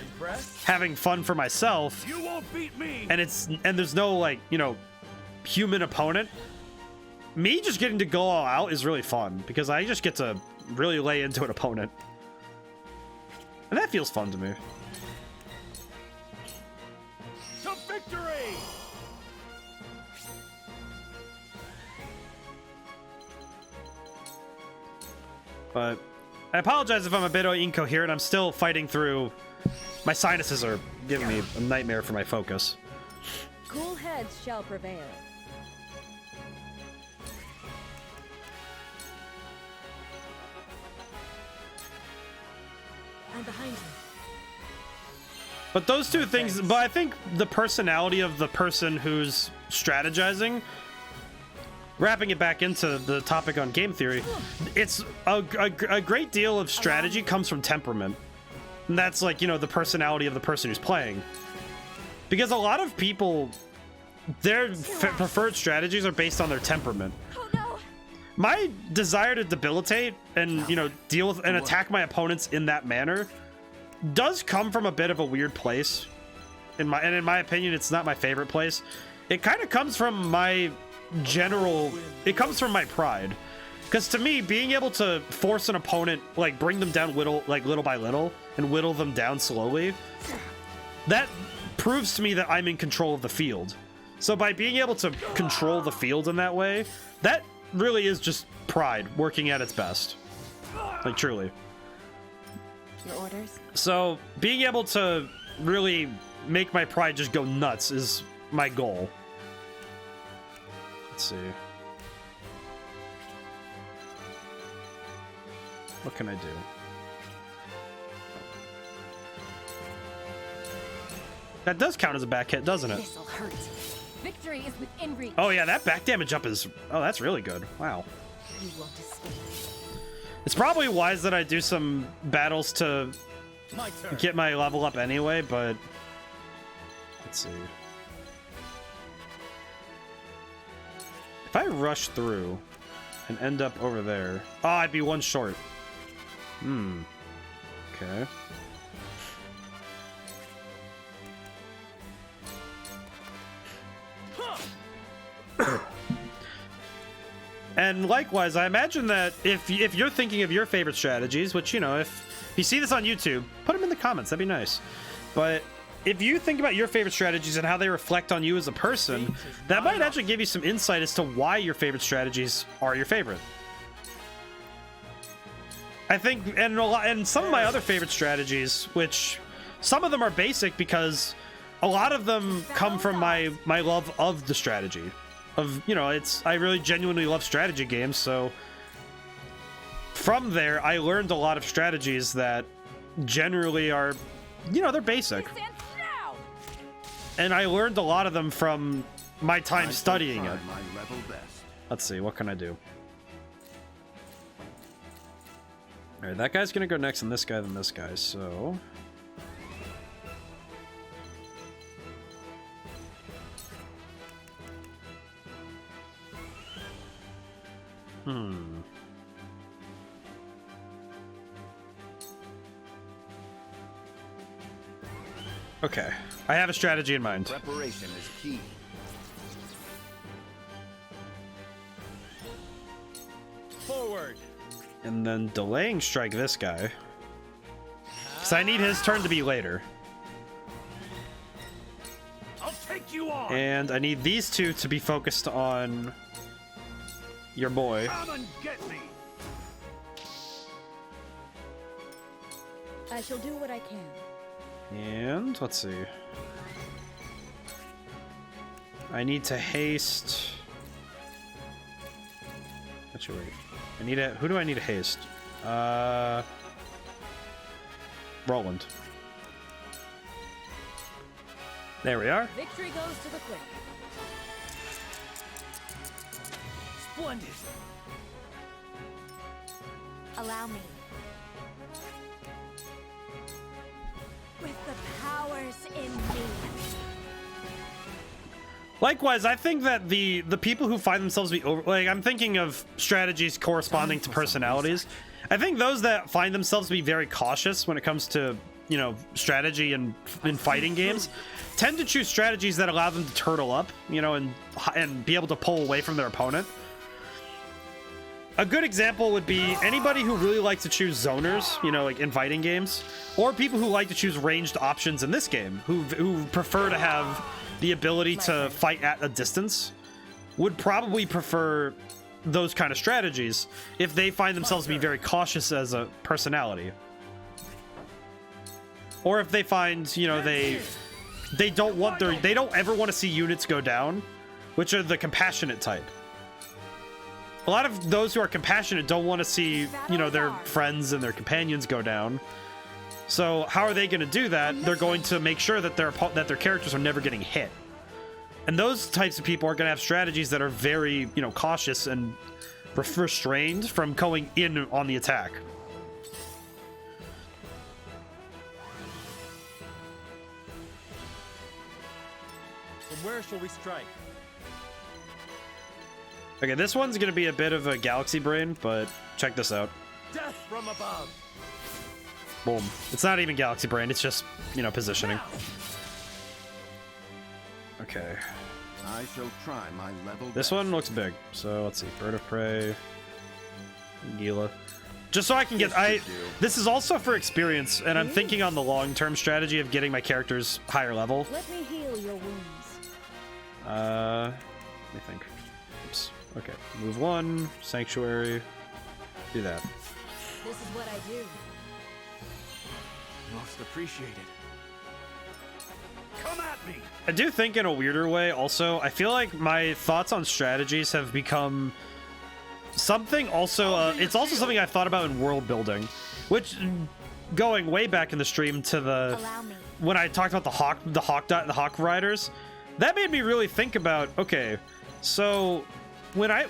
having fun for myself. You won't beat me. And there's no, like, you know, human opponent. Me just getting to go all out is really fun, because I just get to really lay into an opponent. And that feels fun to me. To victory! But I apologize if I'm a bit incoherent. I'm still fighting through. My sinuses are giving me a nightmare for my focus. Cool heads shall prevail. I'm behind you. But those two things, but I think the personality of the person who's strategizing, wrapping it back into the topic on game theory, it's a great deal of strategy comes from temperament. And that's, like, you know, the personality of the person who's playing. Because a lot of people, their preferred strategies are based on their temperament. Oh no! My desire to debilitate and, you know, deal with and attack my opponents in that manner does come from a bit of a weird place. In my opinion, it's not my favorite place. It kind of comes from my it comes from my pride. Because to me, being able to force an opponent, like bring them down little by little, and whittle them down slowly, that proves to me that I'm in control of the field. So by being able to control the field in that way, that really is just pride working at its best. Like, truly. Your orders? So being able to really make my pride just go nuts is my goal. Let's see. What can I do? That does count as a back hit, doesn't it? This'll hurt. Victory is within reach. Oh yeah, that back damage up is... Oh, that's really good. Wow. You won't escape. It's probably wise that I do some battles to My turn. get my level up anyway, but... Let's see. If I rush through and end up over there... Oh, I'd be one short. Okay. And likewise, I imagine that if you're thinking of your favorite strategies, which, you know, if you see this on YouTube, put them in the comments. That'd be nice. But if you think about your favorite strategies and how they reflect on you as a person, that might actually give you some insight as to why your favorite strategies are your favorite. I think, and some of my other favorite strategies, which some of them are basic because a lot of them come from my love of the strategy. Of, you know, I really genuinely love strategy games, so from there I learned a lot of strategies that generally are, you know, they're basic. And I learned a lot of them from my time studying it. Let's see, what can I do? Alright, that guy's gonna go next, and this guy, then this guy, so... Okay, I have a strategy in mind. Preparation is key. Forward. And then delaying strike this guy. Because I need his turn to be later. I'll take you on. And I need these two to be focused on your boy. Come and get me. I shall do what I can. And let's see. I need to haste. Actually, wait. I need a. Who do I need to haste? Roland. There we are. Victory goes to the quick. Splendid. Allow me. With the powers in me. Likewise, I think that the people who find themselves to be over, like, I'm thinking of strategies corresponding to personalities. I think those that find themselves to be very cautious when it comes to, you know, strategy and in fighting games tend to choose strategies that allow them to turtle up, you know, and be able to pull away from their opponent. A good example would be anybody who really likes to choose zoners, you know, like in fighting games, or people who like to choose ranged options in this game, who prefer to have the ability to fight at a distance, would probably prefer those kind of strategies if they find themselves to be very cautious as a personality. Or if they find, you know, they don't ever want to see units go down, which are the compassionate type. A lot of those who are compassionate don't want to see, you know, their friends and their companions go down. So how are they going to do that? They're going to make sure that their characters are never getting hit. And those types of people are going to have strategies that are very, you know, cautious and restrained from going in on the attack. From where shall we strike? Okay, this one's going to be a bit of a galaxy brain, but check this out. Death from above. Boom. It's not even galaxy brain, it's just, you know, positioning. Okay. I shall try my level This best. one looks big, so let's see. Bird of Prey, Gila. Just so I can get... This is also for experience, and I'm thinking on the long-term strategy of getting my characters higher level. Let me heal your wounds. Let me think. Oops. Okay. Move one, Sanctuary. Do that. This is what I do. Most appreciated. Come at me. I do think in a weirder way also, I feel like my thoughts on strategies have become something also, it's also something I've thought about in world building, which, going way back in the stream to the, when I talked about the Hawk Riders, that made me really think about, okay, so when I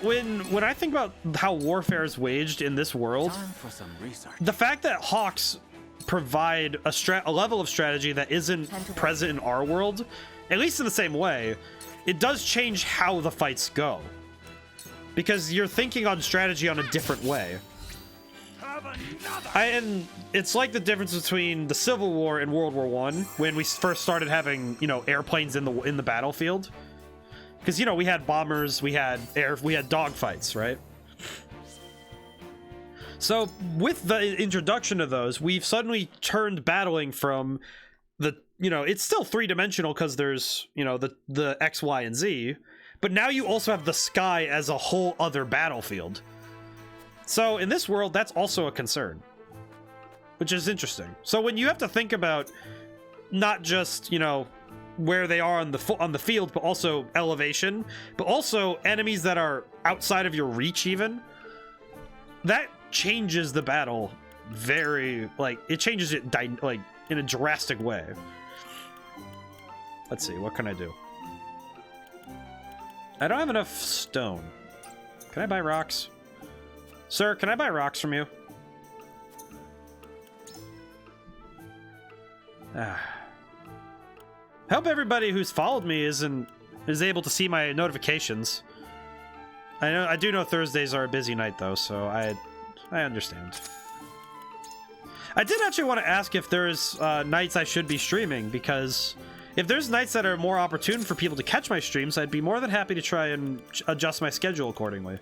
think about how warfare is waged in this world, For some research. the fact that Hawks provide a level of strategy that isn't present in our world, at least in the same way, it does change how the fights go. Because you're thinking on strategy on a different way. And it's like the difference between the Civil War and World War I, when we first started having, you know, airplanes in the battlefield. Because, you know, we had bombers, we had dogfights, right? So with the introduction of those, we've suddenly turned battling from the, you know, it's still three-dimensional because there's, you know, the X, Y, and Z, but now you also have the sky as a whole other battlefield. So in this world, that's also a concern, which is interesting. So when you have to think about not just, you know, where they are on the field, but also elevation, but also enemies that are outside of your reach even, that changes the battle very, like, it changes it like in a drastic way. Let's see, what can I do? I don't have enough stone. Can I buy rocks? Sir, can I buy rocks from you? I hope everybody who's followed me is able to see my notifications. I do know Thursdays are a busy night though, so I understand. I did actually want to ask if there's nights I should be streaming, because if there's nights that are more opportune for people to catch my streams, I'd be more than happy to try and adjust my schedule accordingly.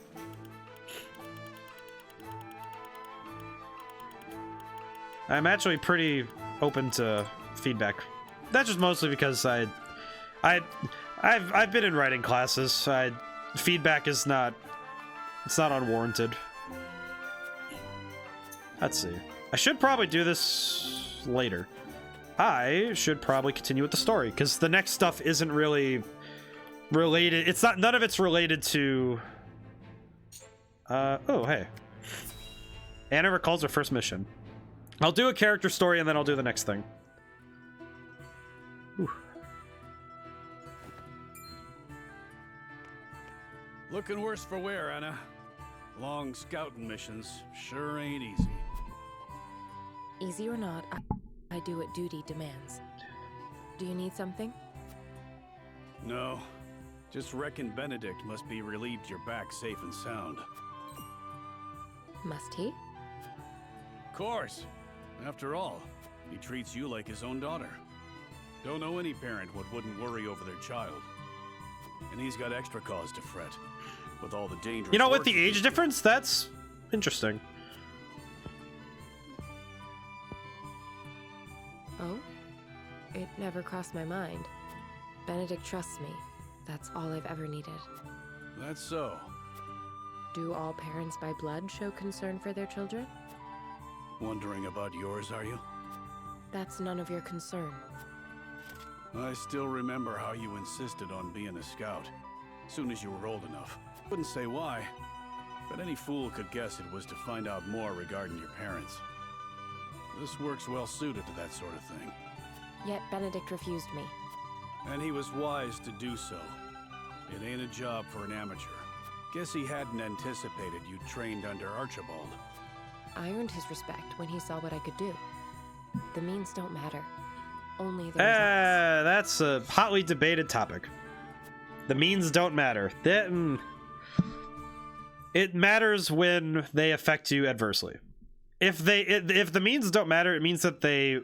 I'm actually pretty open to feedback. That's just mostly because I've been in writing classes. Feedback is not, it's not unwarranted. Let's see. I should probably do this later. I should probably continue with the story, because the next stuff isn't really related. It's not, none of it's related to... oh, hey. Anna recalls her first mission. I'll do a character story and then I'll do the next thing. Whew. Looking worse for wear, Anna. Long scouting missions sure ain't easy. Easy or not, I do what duty demands. Do you need something? No. Just reckon Benedict must be relieved you're back safe and sound. Must he? Course. After all, he treats you like his own daughter. Don't know any parent what wouldn't worry over their child. And he's got extra cause to fret, with all the dangerous... You know, with the age difference, that's interesting. Oh? It never crossed my mind. Benedict trusts me. That's all I've ever needed. That's so. Do all parents by blood show concern for their children? Wondering about yours, are you? That's none of your concern. I still remember how you insisted on being a scout, soon as you were old enough. Wouldn't say why, but any fool could guess it was to find out more regarding your parents. This work's well suited to that sort of thing. Yet Benedict refused me. And he was wise to do so. It ain't a job for an amateur. Guess he hadn't anticipated you trained under Archibald. I earned his respect when he saw what I could do. The means don't matter. Only the results. That's a hotly debated topic. The means don't matter. It matters when they affect you adversely. If the means don't matter, it means that they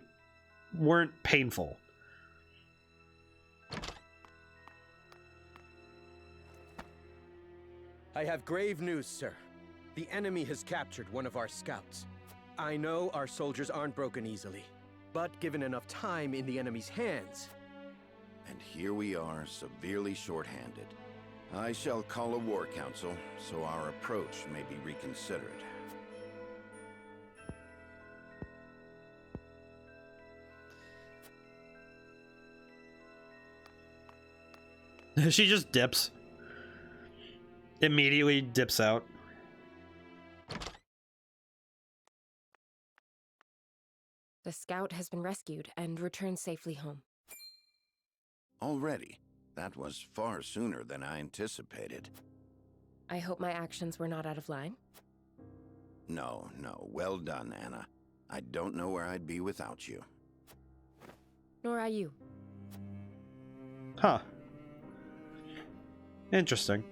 weren't painful. I have grave news, sir. The enemy has captured one of our scouts. I know our soldiers aren't broken easily, but given enough time in the enemy's hands... And here we are, severely short-handed. I shall call a war council, so our approach may be reconsidered. She just dips. Immediately dips out. The scout has been rescued and returned safely home. Already? That was far sooner than I anticipated. I hope my actions were not out of line. No, no. Well done, Anna. I don't know where I'd be without you. Nor are you. Huh. Interesting.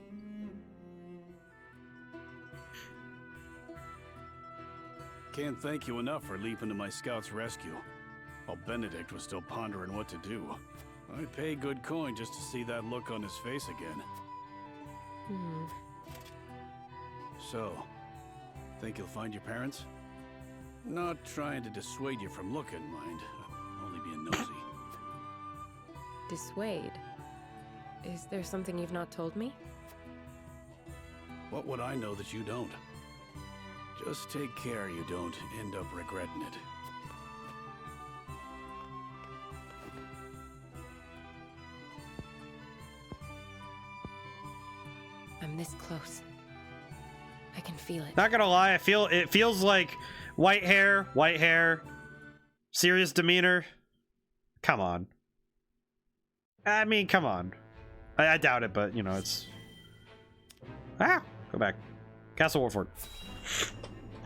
Can't thank you enough for leaping to my scout's rescue. While Benedict was still pondering what to do. I'd pay good coin just to see that look on his face again. So, think you'll find your parents? Not trying to dissuade you from looking, mind. I'm only being nosy. Dissuade? Is there something you've not told me? What would I know that you don't? Just take care you don't end up regretting it. I'm this close. I can feel it. Not gonna lie, it feels like white hair, serious demeanor. Come on. I mean, come on. I doubt it, but you know, it's... Ah! Go back. Castle Warford.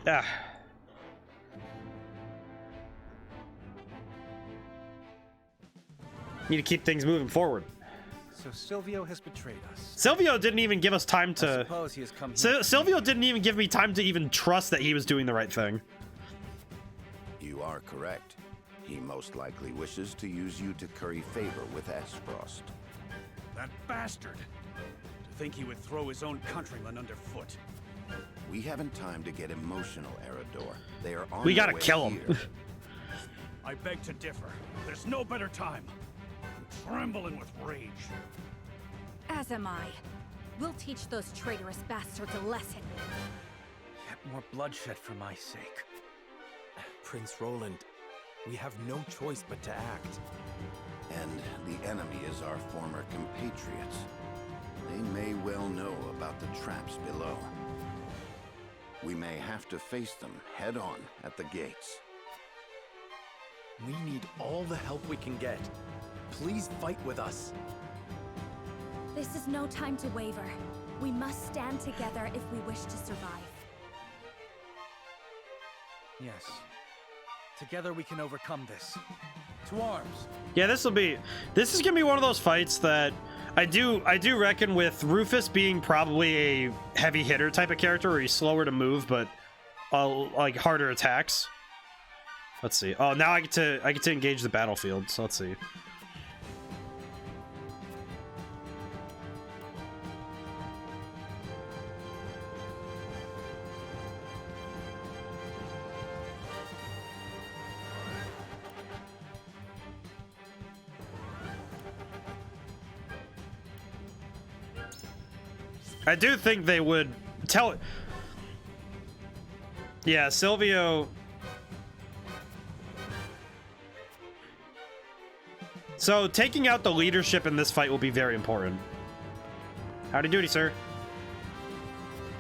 Ah. Need to keep things moving forward. So Silvio has betrayed us. Silvio didn't even give us time to... I suppose he has come here Silvio didn't even give me time to even trust that he was doing the right thing. You are correct. He most likely wishes to use you to curry favor with Aspfrost. That bastard! To think he would throw his own countrymen underfoot. We haven't time to get emotional, Erador. They are on We their gotta way kill him. here. I beg to differ. There's no better time. I'm trembling with rage. As am I. We'll teach those traitorous bastards a lesson. Yet more bloodshed for my sake. Prince Roland, we have no choice but to act. And the enemy is our former compatriots. They may well know about the traps below. We may have to face them head-on at the gates. We need all the help we can get. Please fight with us. This is no time to waver. We must stand together if we wish to survive. Yes. Together we can overcome this. To arms! Yeah, this is gonna be one of those fights that I do reckon, with Rufus being probably a heavy hitter type of character where he's slower to move but like harder attacks. Let's see. Oh, now I get to engage the battlefield, so let's see. I do think they would tell it. Yeah, Silvio. So taking out the leadership in this fight will be very important. Howdy doody, sir.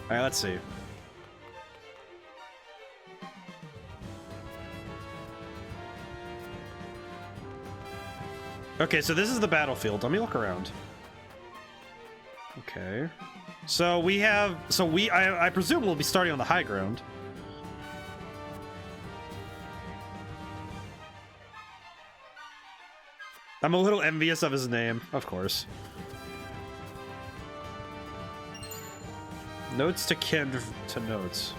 All right, let's see. Okay, so this is the battlefield. Let me look around. Okay. So we have, I presume we'll be starting on the high ground. I'm a little envious of his name, of course. Notes to kin to notes.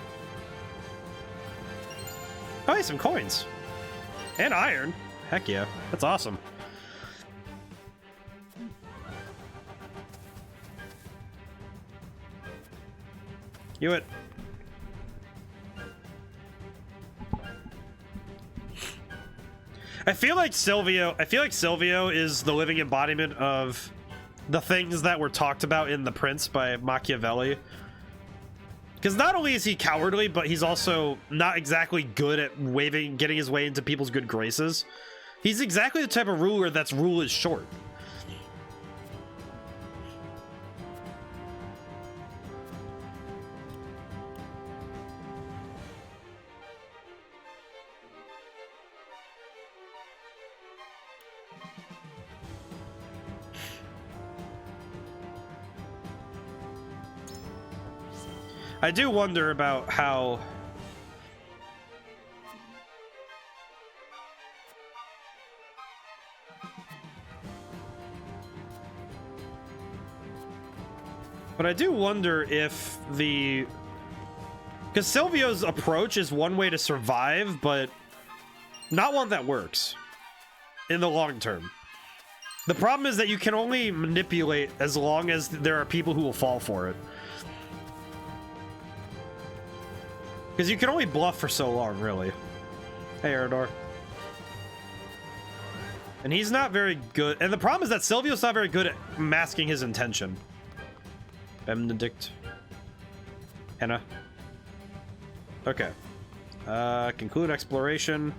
Oh, hey, some coins. And iron. Heck yeah, that's awesome. Hewitt. I feel like Silvio is the living embodiment of the things that were talked about in The Prince by Machiavelli. Because not only is he cowardly, but he's also not exactly good at getting his way into people's good graces. He's exactly the type of ruler that's rule is short. I do wonder about how... But I do wonder if the... Because Silvio's approach is one way to survive, but not one that works in the long term. The problem is that you can only manipulate as long as there are people who will fall for it. Because you can only bluff for so long, really. Hey, Eridor. And he's not very good. And the problem is that Silvio's not very good at masking his intention. Benedict. Henna. Okay. Conclude exploration.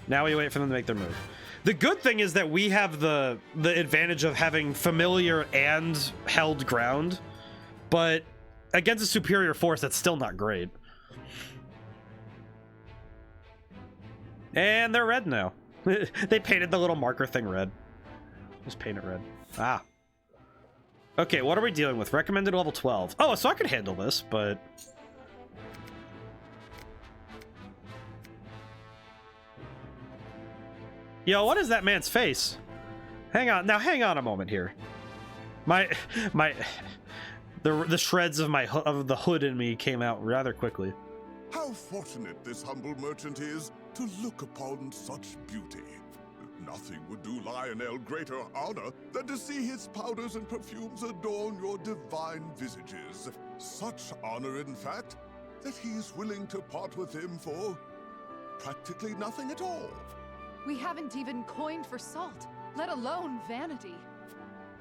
Now we wait for them to make their move. The good thing is that we have the advantage of having familiar and held ground, but against a superior force, that's still not great. And they're red now. They painted the little marker thing red. Just paint it red. Ah. Okay, what are we dealing with? Recommended level 12. Oh, so I could handle this, but... Yo, what is that man's face? Hang on, now hang on a moment here. The shreds of the hood in me came out rather quickly. How fortunate this humble merchant is to look upon such beauty. Nothing would do Lionel greater honor than to see his powders and perfumes adorn your divine visages. Such honor, in fact, that he's willing to part with him for practically nothing at all. We haven't even coined for salt, let alone vanity.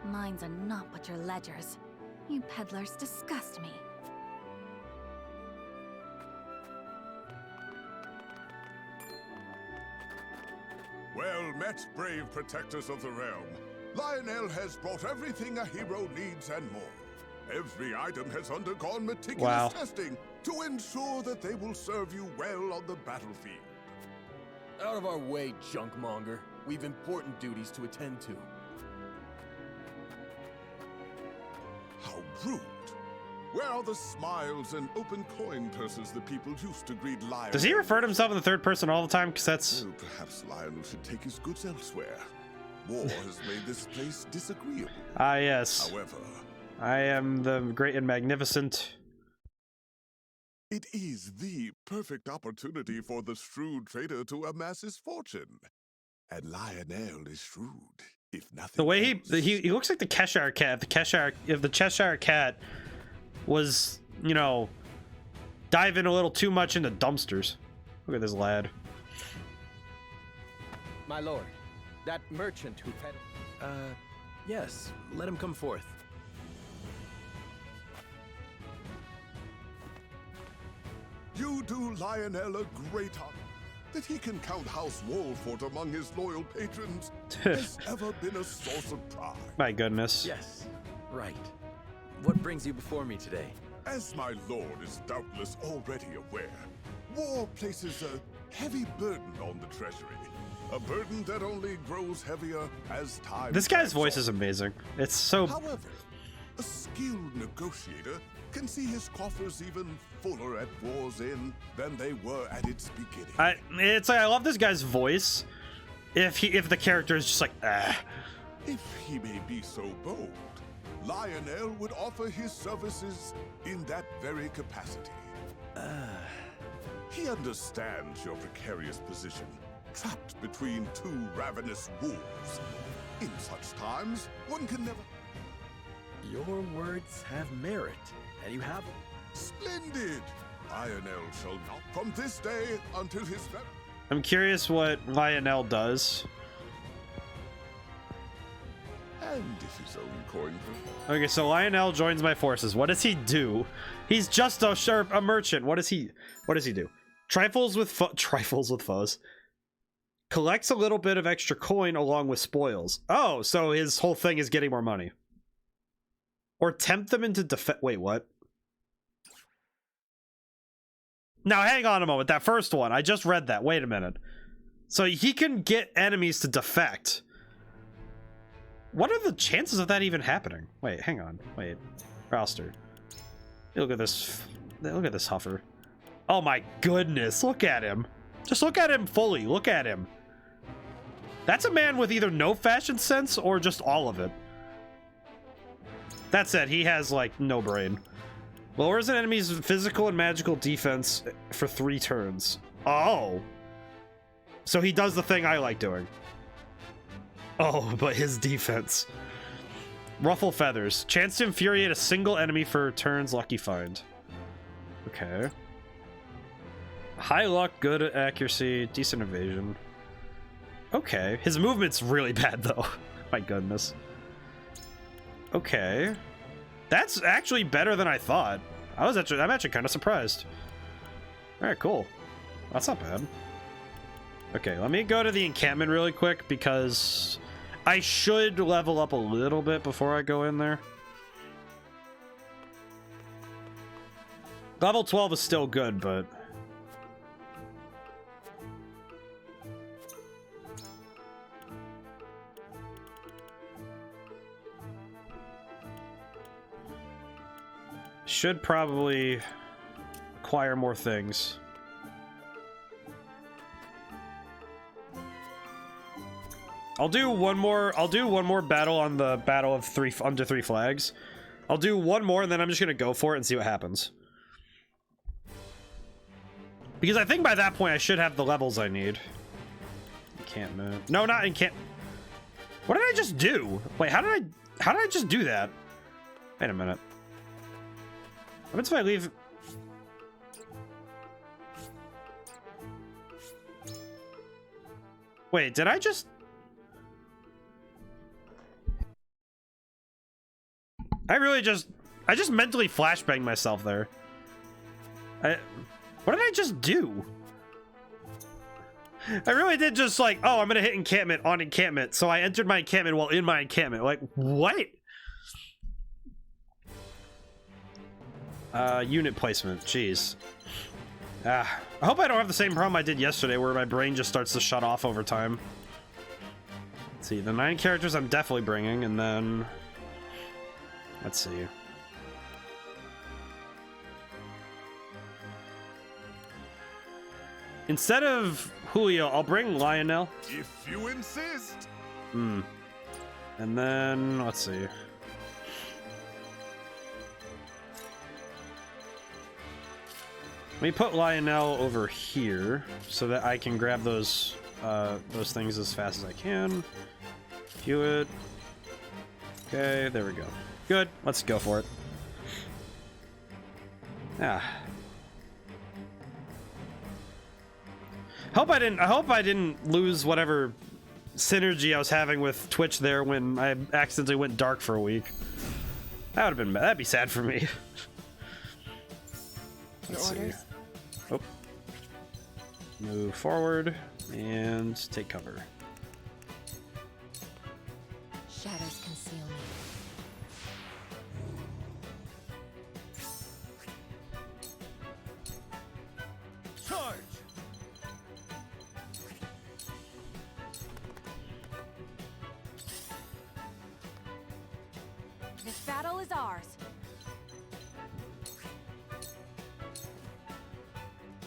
Mines are not but your ledgers. You peddlers disgust me. Well met, brave protectors of the realm. Lionel has brought everything a hero needs and more. Every item has undergone meticulous testing to ensure that they will serve you well on the battlefield. Out of our way, junkmonger. We've important duties to attend to. How rude. Where are the smiles and open coin purses the people used to greet Lionel? Does he refer to himself in the third person all the time? Because that's... Well, perhaps Lionel should take his goods elsewhere. War has made this place disagreeable. Ah, yes. However... I am the great and magnificent... It is the perfect opportunity for the shrewd trader to amass his fortune. And Lionel is shrewd, if nothing The way else. he looks like the Cheshire Cat. If the Cheshire Cat was, you know, diving a little too much into dumpsters. Look at this lad. My lord, that merchant who peddled... yes, let him come forth. You do Lionel a great honor. That he can count House Wolford among his loyal patrons has ever been a source of pride. My goodness. Yes, right. What brings you before me today? As my lord is doubtless already aware, war places a heavy burden on the treasury. A burden that only grows heavier as time This guy's drags voice on. is amazing. It's so... However, a skilled negotiator can see his coffers even fuller at war's end than they were at its beginning. It's like I love this guy's voice. If the character is just like, ah. If he may be so bold, Lionel would offer his services in that very capacity. He understands your precarious position, trapped between two ravenous wolves. In such times, one can never... Your words have merit, and you have them. Splendid! Lionel shall not from this day until his... I'm curious what Lionel does. And if his own coin... Okay, so Lionel joins my forces. What does he do? He's just a merchant. What does he do? Trifles with foes. Collects a little bit of extra coin along with spoils. Oh, so his whole thing is getting more money. Or tempt them into defense. Wait, what? Now, hang on a moment. That first one, I just read that. Wait a minute. So he can get enemies to defect. What are the chances of that even happening? Wait, hang on. Wait. Roster. Look at this. Look at this huffer. Oh my goodness, look at him. Just look at him fully. Look at him. That's a man with either no fashion sense or just all of it. That said, he has, like, no brain. Lowers an enemy's physical and magical defense for 3 turns. Oh. So he does the thing I like doing. Oh, but his defense. Ruffle feathers. Chance to infuriate a single enemy for turns. Lucky find. Okay. High luck, good accuracy, decent evasion. Okay. His movement's really bad, though. My goodness. Okay. That's actually better than I thought. I'm actually kind of surprised. Alright, cool. That's not bad. Okay, let me go to the encampment really quick because I should level up a little bit before I go in there. Level 12 is still good, but... should probably acquire more things. I'll do one more battle on the battle of under 3 flags. I'll do one more and then I'm just gonna go for it and see what happens. Because I think by that point I should have the levels I need. Encampment. No, not encampment. What did I just do? Wait, how did I just do that? Wait a minute. What happens if I leave? Wait, did I just? I just mentally flashbanged myself there. What did I just do? I really did just like, oh, I'm gonna hit encampment on encampment. So I entered my encampment while in my encampment. Like, what? Unit placement, jeez. I hope I don't have the same problem I did yesterday where my brain just starts to shut off over time. Let's see, the 9 characters I'm definitely bringing, and then... let's see. Instead of Julio, I'll bring Lionel. If you insist. And then, let's see. Let me put Lionel over here so that I can grab those things as fast as I can. View it. Okay, there we go. Good. Let's go for it. Yeah. I hope I didn't lose whatever synergy I was having with Twitch there when I accidentally went dark for a week. That would have been bad. That'd be sad for me. Let's see. Oh. Move forward and take cover. Shadows conceal me. Charge! This battle is ours.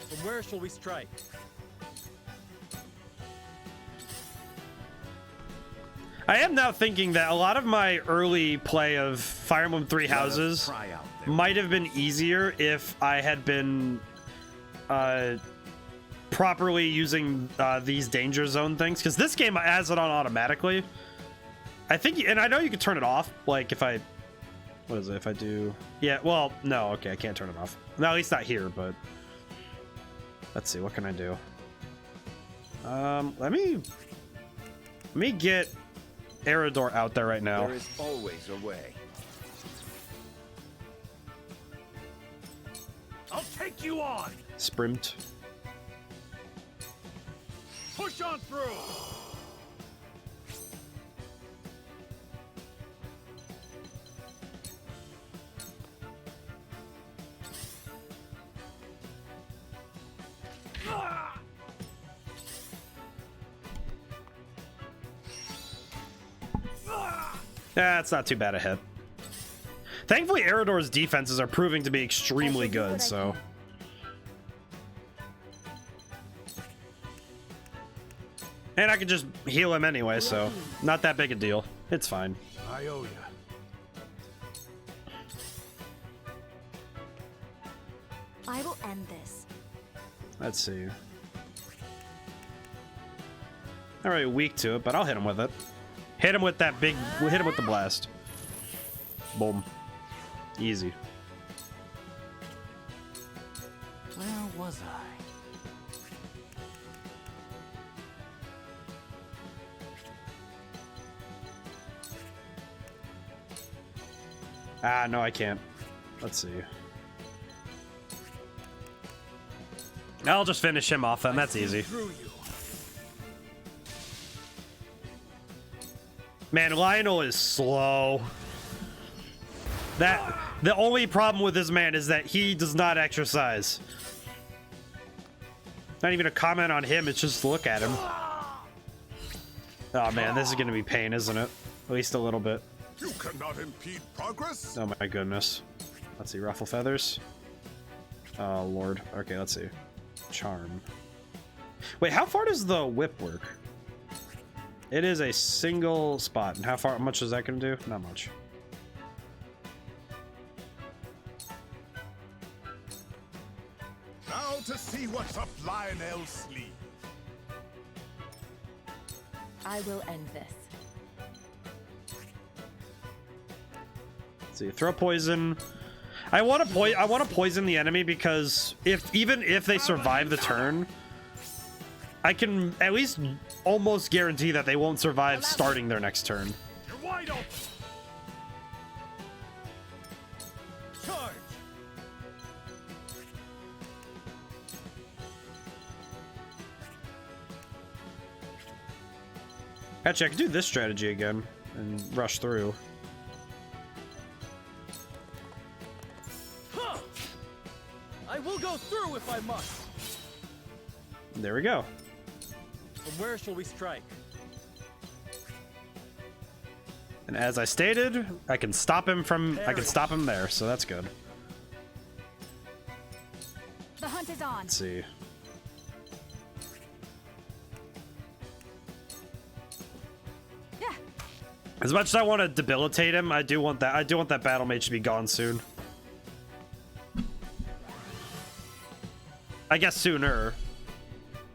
From where shall we strike? I am now thinking that a lot of my early play of Fire Emblem Three Houses might have been easier if I had been properly using these danger zone things, because this game has it on automatically. I think, and I know you can turn it off, like if I, what is it, if I do, yeah, well, no, okay, I can't turn it off. No, at least not here, but let's see, what can I do? Let me get Eridor out there right now. There is always a way. I'll take you on. Sprint. Push on through. That's not too bad a hit. Thankfully, Eridor's defenses are proving to be extremely good, so... And I can just heal him anyway, so not that big a deal. It's fine. I owe you. I will end this. Let's see. Not really weak to it, but I'll hit him with it. Hit him with that big... We'll hit him with the blast. Boom. Easy. Where was I? Ah, no, I can't. Let's see. I'll just finish him off then. That's easy. Man, Lionel is slow. The only problem with this man is that he does not exercise. Not even a comment on him, it's just look at him. Oh man, this is gonna be pain, isn't it? At least a little bit. You cannot impede progress. Oh my goodness. Let's see, ruffle feathers. Oh lord. Okay, let's see. Charm. Wait, how far does the whip work? It is a single spot. And how much is that gonna do? Not much. Now to see what's up Lionel's sleeve. I will end this. Let's see, throw poison. I want to poison the enemy because even if they survive the turn, I can at least almost guarantee that they won't survive starting their next turn. You're wide open. Charge. Actually, I could do this strategy again and rush through. Huh. I will go through if I must. There we go. From where shall we strike? And as I stated, I can stop him there, so that's good. The hunt is on. Let's see. Yeah. As much as I want to debilitate him, I do want that battle mage to be gone soon. I guess sooner.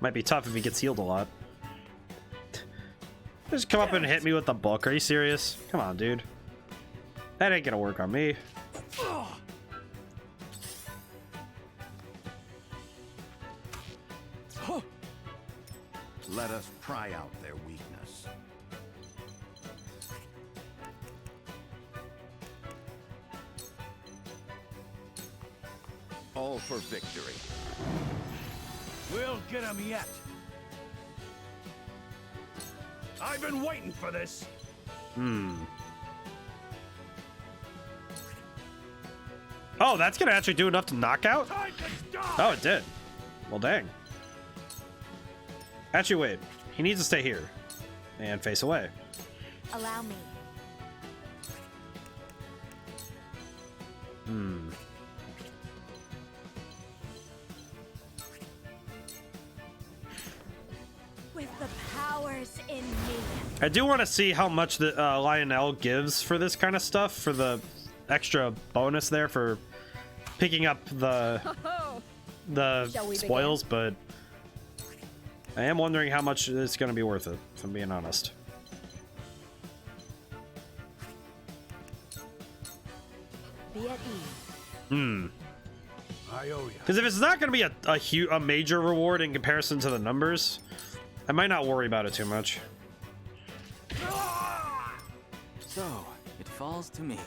Might be tough if he gets healed a lot. Just come up and hit me with the book. Are you serious? Come on, dude. That ain't gonna work on me. Let us pry out their weakness. All for victory. We'll get him yet. I've been waiting for this. Oh, that's gonna actually do enough to knock out? Oh, it did. Well, dang. Actually, wait. He needs to stay here. And face away. Allow me. With the powers in me. I do want to see how much the Lionel gives for this kind of stuff, for the extra bonus there for picking up the spoils, but I am wondering how much it's going to be worth it, if I'm being honest. Be at ease. I owe you. Because if it's not going to be a major reward in comparison to the numbers, I might not worry about it too much. So, it falls to me.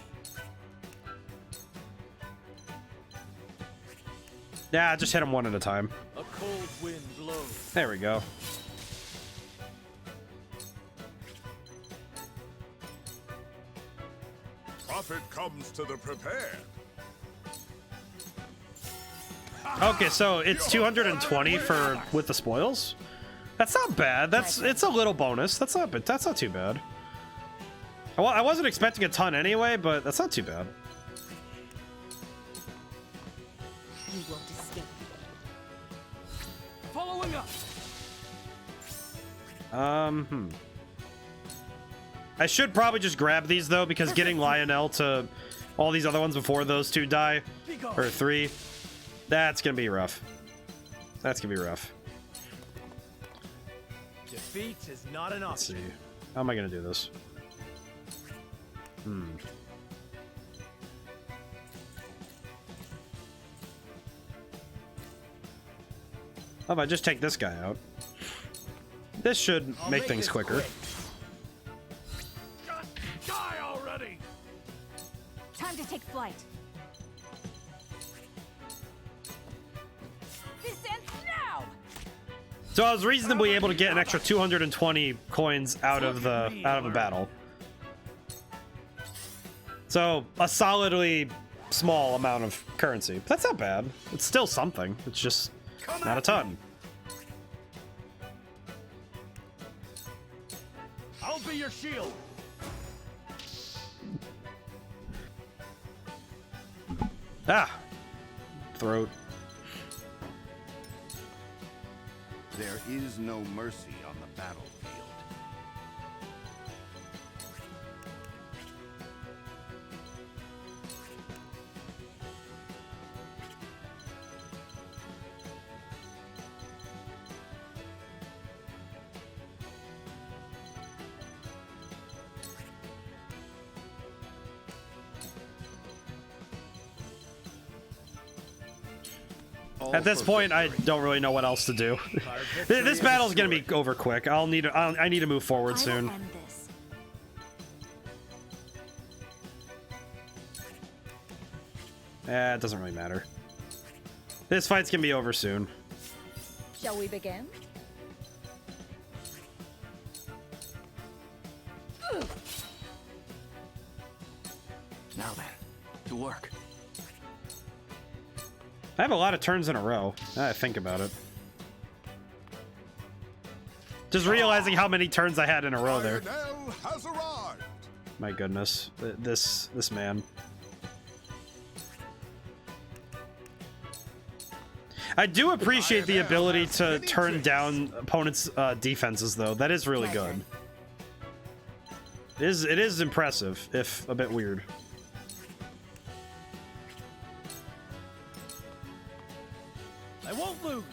Yeah, just hit him one at a time. A cold wind blows. There we go. Profit comes to the prepared. Okay, so it's 220 with the spoils. That's not bad. It's a little bonus. That's not too bad. I wasn't expecting a ton anyway, but that's not too bad. Going up. I should probably just grab these though, because getting Lionel to all these other ones before those two die, or three, that's gonna be rough. That's gonna be rough. Defeat is not an Let's option. see. How am I gonna do this? How about I just take this guy out? This should make things quicker. Die already! Time to take flight. This ends now! So I was reasonably able to get an extra 220 coins out of the battle. So a solidly small amount of currency. But that's not bad. It's still something. It's just not a ton. I'll be your shield. Ah! Throat. There is no mercy on the battlefield. At this point, I don't really know what else to do. This battle's gonna be over quick. I need to move forward soon. It doesn't really matter. This fight's gonna be over soon. Shall we begin? Now then, to work. I have a lot of turns in a row. Now that I think about it. Just realizing how many turns I had in a row there. Lionel has arrived. My goodness, this man. I do appreciate the ability to turn down opponents' defenses, though. That is really good. It is impressive, if a bit weird. I won't lose.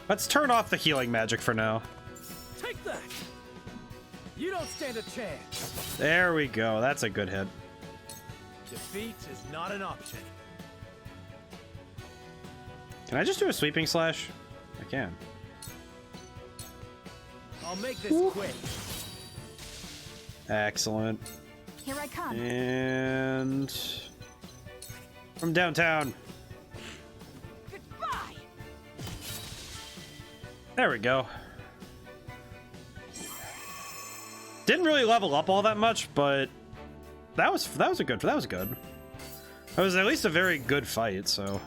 Let's turn off the healing magic for now. Take that. You don't stand a chance. There we go. That's a good hit. Defeat is not an option. Can I just do a sweeping slash? I can. I'll make this quick. Excellent. Here I come. And from downtown. Goodbye. There we go. Didn't really level up all that much, but that was good. That was good. That was at least a very good fight. So,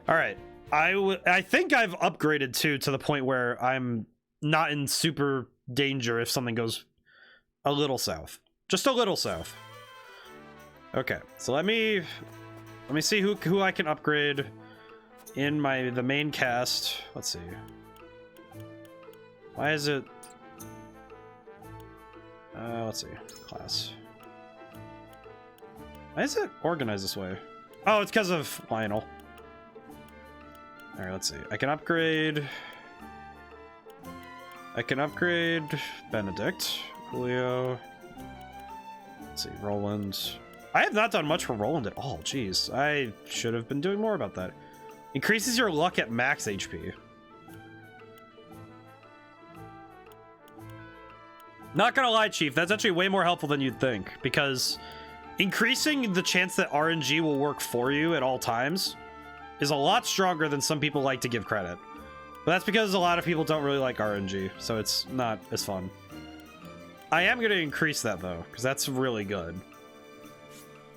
all right. I think I've upgraded to the point where I'm not in super danger if something goes a little south. Just a little south. Okay, so let me see who I can upgrade in the main cast. Let's see. Why is it? Let's see. Class. Why is it organized this way? Oh, it's because of Lionel. All right, let's see. I can upgrade Benedict, Julio. Let's see, Roland. I have not done much for Roland at all. Jeez, I should have been doing more about that. Increases your luck at max HP. Not gonna lie, Chief, that's actually way more helpful than you'd think, because increasing the chance that RNG will work for you at all times is a lot stronger than some people like to give credit. But that's because a lot of people don't really like RNG, so it's not as fun. I am gonna increase that though, because that's really good.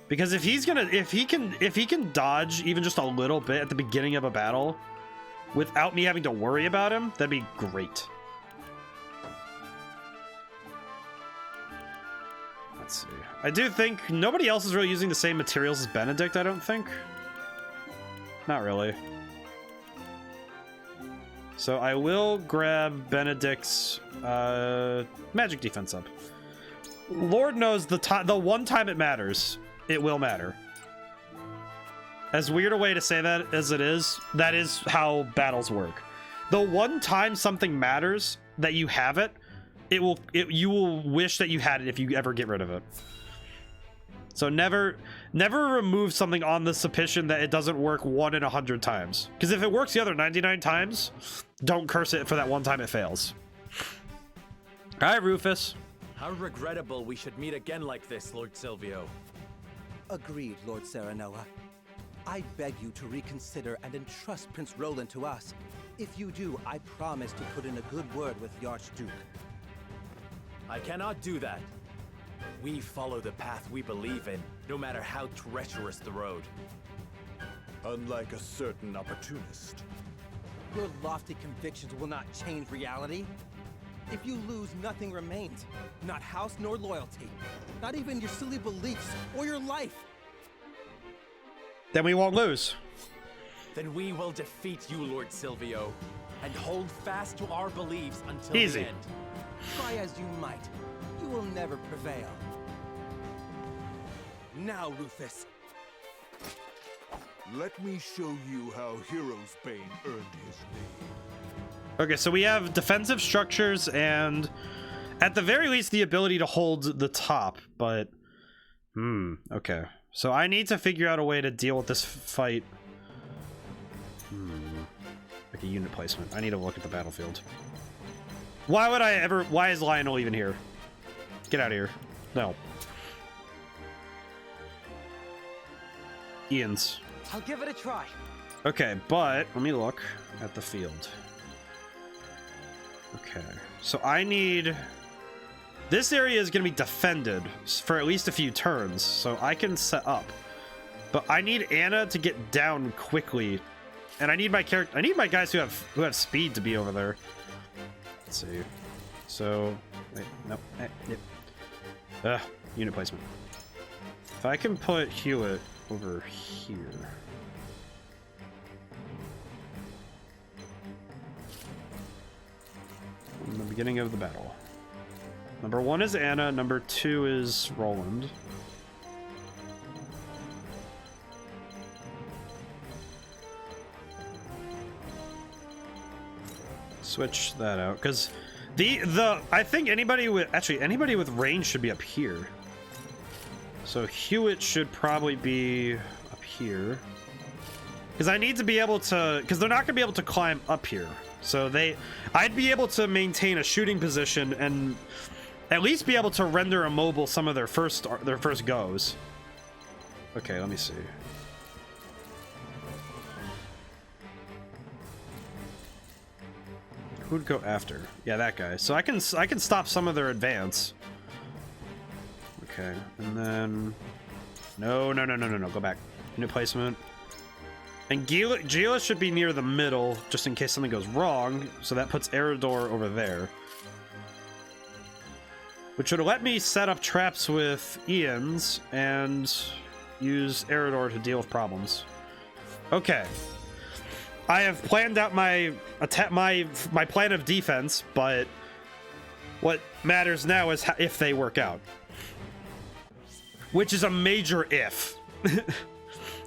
Because if he can dodge even just a little bit at the beginning of a battle without me having to worry about him, that'd be great. Let's see. I do think nobody else is really using the same materials as Benedict, I don't think. not really. So I will grab Benedict's magic defense up. Lord knows the one time it matters, it will matter. As weird a way to say that as it is, that is how battles work. The one time something matters that you have it, you will wish that you had it if you ever get rid of it. So never remove something on the supposition that it doesn't work 1 in 100 times. Because if it works the other 99 times, don't curse it for that one time it fails. Hi, Rufus. How regrettable we should meet again like this, Lord Silvio. Agreed, Lord Serenoa. I beg you to reconsider and entrust Prince Roland to us. If you do, I promise to put in a good word with the Archduke. I cannot do that. We follow the path we believe in, no matter how treacherous the road. Unlike a certain opportunist. Your lofty convictions will not change reality. If you lose, nothing remains. Not house nor loyalty. Not even your silly beliefs or your life. Then we won't lose. Then we will defeat you, Lord Silvio, and hold fast to our beliefs until Easy. the end. Try as you might, you will never prevail. Now, Rufus. Let me show you how Hero's Bane earned his name. Okay, so we have defensive structures and, at the very least, the ability to hold the top, but... okay. So I need to figure out a way to deal with this fight. Like a unit placement. I need to look at the battlefield. Why is Lionel even here? Get out of here. No. Ian's. I'll give it a try. Okay, but let me look at the field. Okay, so I need... This area is going to be defended for at least a few turns, so I can set up. But I need Anna to get down quickly, and I need my guys who have speed to be over there. Let's see. So, wait, no, yep. Unit placement. If I can put Hewitt over here. In the beginning of the battle. Number 1 is Anna, number 2 is Roland. Switch that out, because I think anybody with range should be up here. So Hewitt should probably be up here. Because I need to be able to, because they're not going to be able to climb up here. So I'd be able to maintain a shooting position and at least be able to render immobile some of their first goes. Okay, let me see. Who'd go after? Yeah, that guy. So I can stop some of their advance. Okay, and then no, go back. Unit placement. And Gila should be near the middle, just in case something goes wrong. So that puts Eridor over there. Which would let me set up traps with Ian's and use Eridor to deal with problems. Okay. I have planned out my plan of defense, but what matters now is if they work out. Which is a major if.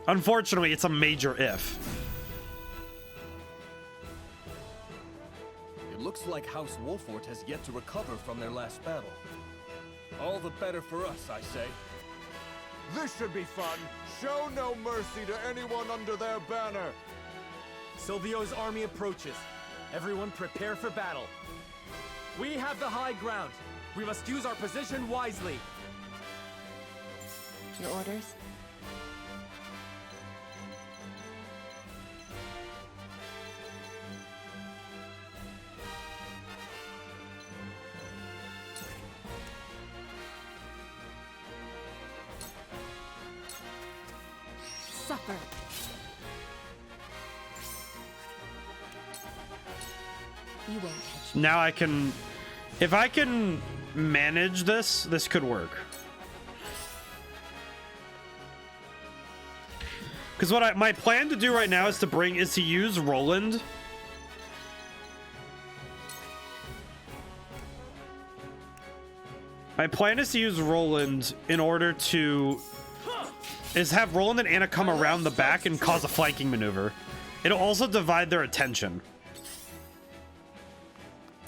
Unfortunately, it's a major if. It looks like House Wolfort has yet to recover from their last battle. All the better for us, I say. This should be fun. Show no mercy to anyone under their banner. Silvio's army approaches. Everyone prepare for battle. We have the high ground. We must use our position wisely. Your orders? Suffer. You won't catch Now I can... If I can manage this, this could work. Because what my plan to do right now is to use Roland. My plan is to use Roland in order to have Roland and Anna come around the back and cause a flanking maneuver. It'll also divide their attention.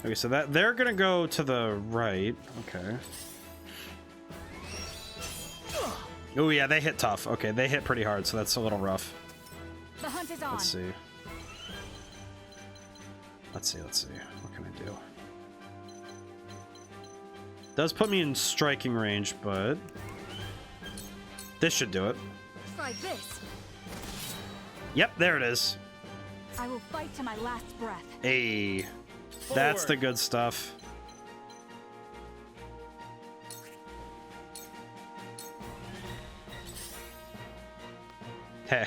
Okay, so that they're gonna go to the right. Okay. Oh yeah, they hit tough. Okay, they hit pretty hard, so that's a little rough. The hunt is on. Let's see. Let's see. What can I do? Does put me in striking range, but this should do it. Try this. Yep, there it is. I will fight to my last breath. Hey, that's the good stuff. Heh.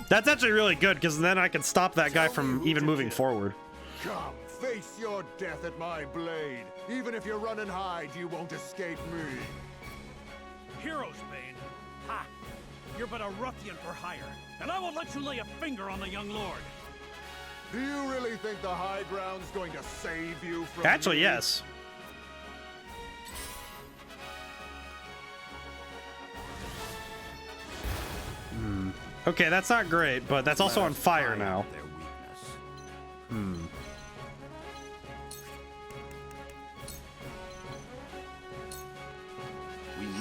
That's actually really good, because then I can stop that guy from even moving forward. Come, face your death at my blade. Even if you run and hide, you won't escape me. Heroes, Bane. Ha! You're but a ruffian for hire, and I won't let you lay a finger on the young lord. Do you really think the high ground's going to save you from Actually, me? yes. Okay, that's not great, but that's also on fire now. We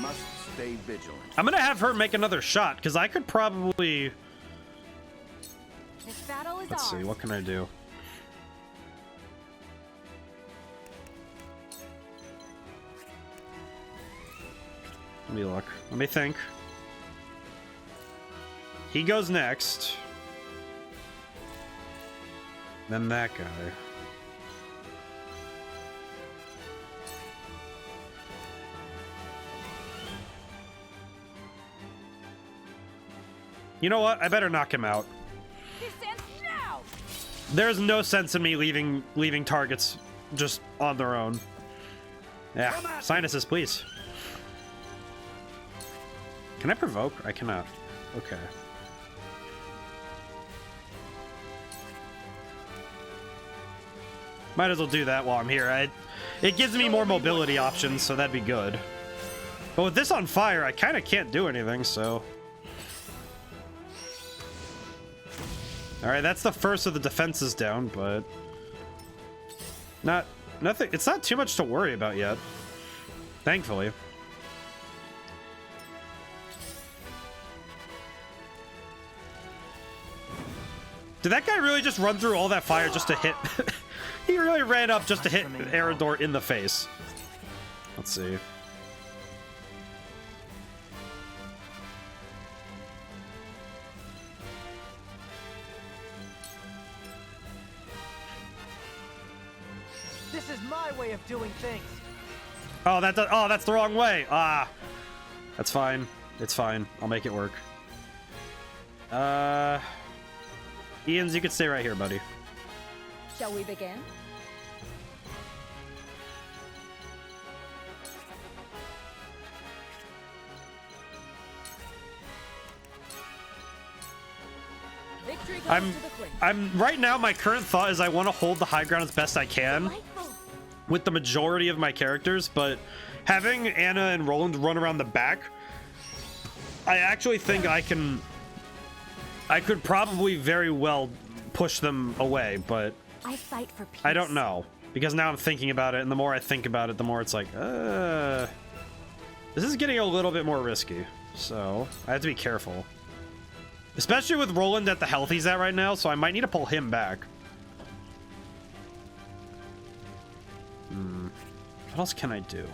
must stay vigilant. I'm gonna have her make another shot, because I could probably... This battle is Let's see, what can I do? Let me look. Let me think. He goes next. Then that guy. You know what? I better knock him out. Now. There's no sense in me leaving targets just on their own. Yeah, sinuses, please. Can I provoke? I cannot. Okay. Might as well do that while I'm here. It gives me more mobility options, so that'd be good. But with this on fire, I kind of can't do anything, so... Alright, that's the first of the defenses down, but... Nothing. It's not too much to worry about yet. Thankfully. Did that guy really just run through all that fire just to hit... He really ran up just to hit Eredor in the face. Let's see. This is my way of doing things. Oh, that's the wrong way. Ah, that's fine. It's fine. I'll make it work. Ian's, you could stay right here, buddy. Shall we begin? Victory goes to the queen. I'm right now. My current thought is I want to hold the high ground as best I can with the majority of my characters, but having Anna and Roland run around the back, I actually think I could probably very well push them away, but I fight for peace. I don't know, because now I'm thinking about it, and the more I think about it, the more it's like, this is getting a little bit more risky, so I have to be careful. Especially with Roland at the health he's at right now, so I might need to pull him back. What else can I do?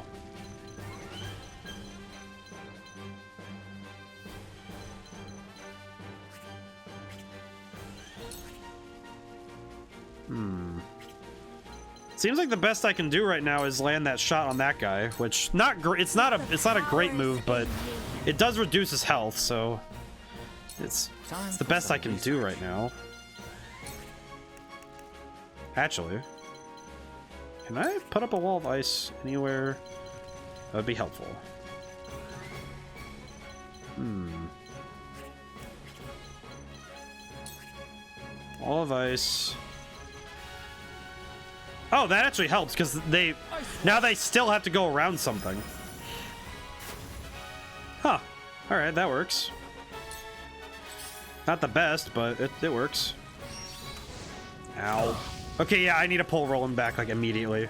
Seems like the best I can do right now is land that shot on that guy, which it's not a great move, but it does reduce his health, so it's the best I can do right now. Actually, can I put up a wall of ice anywhere? That would be helpful. All of ice. Oh, that actually helps because now they still have to go around something. Huh. All right, that works. Not the best, but it works. Ow. Okay, yeah, I need to pull Roland back like immediately.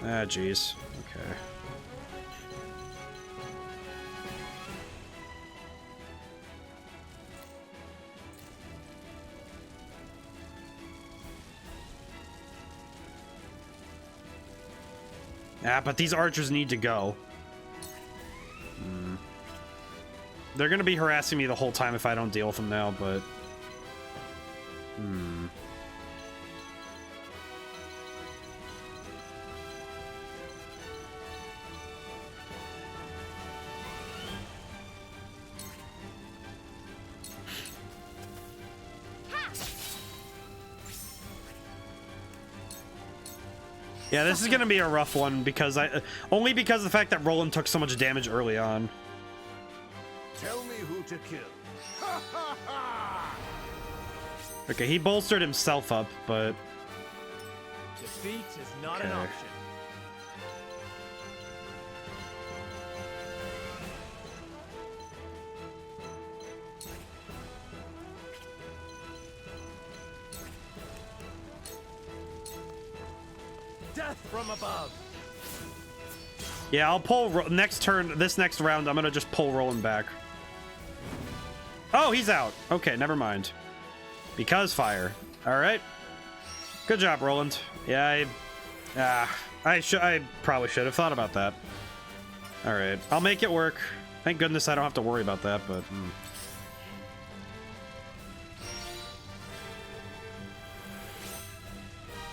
Ah, jeez. Okay. Ah, but these archers need to go. They're gonna be harassing me the whole time if I don't deal with them now, but... Yeah, this is gonna be a rough one because only because of the fact that Roland took so much damage early on. Tell me who to kill. Okay, he bolstered himself up, but Defeat is not an option. Death from above. yeah, I'll pull next turn. This next round, I'm gonna just pull Roland back. Oh, he's out. Okay, never mind. Because fire. All right. Good job, Roland. Yeah, I probably should have thought about that. All right, I'll make it work. Thank goodness I don't have to worry about that, but...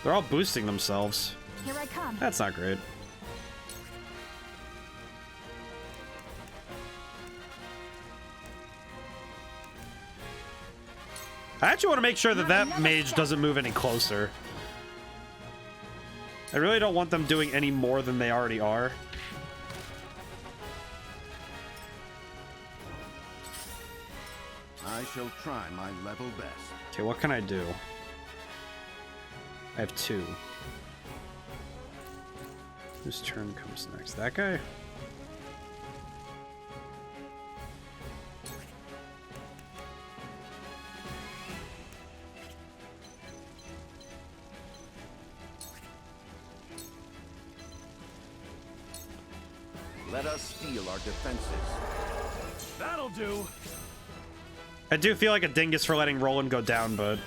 They're all boosting themselves. Here I come. That's not great. I actually want to make sure that that mage doesn't move any closer. I really don't want them doing any more than they already are. I shall try my level best. Okay, what can I do? I have 2. Whose turn comes next? That guy? Let us steel our defenses. That'll do. I do feel like a dingus for letting Roland go down, but...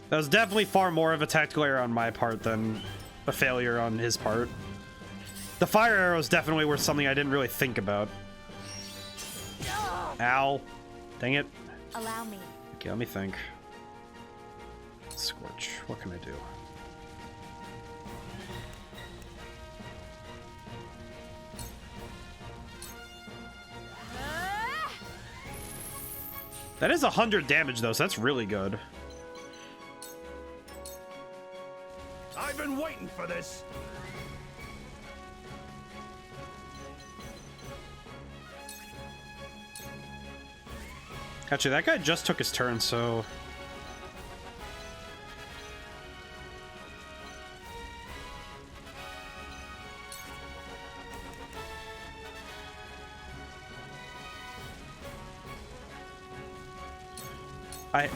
That was definitely far more of a tactical error on my part than a failure on his part. The fire arrows definitely were something I didn't really think about. Ow. Dang it. Allow me. Okay, let me think. Scorch. What can I do? That is 100 damage, though, so that's really good. I've been waiting for this. Actually, that guy just took his turn, so...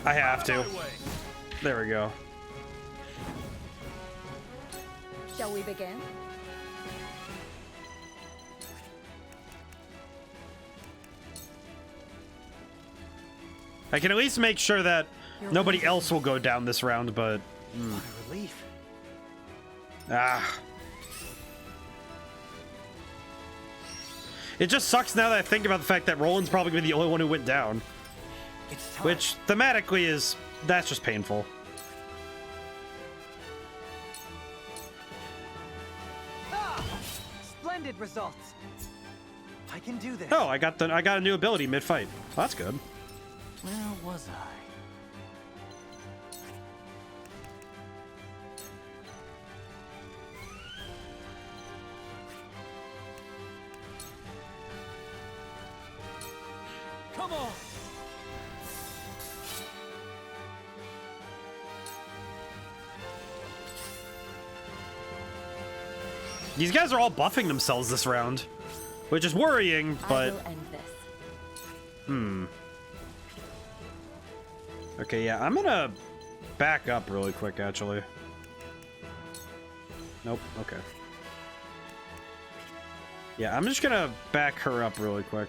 I have to. There we go. Shall we begin? I can at least make sure that nobody else will go down this round, but... What a relief. Ah. It just sucks now that I think about the fact that Roland's probably gonna be the only one who went down. Which, thematically, is... that's just painful. Splendid results. I can do this. Oh, I got a new ability mid-fight. Well, that's good. Where was I? These guys are all buffing themselves this round, which is worrying, but... I will end this. Okay, yeah, I'm gonna back up really quick, actually. Nope, okay. Yeah, I'm just gonna back her up really quick.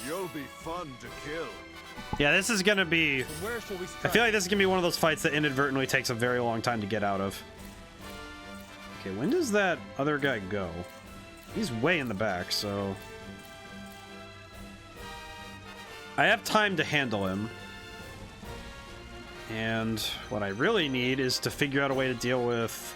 You'll be fun to kill. Yeah, this is gonna be... Where shall we I feel like this is gonna be one of those fights that inadvertently takes a very long time to get out of. Okay, when does that other guy go? He's way in the back, so... I have time to handle him. And what I really need is to figure out a way to deal with...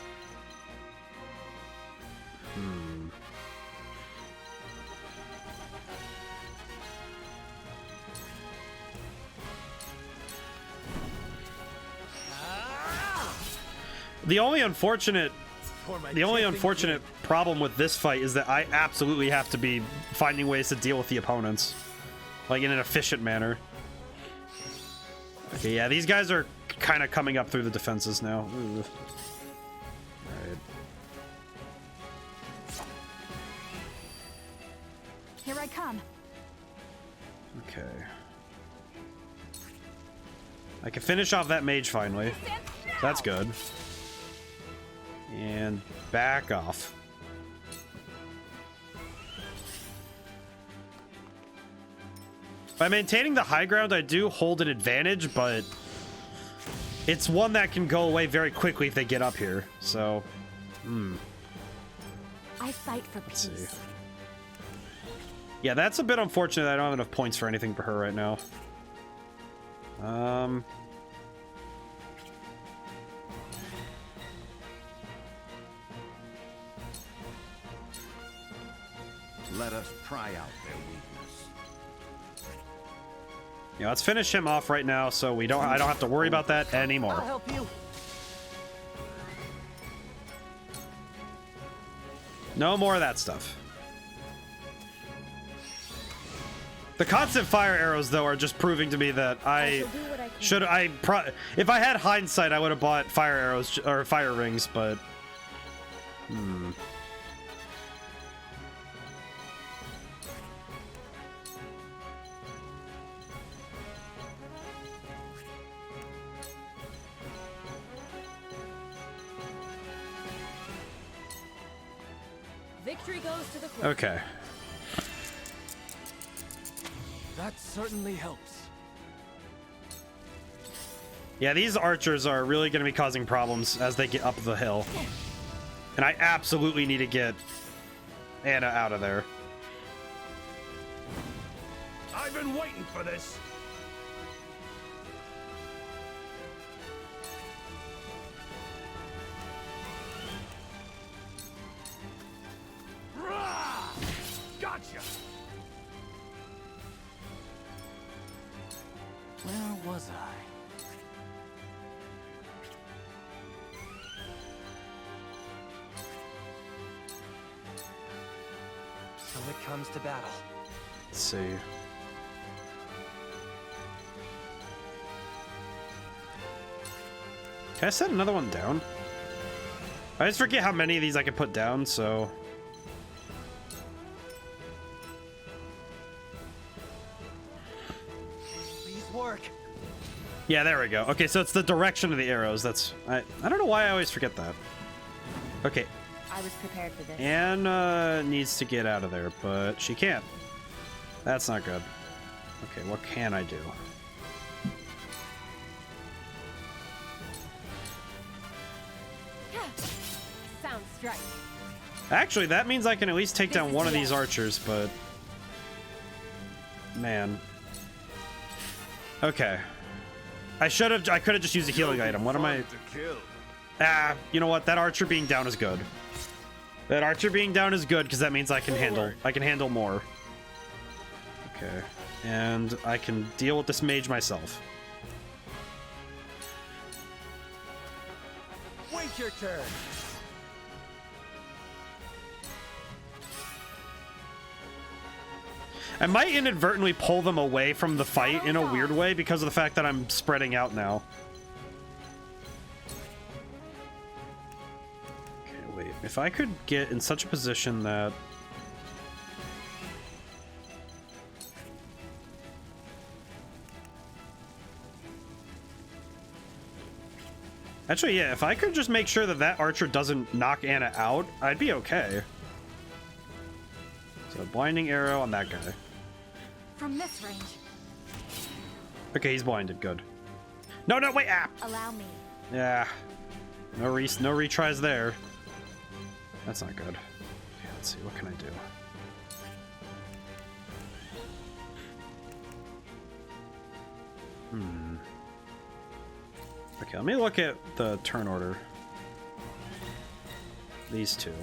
The only unfortunate problem with this fight is that I absolutely have to be finding ways to deal with the opponents, like in an efficient manner. Okay, yeah, these guys are kind of coming up through the defenses now. Ooh. Alright. Here I come. Okay. I can finish off that mage finally. That's good. And back off. By maintaining the high ground, I do hold an advantage, but it's one that can go away very quickly if they get up here. So, I fight for peace. Let's see. Yeah, that's a bit unfortunate. I don't have enough points for anything for her right now. Let us pry out their weakness. Yeah, let's finish him off right now, so I don't have to worry about that anymore. I'll help you. No more of that stuff. The constant fire arrows, though, are just proving to me that if I had hindsight, I would have bought fire arrows or fire rings, but Victory goes to the close. okay. That certainly helps. Yeah, these archers are really going to be causing problems as they get up the hill. And I absolutely need to get Anna out of there. I've been waiting for this. Rah! Gotcha. Where was I? So it comes to battle. Let's see. Can I set another one down? I just forget how many of these I can put down, so... Please work. Yeah, there we go. Okay, so it's the direction of the arrows. That's... I don't know why I always forget that. Okay. I was prepared for this. Anna needs to get out of there, but she can't. That's not good. Okay, what can I do? Sound strike. Actually, that means I can at least take down one of these archers, but... Man. Okay. I could have just used a healing item. What am I... Ah, you know what? That archer being down is good. That archer being down is good, because that means I can handle more. Okay. And I can deal with this mage myself. Wait your turn. I might inadvertently pull them away from the fight in a weird way because of the fact that I'm spreading out now. If I could get in such a position that... Actually, yeah, if I could just make sure that that archer doesn't knock Anna out, I'd be okay. So, blinding arrow on that guy. From this range. Okay, he's blinded. Good. No, no, wait! Ah! Allow me. Yeah. No retries there. That's not good. Okay, let's see. What can I do? Okay, let me look at the turn order. These two.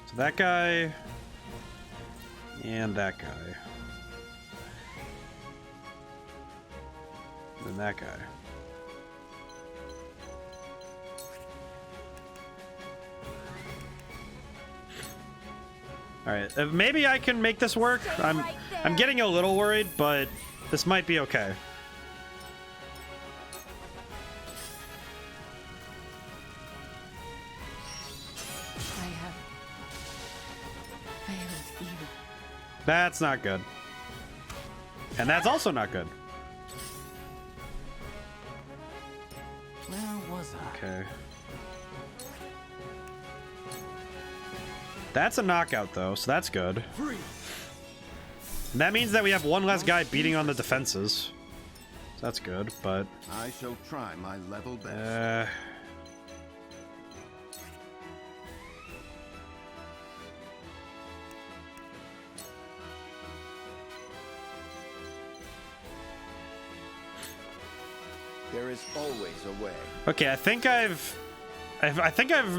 So that guy and that guy. And that guy. All right, maybe I can make this work. I'm getting a little worried, but this might be okay. That's not good. And that's also not good. Where was I? Okay. That's a knockout, though, so that's good. And that means that we have one less guy beating on the defenses. So that's good, but... I shall try my level best. There is always a way. Okay, I think I've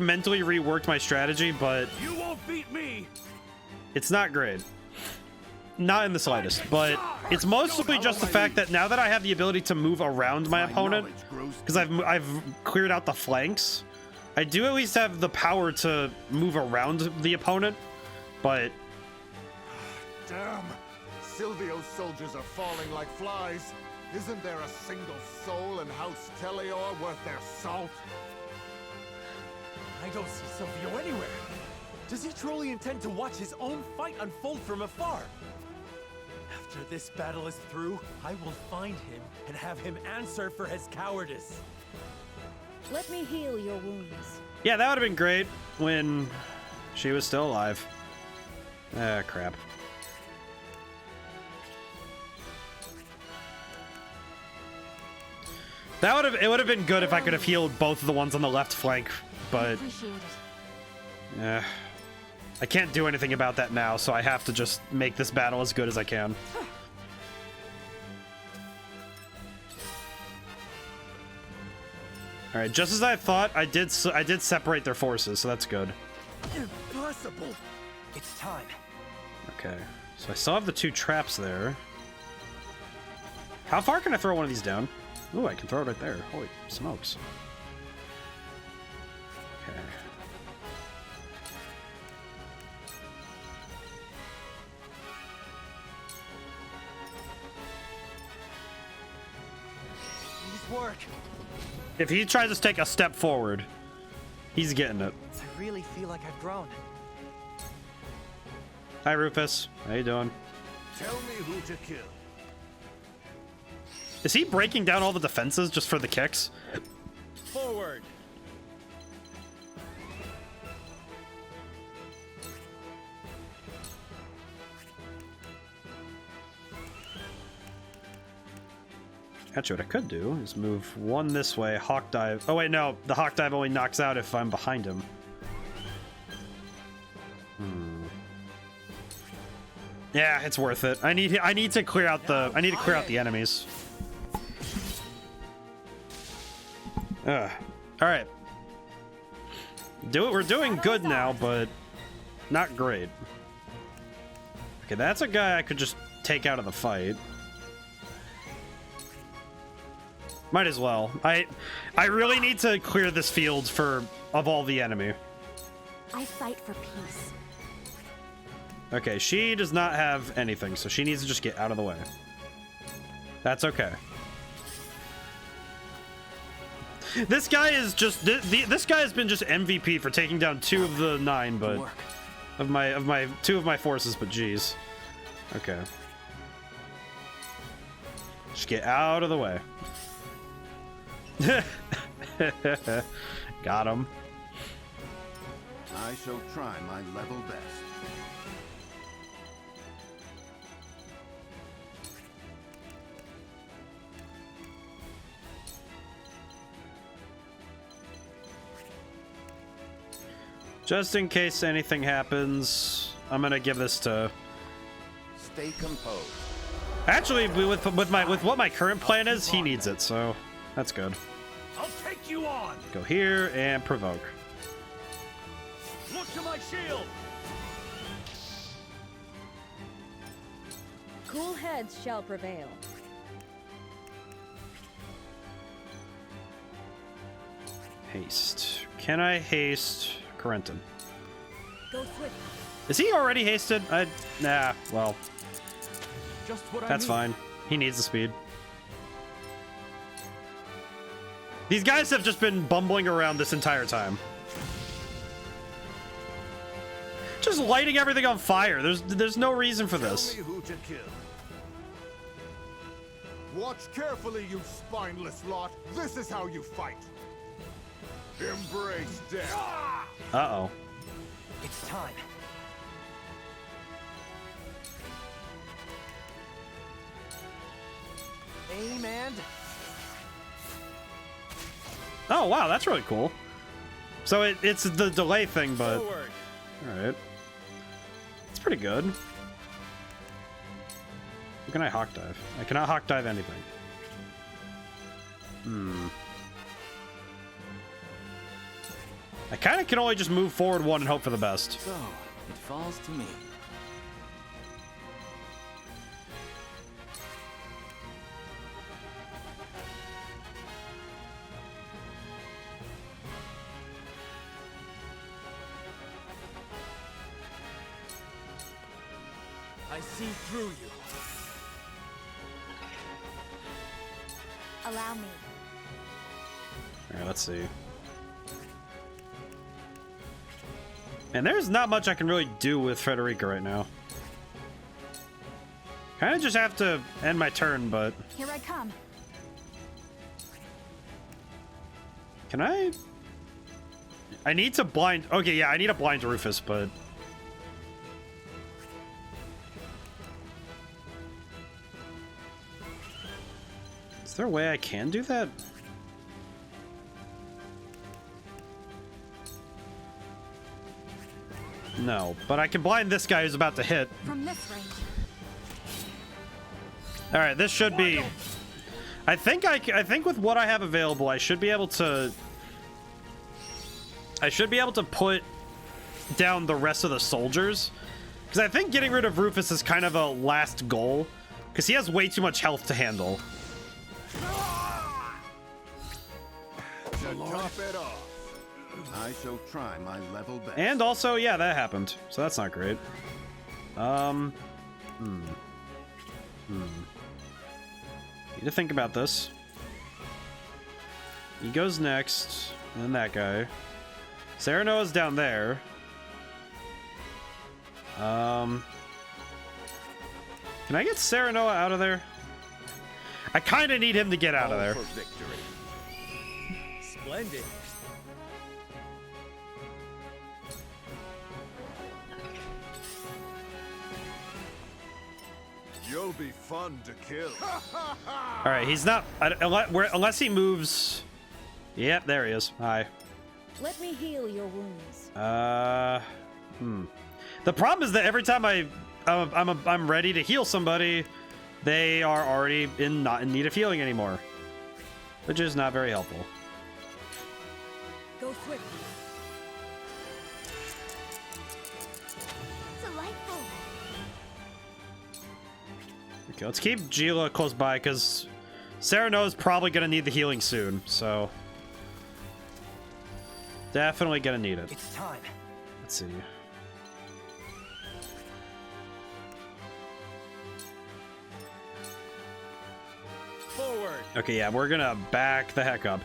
mentally reworked my strategy, but You won't beat me. it's not great. Not in the slightest, but it's mostly just the fact that now that I have the ability to move around my opponent, because I've cleared out the flanks, I do at least have the power to move around the opponent, but... Damn! Silvio's soldiers are falling like flies. Isn't there a single soul in House Teleor worth their salt? I don't see Silvio anywhere. Does he truly intend to watch his own fight unfold from afar? After this battle is through, I will find him and have him answer for his cowardice. Let me heal your wounds. Yeah, that would have been great when she was still alive. Ah, crap. It would have been good if I could have healed both of the ones on the left flank, but yeah, I can't do anything about that now, so I have to just make this battle as good as I can. All right, just as I thought, I did separate their forces, so that's good. Impossible. It's time. Okay, so I still have the two traps there. How far can I throw one of these down? Ooh, I can throw it right there. Holy smokes. Okay. Please work. If he tries to take a step forward, he's getting it. I really feel like I've grown. Hi, Rufus. How you doing? Tell me who to kill. Is he breaking down all the defenses just for the kicks? Forward. Actually, what I could do is move one this way, hawk dive. Oh wait, no, the hawk dive only knocks out if I'm behind him. Yeah, it's worth it. I need to clear out the enemies. All right. We're doing good now, but not great. Okay, that's a guy I could just take out of the fight. Might as well. I really need to clear this field of all the enemy. I fight for peace. Okay, she does not have anything, so she needs to just get out of the way. That's okay. This guy is just this guy has been just MVP for taking down 2 of the 9, but of my 2 of my forces. But geez, okay, just get out of the way. Got him. I shall try my level best. Just in case anything happens, I'm gonna give this to. Stay composed. Actually, with what my current plan is, he needs it, so that's good. I'll take you on. Go here and provoke. Look to my shield. Cool heads shall prevail. Haste. Can I haste Corentin? Go swift. Is he already hasted? Nah, well. Just what That's fine. He needs the speed. These guys have just been bumbling around this entire time. Just lighting everything on fire. There's no reason for this. Tell me who to kill. Watch carefully, you spineless lot. This is how you fight. Embrace death. Uh-oh. It's time. Aim and... Oh, wow, that's really cool. So it's the delay thing, but... Forward. Alright. It's pretty good. How can I hawk dive? I cannot hawk dive anything. I kind of can only just move forward 1 and hope for the best. So, it falls to me. I see through you. Allow me. Alright, let's see. And there's not much I can really do with Frederica right now. Kind of just have to end my turn, but... Here I come. Can I... I need to blind... Okay, yeah, I need to blind Rufus, but... Is there a way I can do that? No, but I can blind this guy who's about to hit. From this range. All right, this should be. I think with what I have available, I should be able to. I should be able to put down the rest of the soldiers, because I think getting rid of Rufus is kind of a last goal, because he has way too much health to handle. To top it off. I shall try my level best. And also, yeah, that happened, so that's not great. Need to think about this. He goes next, and then that guy. Serenoa's down there. Can I get Serenoa out of there? I kind of need him to get out of there. For victory. Splendid. You'll be fun to kill. All right, he's not unless he moves. Yep, there he is. Hi. Let me heal your wounds. The problem is that every time I'm ready to heal somebody, they are already not in need of healing anymore, which is not very helpful. Go swift. Delightful. Okay, let's keep Gila close by because Serenoa is probably gonna need the healing soon, so definitely gonna need it. It's time. Let's see. Forward. Okay, yeah, we're gonna back the heck up.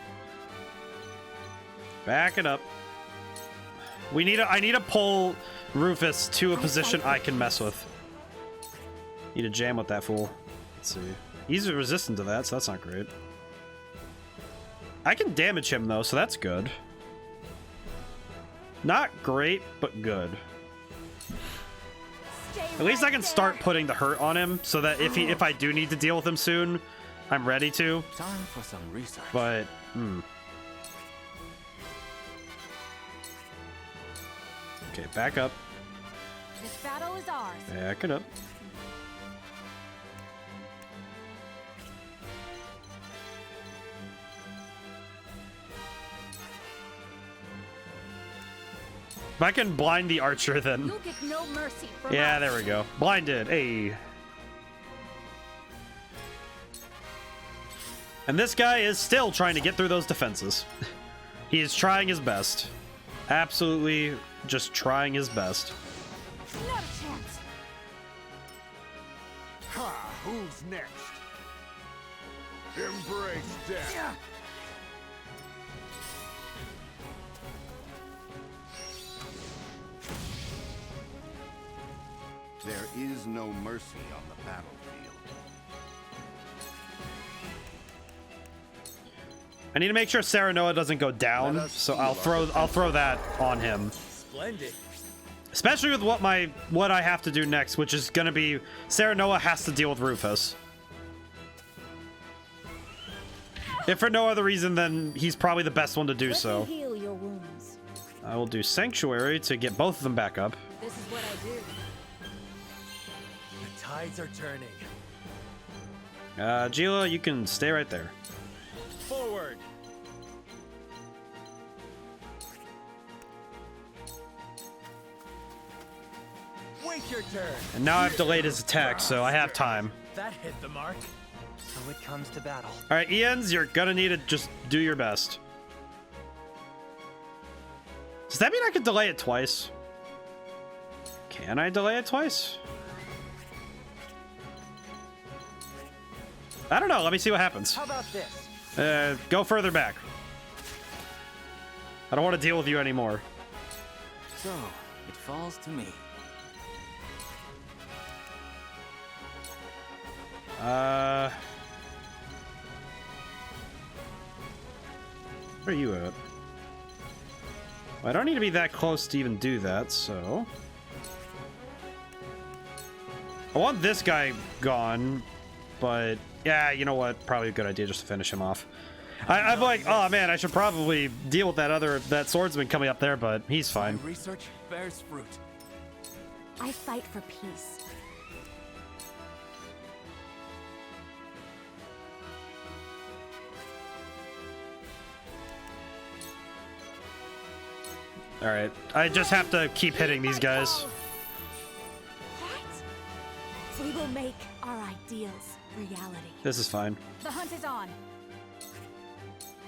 Back it up. I need to pull Rufus to a position I can mess with. Need to jam with that fool. Let's see. He's resistant to that, so that's not great. I can damage him though, so that's good. Not great, but good. At least I can start putting the hurt on him, so that if I do need to deal with him soon, I'm ready to. Time for some research. But okay, back up. This battle is ours. Back it up. If I can blind the archer, then. You'll get no mercy from Yeah, us. there we go. Blinded. Hey. And this guy is still trying to get through those defenses. He is trying his best. Absolutely just trying his best. Not a chance. Ha! Who's next? Embrace death. Yeah. There is no mercy on the battlefield. I need to make sure Serenoa doesn't go down, so I'll throw that on him. Splendid. Especially with what I have to do next, which is gonna be Serenoa has to deal with Rufus. If for no other reason, then he's probably the best one to do so. Heal your wounds. I will do Sanctuary to get both of them back up. This is what I do. The tides are turning. Gila, you can stay right there. Forward. Wait your turn. And now I've delayed his attack, so I have time. That hit the mark. So it comes to battle. All right, Ians, you're gonna need to just do your best. Does that mean I could delay it twice? Can I delay it twice? I don't know. Let me see what happens. How about this? Go further back. I don't want to deal with you anymore. So, it falls to me. Where are you at? Well, I don't need to be that close to even do that, so... I want this guy gone, but... Yeah, you know what? Probably a good idea just to finish him off. I'm like, oh man, I should probably deal with that swordsman coming up there, but he's fine. My research bears fruit. I fight for peace. Alright, I just have to keep hitting these guys. What? We will make our ideals reality. This is fine. The hunt is on.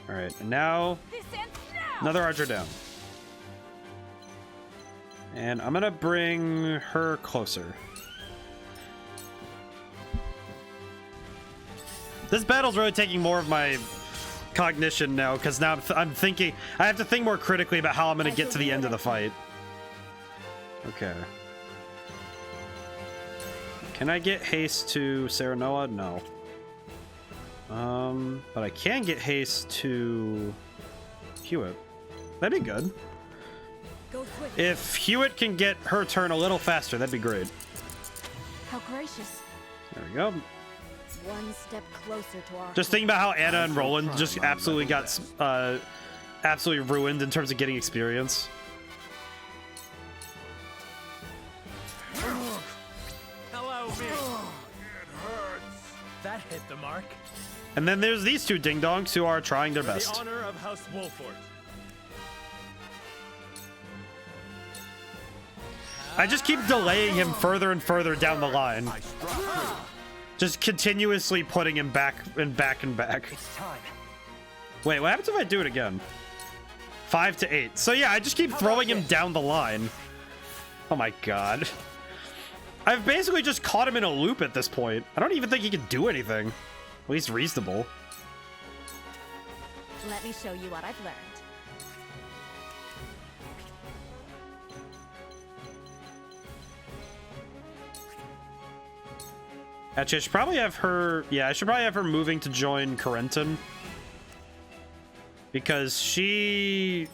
Alright, and now This ends now. another archer down. And I'm gonna bring her closer. This battle's really taking more of my cognition now, because now I'm thinking, I have to think more critically about how I'm gonna get to the end of the fight. Okay. Can I get haste to Serenoa? No. But I can get haste to Hewitt. That'd be good. If Hewitt can get her turn a little faster, that'd be great. How gracious. There we go. One step closer to our Just thinking about how Anna and Roland just absolutely got absolutely ruined in terms of getting experience. Hello, me. It hurts. That hit the mark. And then there's these two ding-dongs who are trying their For best. the honor of House Wolford. I just keep delaying him further and further down the line. Just continuously putting him back and back and back. It's time. Wait, what happens if I do it again? 5 to 8. So yeah, I just keep throwing him down the line. Oh my god. I've basically just caught him in a loop at this point. I don't even think he can do anything. At least reasonable. Let me show you what I've learned. Actually, I should probably have her... Yeah, I should probably have her moving to join Corentin. Because she...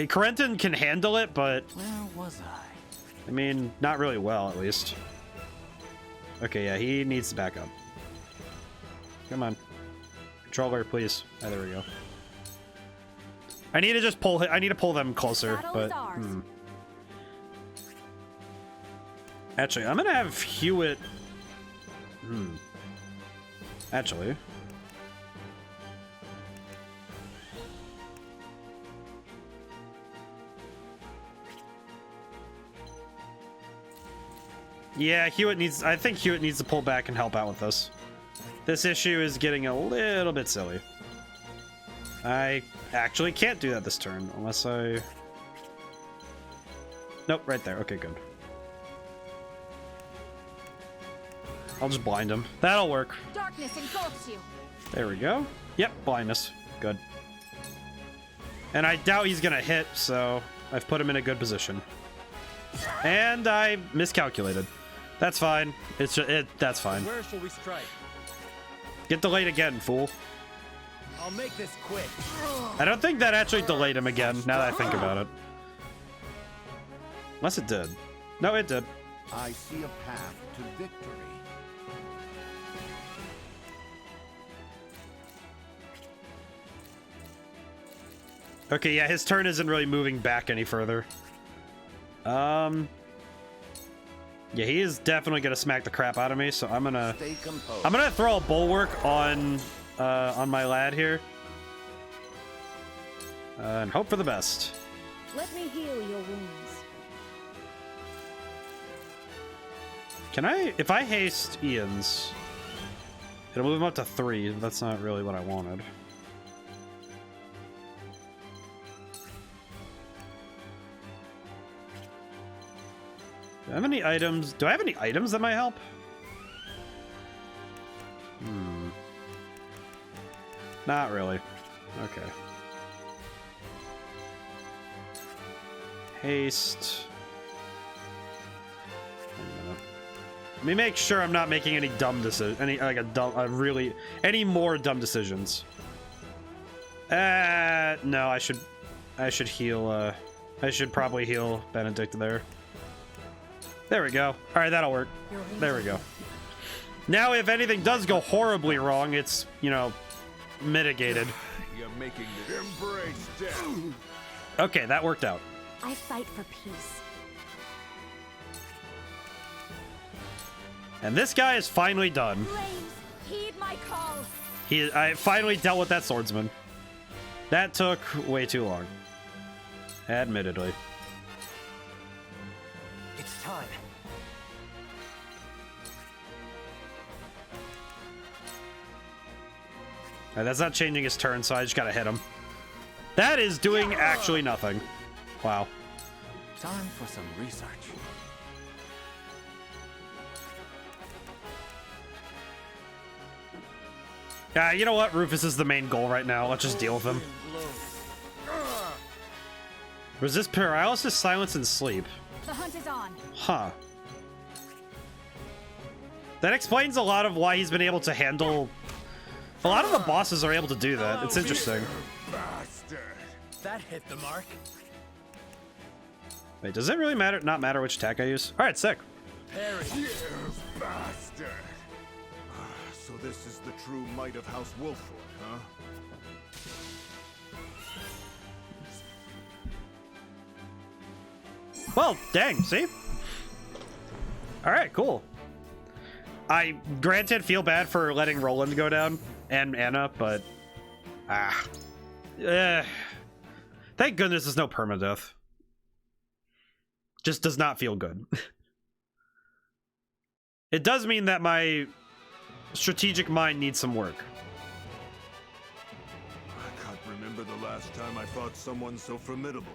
Corentin can handle it, but... Where was I? I mean, not really well, at least. Okay, yeah, he needs to back up. Come on. Controller, please. Oh, there we go. I need to just pull... I need to pull them closer, but... Actually, I'm gonna have Hewitt... Actually... Yeah, Hewitt needs... I think Hewitt needs to pull back and help out with this. This issue is getting a little bit silly. I actually can't do that this turn, unless I... Nope, right there. Okay, good. I'll just blind him. That'll work. Darkness engulfs you. There we go. Yep, blindness. Good. And I doubt he's gonna hit, so I've put him in a good position. And I miscalculated. That's fine. It's just, that's fine. Where shall we strike? Get delayed again, fool. I'll make this quick. I don't think that actually delayed him again, now that I think about it. Unless it did. No, it did. I see a path to victory. Okay, yeah, his turn isn't really moving back any further. Yeah, he is definitely gonna smack the crap out of me, so I'm gonna throw a bulwark on my lad here. And hope for the best. Let me heal your wounds. Can I, if I haste Ian's, it'll move him up to 3. That's not really what I wanted. Do I have any items? Do I have any items that might help? Not really. Okay. Haste. Let me make sure I'm not making any dumb decisions. Any more dumb decisions. No, I should heal. I should probably heal Benedict there. There we go. All right, that'll work. There we go. Now, if anything does go horribly wrong, it's, you know, mitigated. You're making this. Embrace death. Okay, that worked out. I fight for peace. And this guy is finally done. Flames, heed my call. I finally dealt with that swordsman. That took way too long. Admittedly. It's time. Alright, that's not changing his turn, so I just gotta hit him. That is doing actually nothing. Wow. Time for some research. You know what? Rufus is the main goal right now. Let's just deal with him. Resist paralysis, silence, and sleep. The hunt is on. Huh. That explains a lot of why he's been able to handle... A lot of the bosses are able to do that. It's interesting. That hit the mark. Wait, does it really matter? Not matter which attack I use? All right, sick. Parry. Bastard. So this is the true might of House Wolford, huh? Well, dang, see? All right, cool. I, granted, feel bad for letting Roland go down and Anna, but... Thank goodness there's no permadeath. Just does not feel good. It does mean that my strategic mind needs some work. I can't remember the last time I fought someone so formidable.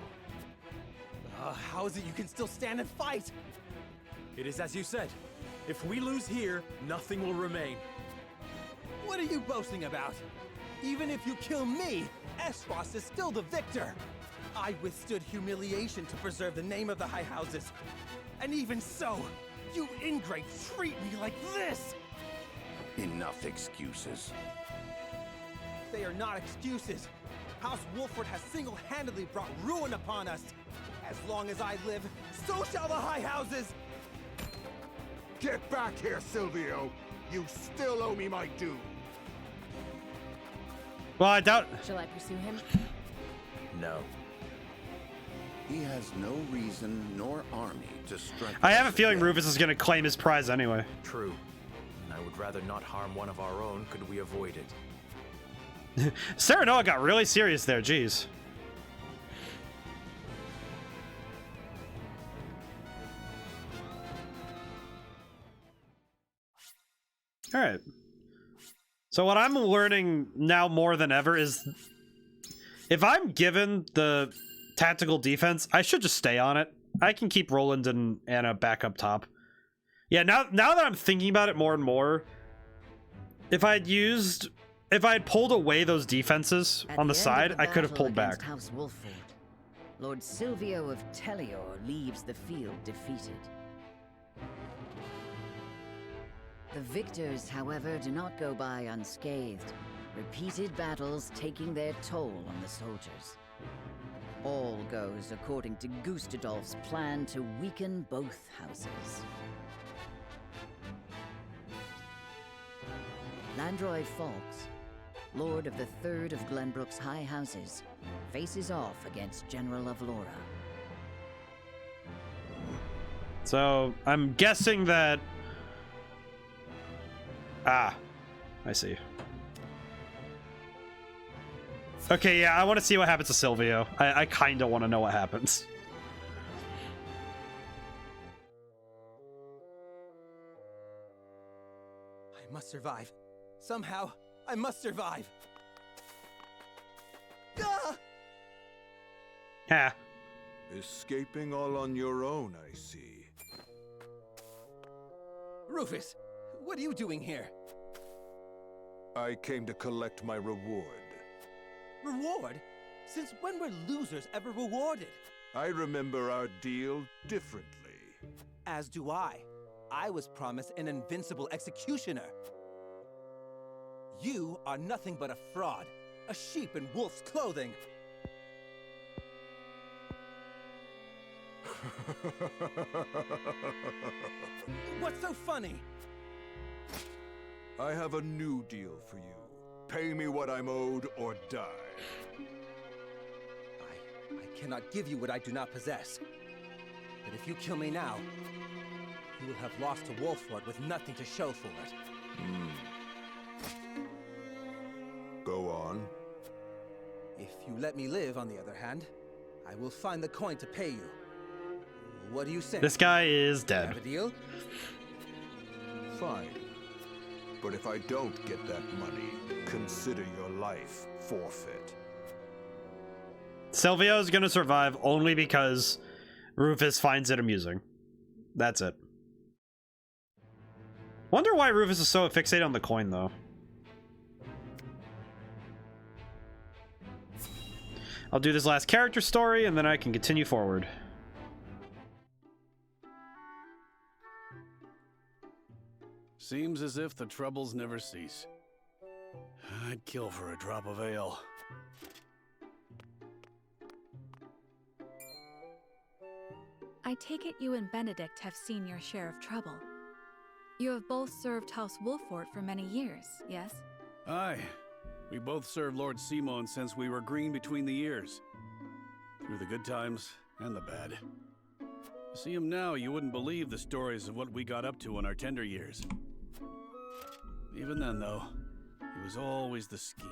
How is it you can still stand and fight? It is as you said. If we lose here, nothing will remain. What are you boasting about? Even if you kill me, Esros is still the victor. I withstood humiliation to preserve the name of the High Houses. And even so, you ingrates treat me like this! Enough excuses. They are not excuses. House Wolford has single-handedly brought ruin upon us. As long as I live, so shall the High Houses! Get back here, Silvio! You still owe me my due! Well, I doubt... Shall I pursue him? No. He has no reason nor army to strike. I have a feeling Rufus is going to claim his prize anyway. True. I would rather not harm one of our own could we avoid it. Serenoa got really serious there, jeez. Alright. So what I'm learning now more than ever is if I'm given the tactical defense, I should just stay on it. I can keep Roland and Anna back up top. Yeah, now that I'm thinking about it more and more, if I had pulled away those defenses on the side, I could have pulled back. House Wolford, Lord Silvio of Tellior leaves the field defeated. The victors, however, do not go by unscathed, repeated battles taking their toll on the soldiers. All goes according to Gustadolf's plan to weaken both houses. Landroy Fawkes, Lord of the Third of Glenbrook's High Houses, faces off against General of Laura. So, I'm guessing that... Ah, I see. Okay, yeah, I want to see what happens to Silvio. I kind of want to know what happens. I must survive. Somehow, I must survive. Ah! Yeah. Escaping all on your own, I see. Rufus, what are you doing here? I came to collect my reward. Reward? Since when were losers ever rewarded? I remember our deal differently. As do I. I was promised an invincible executioner. You are nothing but a fraud, a sheep in wolf's clothing. What's so funny? I have a new deal for you. Pay me what I'm owed or die. I cannot give you what I do not possess. But if you kill me now, you will have lost to Wolford with nothing to show for it. Go on. If you let me live, on the other hand, I will find the coin to pay you. What do you say? This guy is dead. Have a deal? Fine. But if I don't get that money, consider your life forfeit. Silvio's gonna survive only because Rufus finds it amusing. That's it. Wonder why Rufus is so fixated on the coin, though. I'll do this last character story, and then I can continue forward. Seems as if the troubles never cease. I'd kill for a drop of ale. I take it you and Benedict have seen your share of trouble. You have both served House Wolford for many years, yes? Aye. We both served Lord Simon since we were green between the ears. Through the good times and the bad. To see him now, you wouldn't believe the stories of what we got up to in our tender years. Even then, though, it was always the scheme.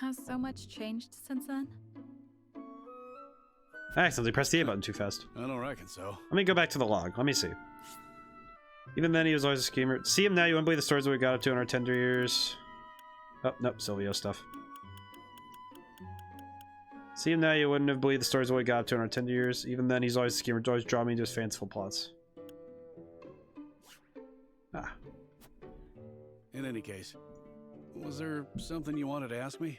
Has so much changed since then? I accidentally pressed the A button too fast. I don't reckon so. Let me go back to the log. Let me see. Even then, he was always a schemer. See him now, you wouldn't believe the stories that we got up to in our tender years. Oh, nope, Silvio stuff. See him now, you wouldn't have believed the stories that we got up to in our tender years. Even then, he's always a schemer, always drawing me into his fanciful plots. Ah. In any case, was there something you wanted to ask me?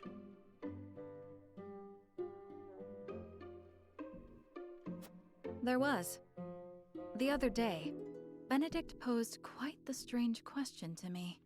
There was. The other day, Benedict posed quite the strange question to me.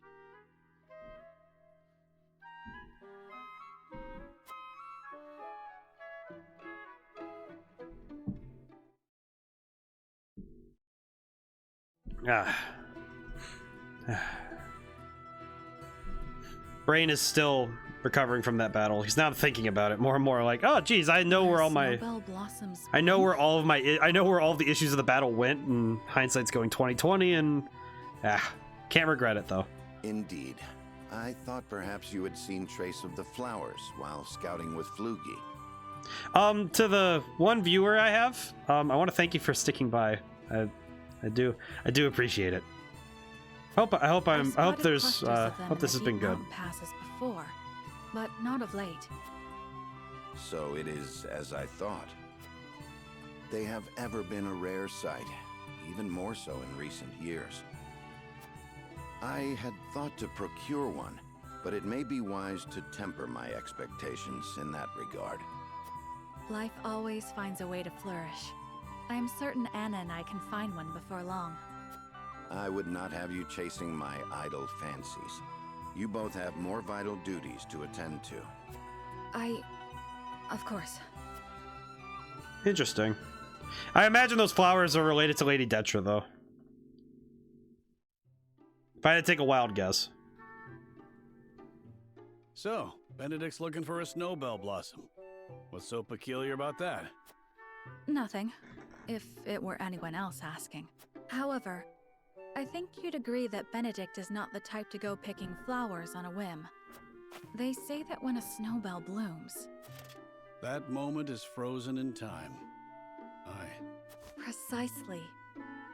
Brain is still recovering from that battle. He's now thinking about it more and more, like, oh geez, I know where all my I know where all of the issues of the battle went, and hindsight's going 20/20, and can't regret it though. Indeed. I thought perhaps you had seen trace of the flowers while scouting with Flugy. To the one viewer I have, I want to thank you for sticking by. I do appreciate it. I hope this has been good. Passes before, but not of late. So it is as I thought. They have ever been a rare sight, even more so in recent years. I had thought to procure one, but it may be wise to temper my expectations in that regard. Life always finds a way to flourish. I am certain Anna and I can find one before long. I would not have you chasing my idle fancies. You both have more vital duties to attend to. Of course. Interesting. I imagine those flowers are related to Lady Detra, though. If I had to take a wild guess. So, Benedict's looking for a snowbell blossom. What's so peculiar about that? Nothing, if it were anyone else asking. However, I think you'd agree that Benedict is not the type to go picking flowers on a whim. They say that when a snowbell blooms... that moment is frozen in time. Precisely.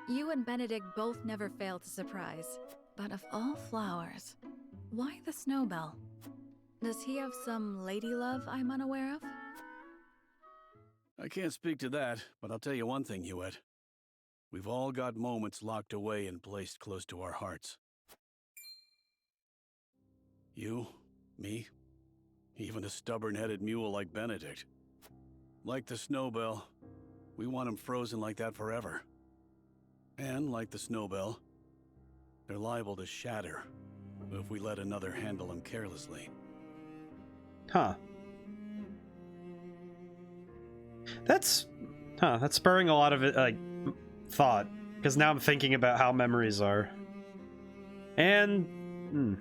You and Benedict both never fail to surprise. But of all flowers, why the snowbell? Does he have some lady love I'm unaware of? I can't speak to that, but I'll tell you one thing, Hewitt. We've all got moments locked away and placed close to our hearts. You, me, even a stubborn-headed mule like Benedict. Like the snowbell, we want him frozen like that forever. And like the snowbell, they're liable to shatter if we let another handle them carelessly. Huh. That's spurring a lot of it, like, thought, because now I'm thinking about how memories are. And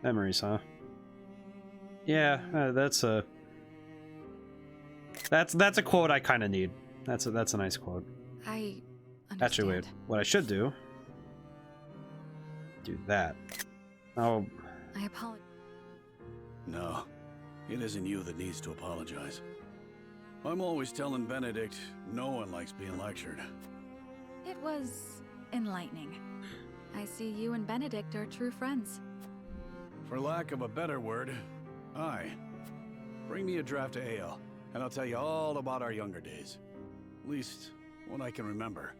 memories, huh? Yeah, that's a quote I kind of need. That's a nice quote. I understand. Actually, wait. What I should do that. Oh. I apologize. No, it isn't you that needs to apologize. I'm always telling Benedict no one likes being lectured. It was enlightening. I see you and Benedict are true friends. For lack of a better word, aye. Bring me a draft of ale, and I'll tell you all about our younger days. At least, what I can remember.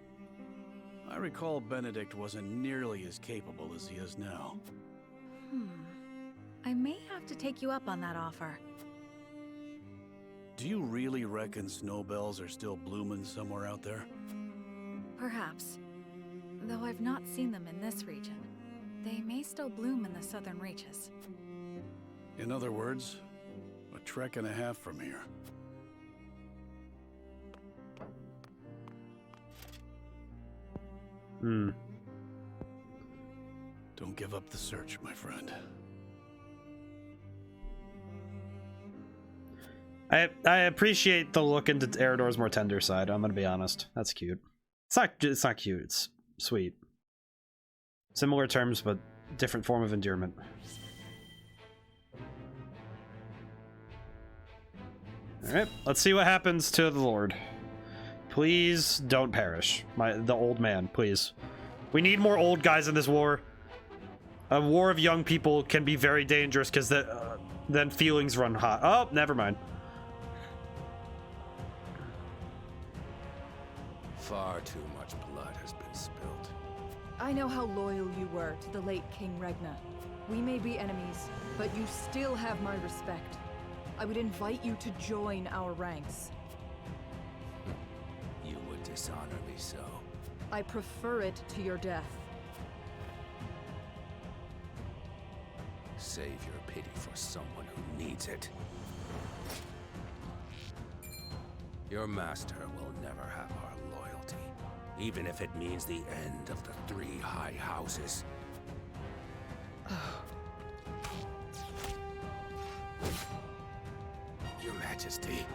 I recall Benedict wasn't nearly as capable as he is now. I may have to take you up on that offer. Do you really reckon snowbells are still blooming somewhere out there? Perhaps. Though I've not seen them in this region. They may still bloom in the southern reaches. In other words, a trek and a half from here. Don't give up the search, my friend. I appreciate the look into Eredor's more tender side. I'm gonna be honest. That's cute. It's not cute. It's sweet. Similar terms, but different form of endearment. All right, let's see what happens to the Lord. Please don't perish, the old man. Please, we need more old guys in this war. A war of young people can be very dangerous because then feelings run hot. Oh, never mind. Far too much blood has been spilled. I know how loyal you were to the late King Regna. We may be enemies, but you still have my respect. I would invite you to join our ranks. You would dishonor me so. I prefer it to your death. Save your pity for someone who needs it. Your master will never have our loyalty. even if it means the end of the three high houses. Your Majesty,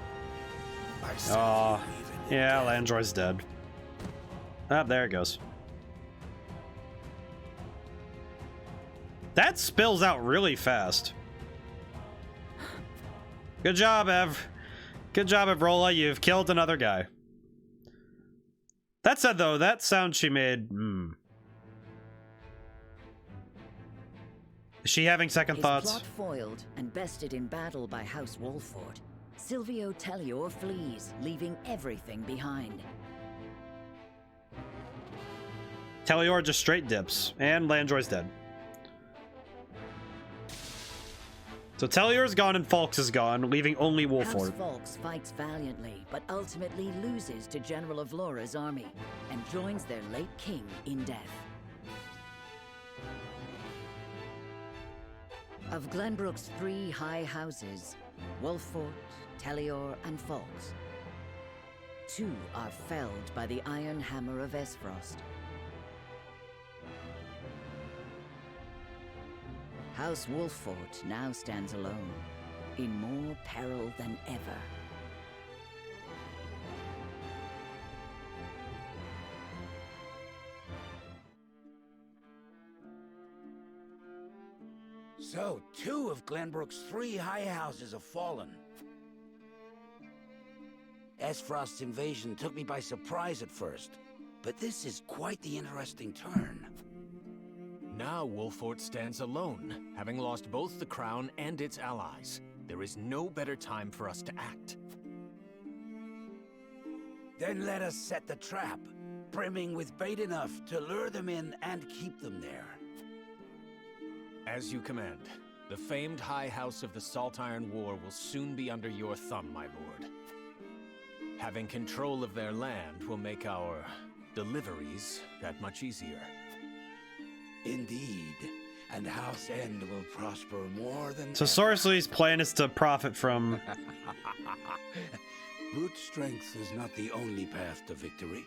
I see Aw, you even yeah, Landroy's dead. Ah, there it goes. That spills out really fast. Good job, Ev. Good job, Evrola. You've killed another guy. That said, though, that sound she made... Is she having second thoughts? His plot foiled and bested in battle by House Wolford, Silvio Tellior flees, leaving everything behind. Tellior just straight dips, and Landroy's dead. So Tellior's gone and Falks is gone, leaving only Wolford. House Falks fights valiantly, but ultimately loses to General Avlora's army, and joins their late king in death. Of Glenbrook's three high houses, Wolford, Tellior, and Falks, two are felled by the iron hammer of Esfrost. House Wolford now stands alone, in more peril than ever. So, two of Glenbrook's three high houses have fallen. Esfrost's invasion took me by surprise at first, but this is quite the interesting turn. Now Wolford stands alone, having lost both the crown and its allies. There is no better time for us to act. Then let us set the trap, brimming with bait enough to lure them in and keep them there. As you command. The famed High House of the Salt Iron War will soon be under your thumb, my lord. Having control of their land will make our deliveries that much easier. Indeed, and House End will prosper more than So Sorcery's plan is to profit from... Brute strength is not the only path to victory.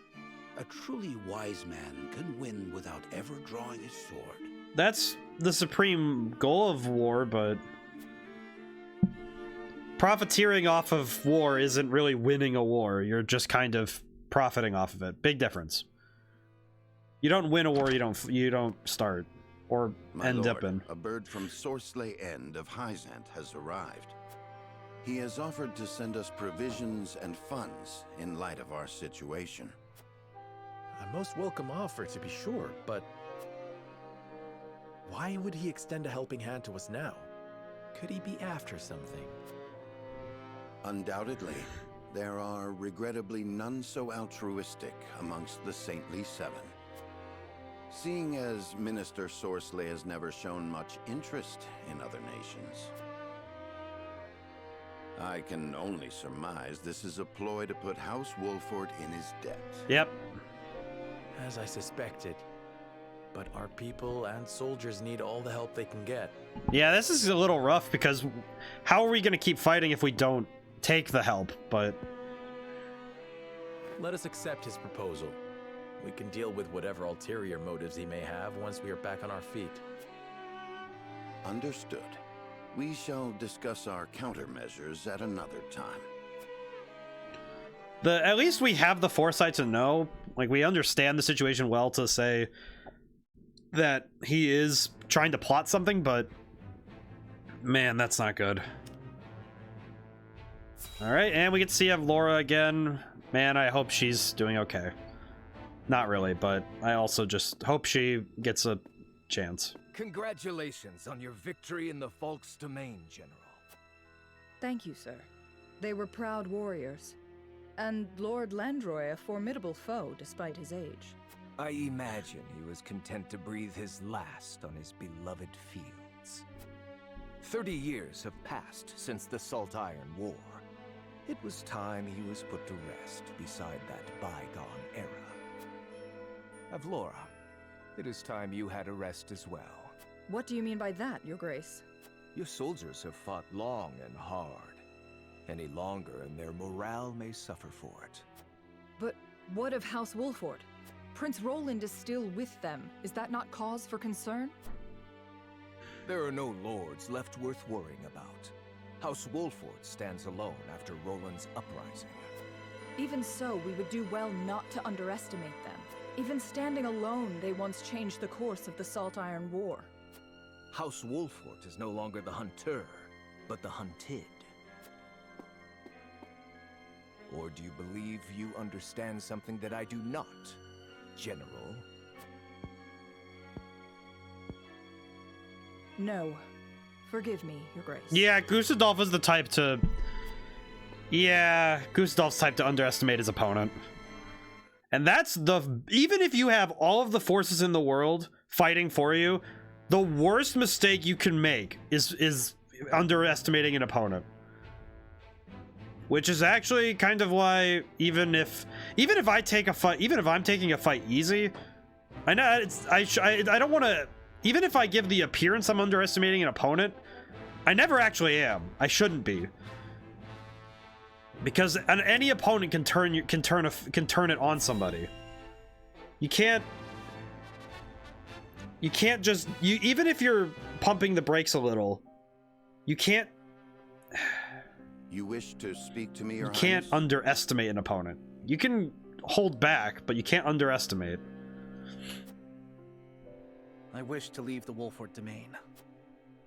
A truly wise man can win without ever drawing his sword. That's the supreme goal of war, but... profiteering off of war isn't really winning a war. You're just kind of profiting off of it. Big difference. You don't win a war, you don't start or end up in. A bird from Sorsley End of Hyzant has arrived. He has offered to send us provisions and funds in light of our situation. A most welcome offer, to be sure, but why would he extend a helping hand to us now? Could he be after something? Undoubtedly, there are regrettably none so altruistic amongst the Saintly Seven. Seeing as Minister Sorsley has never shown much interest in other nations, I can only surmise this is a ploy to put House Wolford in his debt. Yep. As I suspected. But our people and soldiers need all the help they can get. Yeah, this is a little rough because how are we going to keep fighting if we don't take the help? But let us accept his proposal. We can deal with whatever ulterior motives he may have once we are back on our feet. Understood. We shall discuss our countermeasures at another time. at least we have the foresight to know, like, we understand the situation well to say that he is trying to plot something, but man, that's not good. All right, and we get to see Evlora again. Man, I hope she's doing okay. Not really, but I also just hope she gets a chance. Congratulations on your victory in the Falk's domain, General. Thank you, sir. They were proud warriors. And Lord Landroy a formidable foe despite his age. I imagine he was content to breathe his last on his beloved fields. 30 years have passed since the Salt Iron War. It was time he was put to rest beside that bygone era. Avlora, it is time you had a rest as well. What do you mean by that, Your Grace? Your soldiers have fought long and hard. Any longer and their morale may suffer for it. But what of House Wolford? Prince Roland is still with them. Is that not cause for concern? There are no lords left worth worrying about. House Wolford stands alone after Roland's uprising. Even so, we would do well not to underestimate them. Even standing alone, they once changed the course of the Salt Iron War. House Wolford is no longer the hunter, but the hunted. Or do you believe you understand something that I do not, General? No. Forgive me, Your Grace. Yeah, Gustadolf is the type to... Yeah, Gustadolf's type to underestimate his opponent. And that's the... Even if you have all of the forces in the world fighting for you, the worst mistake you can make is underestimating an opponent. Which is actually kind of why even if I take a fight, even if I'm taking a fight easy, I know I don't want to. Even if I give the appearance I'm underestimating an opponent, I never actually am. I shouldn't be, because any opponent can turn it on somebody. You can't just even if you're pumping the brakes a little, you can't. You wish to speak to me, Your Highness? You can't underestimate an opponent. You can hold back, but you can't underestimate. I wish to leave the Wolford domain.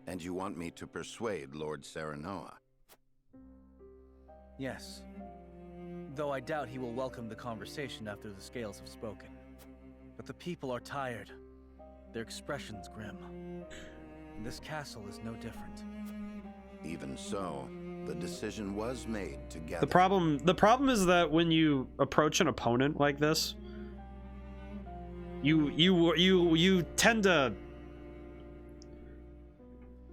And you want me to persuade Lord Serenoa? Yes. Though I doubt he will welcome the conversation after the scales have spoken. But the people are tired. Their expressions grim. And this castle is no different. Even so, the decision was made together. The problem is that when you approach an opponent like this, you tend to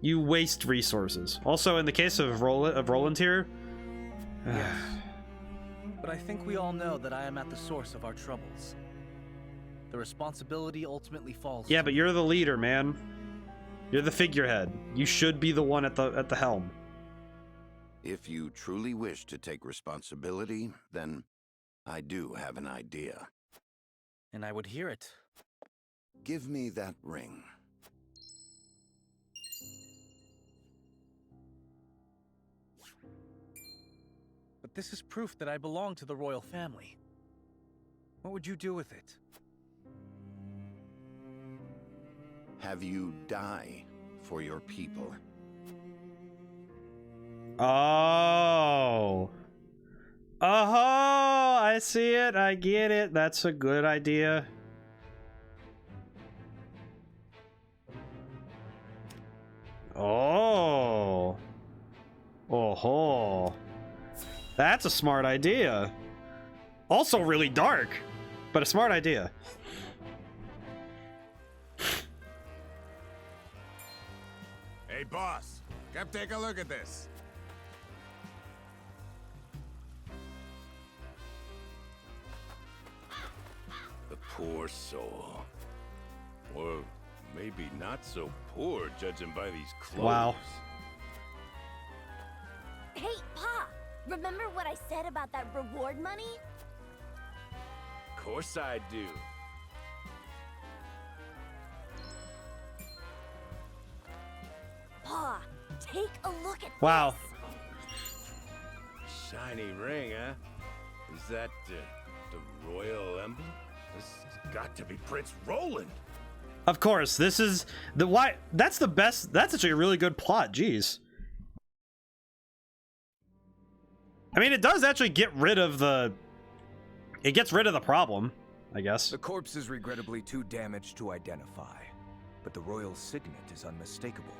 waste resources. Also, in the case of Roland here, yes. But I think we all know that I am at the source of our troubles. The responsibility ultimately falls. Yeah, but you're the leader, man. You're the figurehead. You should be the one at the helm. If you truly wish to take responsibility, then I do have an idea. And I would hear it. Give me that ring. But this is proof that I belong to the royal family. What would you do with it? Have you die for your people? Oh. Oh, I see it. I get it. That's a good idea. Oh. Oh. That's a smart idea. Also really dark, but a smart idea. Hey, boss. Come take a look at this. The poor soul. Or maybe not so poor, judging by these clothes. Wow. Hey, Pa! Remember what I said about that reward money? Of course I do. Pa, take a look at Wow. Shiny ring, huh? Is that the royal emblem? This has got to be Prince Roland. Of course, this is the why. That's the best. That's actually a really good plot. Jeez. I mean, it does actually get rid of the. It gets rid of the problem, I guess. The corpse is regrettably too damaged to identify, but the royal signet is unmistakable.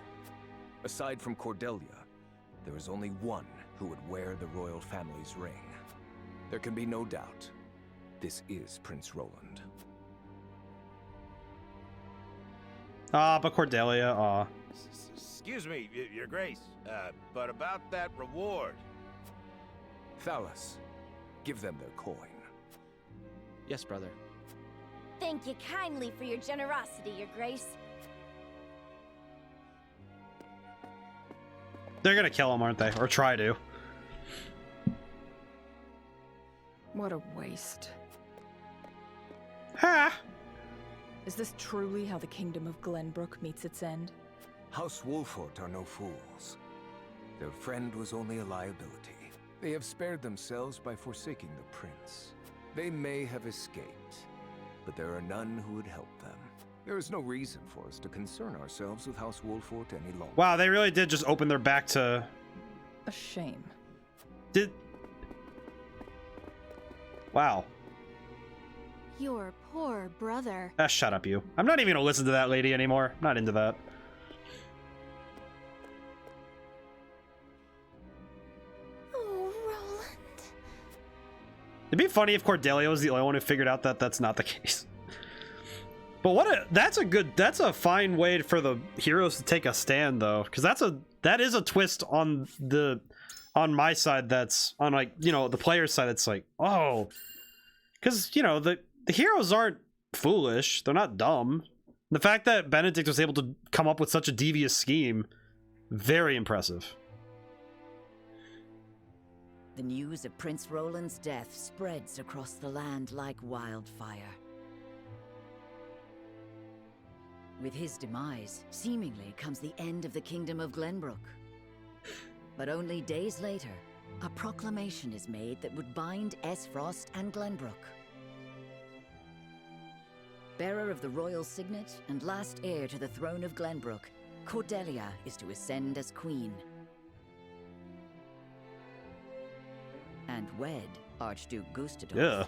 Aside from Cordelia, there is only one who would wear the royal family's ring. There can be no doubt. This is Prince Roland. Ah, but Cordelia, ah. Excuse me, Your Grace, but about that reward. Thalas, give them their coin. Yes, brother. Thank you kindly for your generosity, Your Grace. They're gonna kill him, aren't they? Or try to. What a waste. Ha! Is this truly how the kingdom of Glenbrook meets its end? House Wolfort are no fools. Their friend was only a liability. They have spared themselves by forsaking the prince. They may have escaped, but there are none who would help them. There is no reason for us to concern ourselves with House Wolfort any longer. Wow, they really did just open their back to... A shame. Wow. Your poor brother. Ah, shut up, you. I'm not even gonna listen to that lady anymore. I'm not into that. Oh, Roland. It'd be funny if Cordelia was the only one who figured out that that's not the case. But that's a fine way for the heroes to take a stand, though, because that is a twist on my side. That's on, like, you know, the player's side. It's like, oh, because, you know, the heroes aren't foolish. They're not dumb. The fact that Benedict was able to come up with such a devious scheme, very impressive. The news of Prince Roland's death spreads across the land like wildfire. With his demise, seemingly comes the end of the Kingdom of Glenbrook. But only days later, a proclamation is made that would bind Esfrost and Glenbrook. Bearer of the royal signet and last heir to the throne of Glenbrook, Cordelia is to ascend as queen. And wed Archduke Gustadolf. Yeah.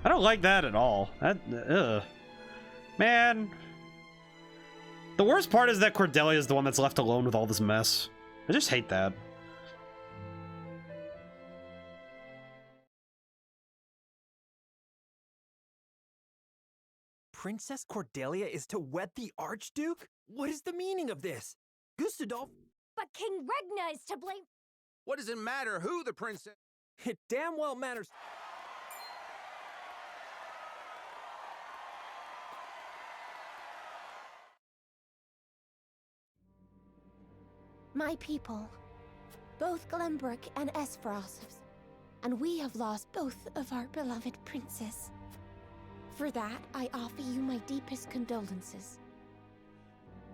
I don't like that at all. Man. The worst part is that Cordelia is the one that's left alone with all this mess. I just hate that. Princess Cordelia is to wed the Archduke? What is the meaning of this? Gustadolf... But King Regna is to blame. What does it matter who the princess... It damn well matters... My people, both Glenbrook and Esfrost, and we have lost both of our beloved princes. For that, I offer you my deepest condolences.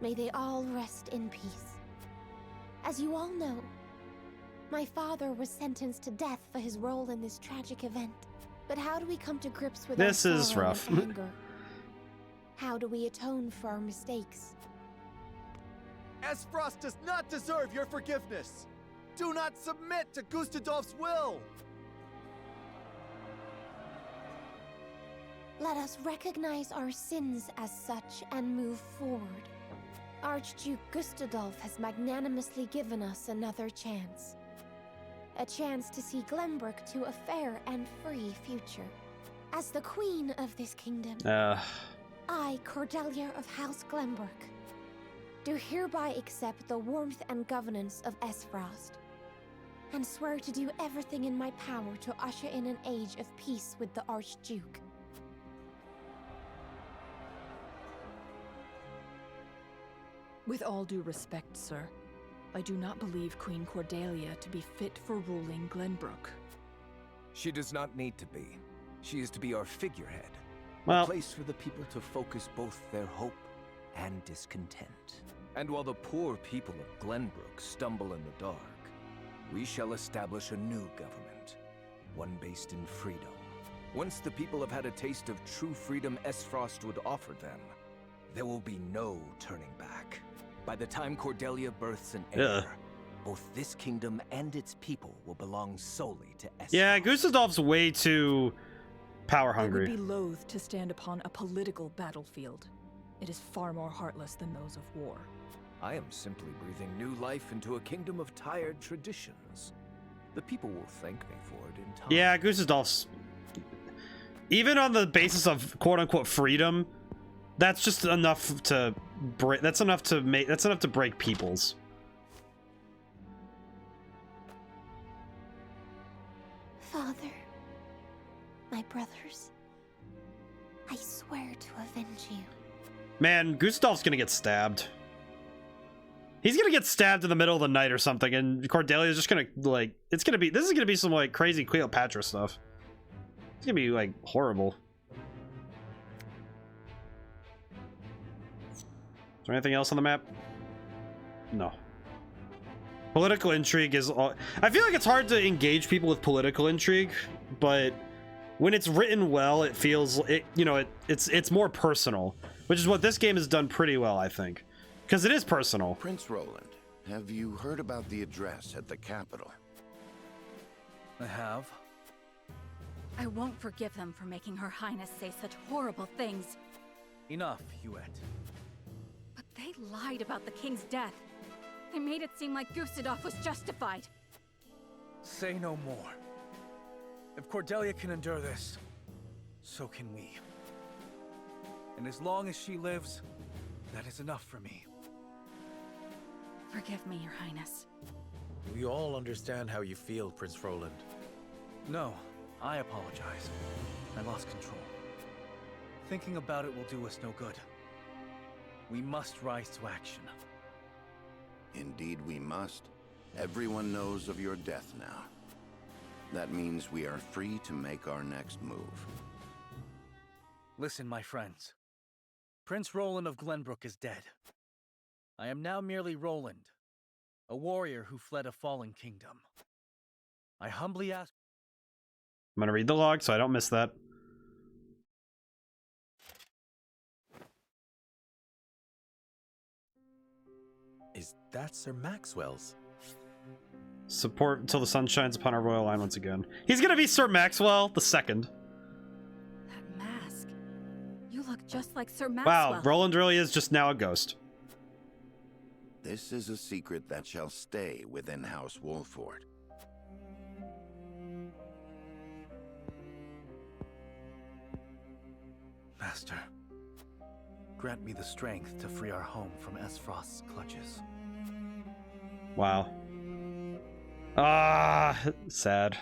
May they all rest in peace. As you all know, my father was sentenced to death for his role in this tragic event. But how do we come to grips with this our is sorrow rough. and anger? How do we atone for our mistakes? Esfrost does not deserve your forgiveness! Do not submit to Gustadolf's will! Let us recognize our sins as such and move forward. Archduke Gustadolf has magnanimously given us another chance. A chance to see Glenbrook to a fair and free future. As the queen of this kingdom, I, Cordelia of House Glenbrook, do hereby accept the warmth and governance of Esfrost, and swear to do everything in my power to usher in an age of peace with the Archduke. With all due respect, sir, I do not believe Queen Cordelia to be fit for ruling Glenbrook. She does not need to be. She is to be our figurehead. Well, a place for the people to focus both their hope and discontent. And while the poor people of Glenbrook stumble in the dark, we shall establish a new government, one based in freedom. Once the people have had a taste of true freedom Esfrost would offer them, there will be no turning back. By the time Cordelia births an heir, both this kingdom and its people will belong solely to Esfrost. Yeah, Gustadolf's way too power hungry. I would be loath to stand upon a political battlefield. It is far more heartless than those of war. I am simply breathing new life into a kingdom of tired traditions. The people will thank me for it in time. Yeah, Gustadolf's... Even on the basis of quote-unquote freedom, that's just enough to break... That's enough to break peoples. Father, my brothers, I swear to avenge you. Man, Gustaf's gonna get stabbed. He's gonna get stabbed in the middle of the night or something, and Cordelia's just gonna, like, this is gonna be some, like, crazy Cleopatra stuff. It's gonna be like horrible. Is there anything else on the map? No. Political intrigue is all. I feel like it's hard to engage people with political intrigue, but when it's written well, it feels it. You know, it's more personal, which is what this game has done pretty well, I think, because it is personal. Prince Roland, have you heard about the address at the capital? I have. I won't forgive them for making Her Highness say such horrible things. Enough, Huette. But they lied about the king's death. They made it seem like Gustadolf was justified. Say no more. If Cordelia can endure this, so can we. And as long as she lives, that is enough for me. Forgive me, Your Highness. We all understand how you feel, Prince Roland. No, I apologize. I lost control. Thinking about it will do us no good. We must rise to action. Indeed we must. Everyone knows of your death now. That means we are free to make our next move. Listen, my friends. Prince Roland of Glenbrook is dead. I am now merely Roland, a warrior who fled a fallen kingdom. I humbly ask... I'm gonna read the log so I don't miss that. Is that Sir Maxwell's? Support until the sun shines upon our royal line once again. He's gonna be Sir Maxwell the Second. That mask. You look just like Sir Maxwell. Wow, Roland really is just now a ghost. This is a secret that shall stay within House Wolford. Master, grant me the strength to free our home from Esfrost's clutches. Wow. Ah, sad.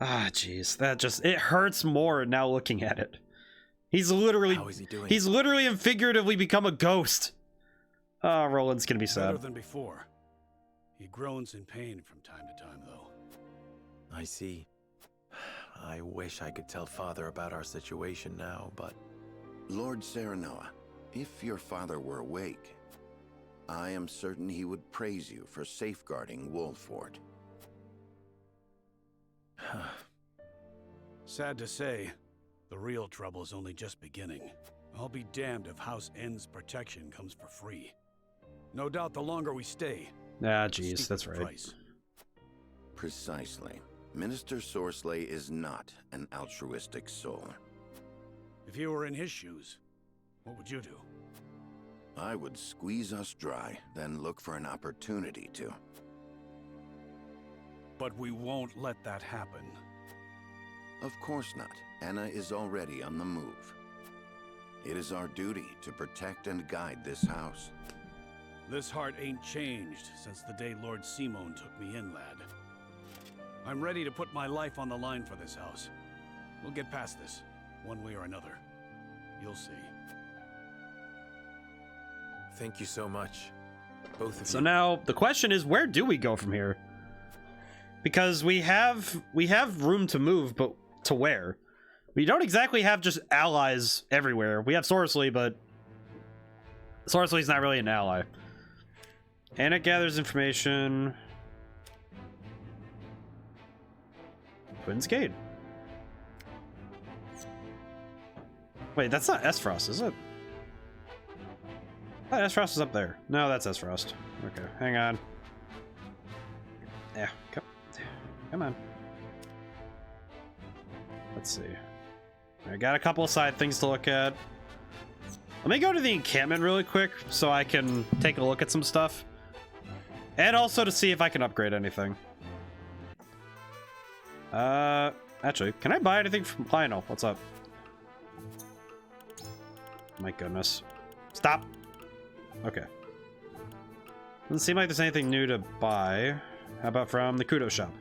Ah, jeez, that just, it hurts more now looking at it. He's literally, how is he doing? He's literally and figuratively become a ghost. Ah, Roland's gonna be sad. Better than before. He groans in pain from time to time, though. I see. I wish I could tell Father about our situation now, but... Lord Serenoa, if your father were awake, I am certain he would praise you for safeguarding Wolford. Sad to say, the real trouble is only just beginning. I'll be damned if House N's protection comes for free. No doubt the longer we stay... Ah, jeez, that's right. Price. Precisely. Minister Sorsley is not an altruistic soul. If you were in his shoes, what would you do? I would squeeze us dry, then look for an opportunity to. But we won't let that happen. Of course not. Anna is already on the move. It is our duty to protect and guide this house. This heart ain't changed since the day Lord Simon took me in, lad. I'm ready to put my life on the line for this house. We'll get past this, one way or another. You'll see. Thank you so much, both of you. So now the question is, where do we go from here? Because we have room to move, but to where? We don't exactly have just allies everywhere. We have Sorsley, but Sorsley's not really an ally. Anna gathers information. Twins Gate. Wait, that's not Esfrost, is it? Oh, Esfrost is up there. No, that's Esfrost. Okay, hang on. Yeah, come on. Let's see. I got a couple of side things to look at. Let me go to the encampment really quick so I can take a look at some stuff. And also to see if I can upgrade anything. Actually, can I buy anything from Lionel? What's up? My goodness. Stop! Okay. Doesn't seem like there's anything new to buy. How about from the Kudo shop?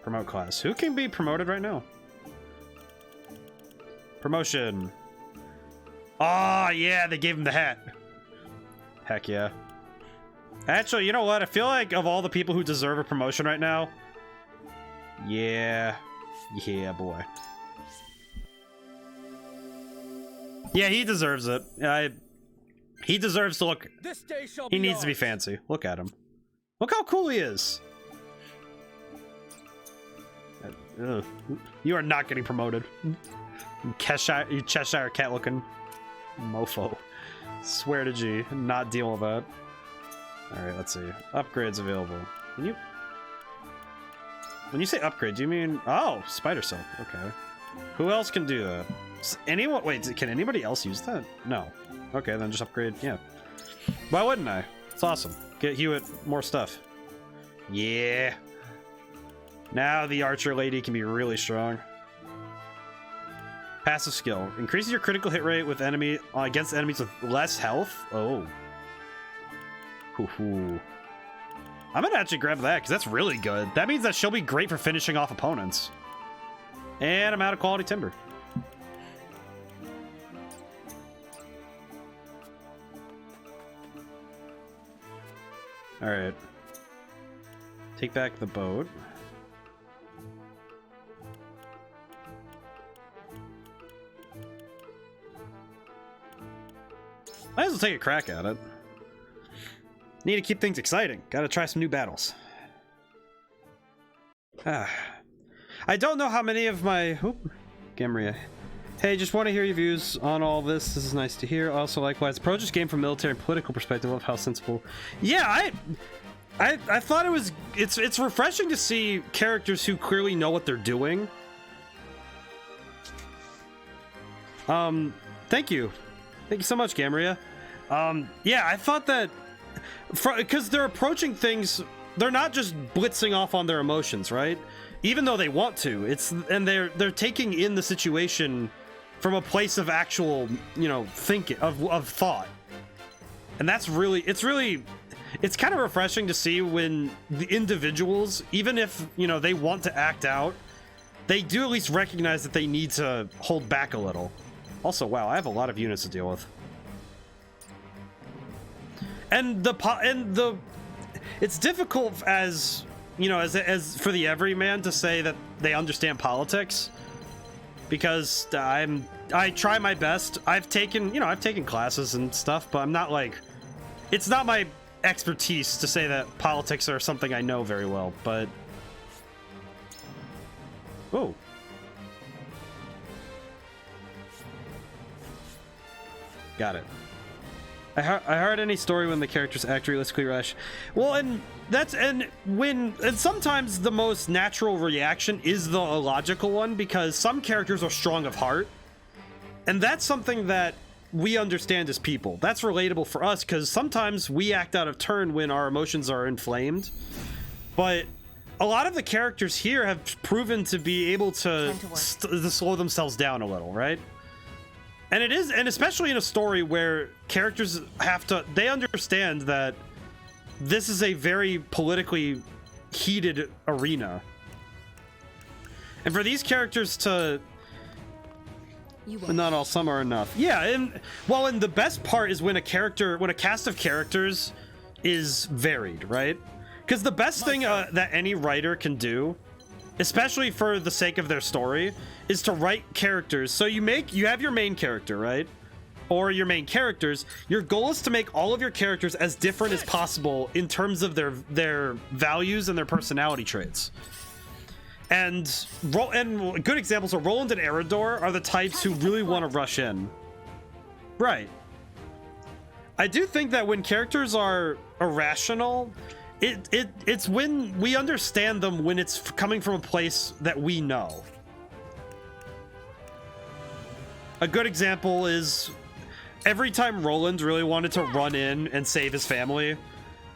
Promote class. Who can be promoted right now? Promotion. Oh, yeah, they gave him the hat. Heck yeah. Actually, you know what? I feel like of all the people who deserve a promotion right now, yeah, boy. Yeah, he deserves it. He deserves to look. This day shall He be needs to be ours. fancy. Look at him. Look how cool he is. Ugh. You are not getting promoted. You Cheshire cat looking mofo. Swear to G, not dealing with that. Alright, let's see. Upgrades available. When you say upgrade, do you mean... Oh, spider silk. Okay. Who else can do that? Anyone? Wait, can anybody else use that? No. Okay, then just upgrade. Yeah. Why wouldn't I? It's awesome. Get Hewitt more stuff. Yeah. Now the archer lady can be really strong. Passive skill. Increases your critical hit rate with against enemies with less health. Oh. Hoo-hoo. I'm gonna actually grab that because that's really good. That means that she'll be great for finishing off opponents. And I'm out of quality timber. Alright. Take back the boat. Might as well take a crack at it. Need to keep things exciting. Gotta try some new battles. I don't know how many of my... Oop, Gamria. Hey, just want to hear your views on all this. This is nice to hear. Also, likewise, approach this game from a military and political perspective of how sensible... Yeah, I thought it was... It's refreshing to see characters who clearly know what they're doing. Thank you. Thank you so much, Gamria. Yeah, I thought that... Because they're approaching things... They're not just blitzing off on their emotions, right? Even though they want to. And they're taking in the situation from a place of actual, you know, thinking, of thought. And that's really... It's kind of refreshing to see when the individuals, even if, you know, they want to act out, they do at least recognize that they need to hold back a little. Also, wow, I have a lot of units to deal with. And it's difficult as, you know, as for the everyman to say that they understand politics, because I try my best. I've taken classes and stuff, but I'm not like, it's not my expertise to say that politics are something I know very well, but oh. Got it. I heard any story when the characters act realistically rash. Well, and sometimes the most natural reaction is the illogical one, because some characters are strong of heart, and that's something that we understand as people. That's relatable for us, because sometimes we act out of turn when our emotions are inflamed. But a lot of the characters here have proven to be able to slow themselves down a little, right? And it is, and especially in a story where characters they understand that this is a very politically heated arena. And for these characters to... Not all, some are enough. Yeah, and the best part is when a cast of characters is varied, right? Because the best thing that any writer can do, especially for the sake of their story, is to write characters. So you have your main character, right? Or your main characters. Your goal is to make all of your characters as different as possible in terms of their values and their personality traits. And good examples are Roland and Eridor are the types who really want to rush in. Right. I do think that when characters are irrational, it's when we understand them, when it's coming from a place that we know. A good example is every time Roland really wanted to run in and save his family,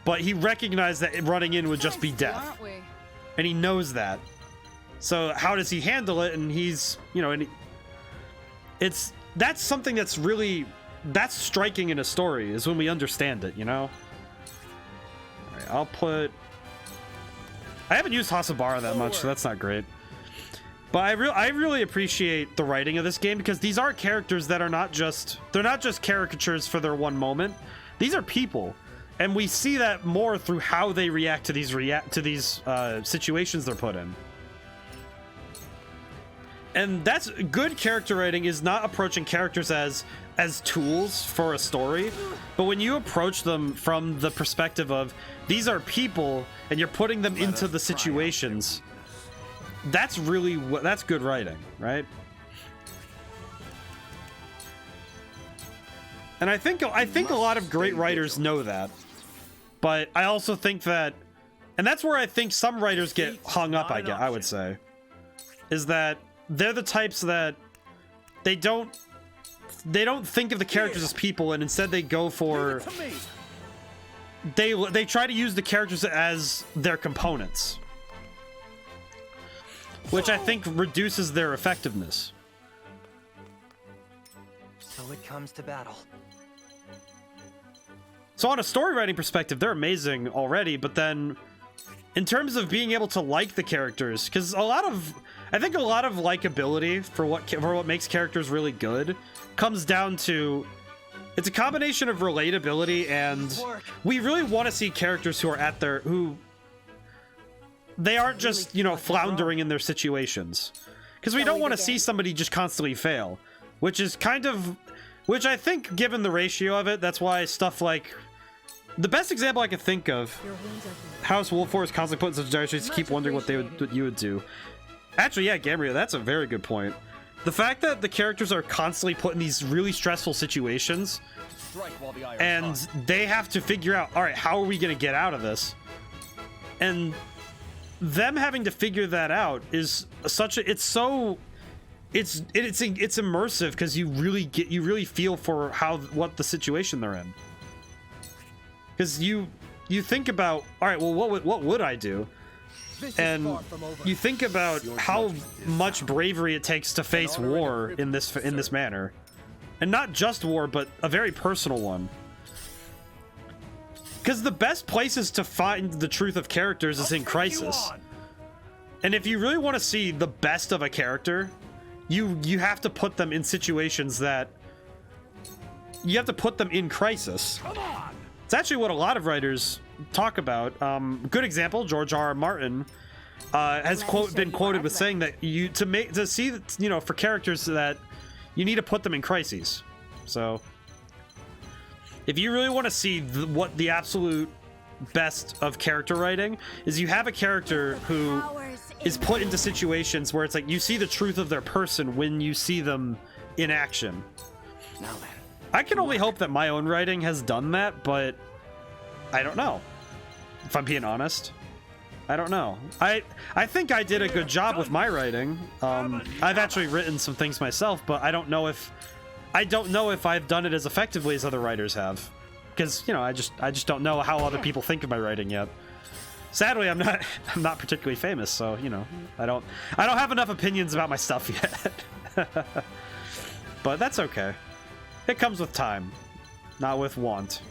but he recognized that running in would just be death. And he knows that. So how does he handle it? And he's, you know, that's something that's striking in a story, is when we understand it, you know? All right, I haven't used Hasabara that much, so that's not great. But I really appreciate the writing of this game, because these are characters that are not just caricatures for their one moment. These are people, and we see that more through how they react to these situations they're put in. And that's good character writing, is not approaching characters as tools for a story, but when you approach them from the perspective of these are people and you're putting them into the situations, that's good writing, right? And I think a lot of great writers know that, but I also think that, and that's where I think some writers get hung up, I would say, is that they're the types that they don't think of the characters as people, and instead they go for they try to use the characters as their components, which I think reduces their effectiveness. So it comes to battle. So on a story writing perspective, they're amazing already, but then in terms of being able to like the characters, because I think a lot of likability for what makes characters really good comes down to, it's a combination of relatability, and we really want to see characters who are who they aren't just, you know, floundering in their situations, because we don't want to see somebody just constantly fail, which I think, given the ratio of it, that's why stuff like the best example I can think of, House Wolf is constantly put in such dire straits to keep wondering what you would do. Actually, yeah, Gabriel, that's a very good point. The fact that the characters are constantly put in these really stressful situations, and they have to figure out, all right, how are we going to get out of this? And them having to figure that out is such a, it's immersive, because you really feel for what the situation they're in. Because you think about, all right, well, what would I do? And you think about how much bravery it takes to face war in this manner, and not just war, but a very personal one. Because the best places to find the truth of characters is in crisis. And if you really want to see the best of a character, you have to put them in situations that you have to put them in crisis. It's actually what a lot of writers talk about. Good example, George R.R. Martin has been quoted with saying that for characters that you need to put them in crises. So if you really want to see what the absolute best of character writing is, you have a character who is put into situations where it's like you see the truth of their person when you see them in action. Now then, I can only hope that my own writing has done that, but I don't know. If I'm being honest, I don't know. I think I did a good job with my writing. I've actually written some things myself, but I don't know if I've done it as effectively as other writers have, because, you know, I just don't know how other people think of my writing yet. Sadly, I'm not particularly famous, so, you know, I don't have enough opinions about my stuff yet. But that's okay. It comes with time, not with want.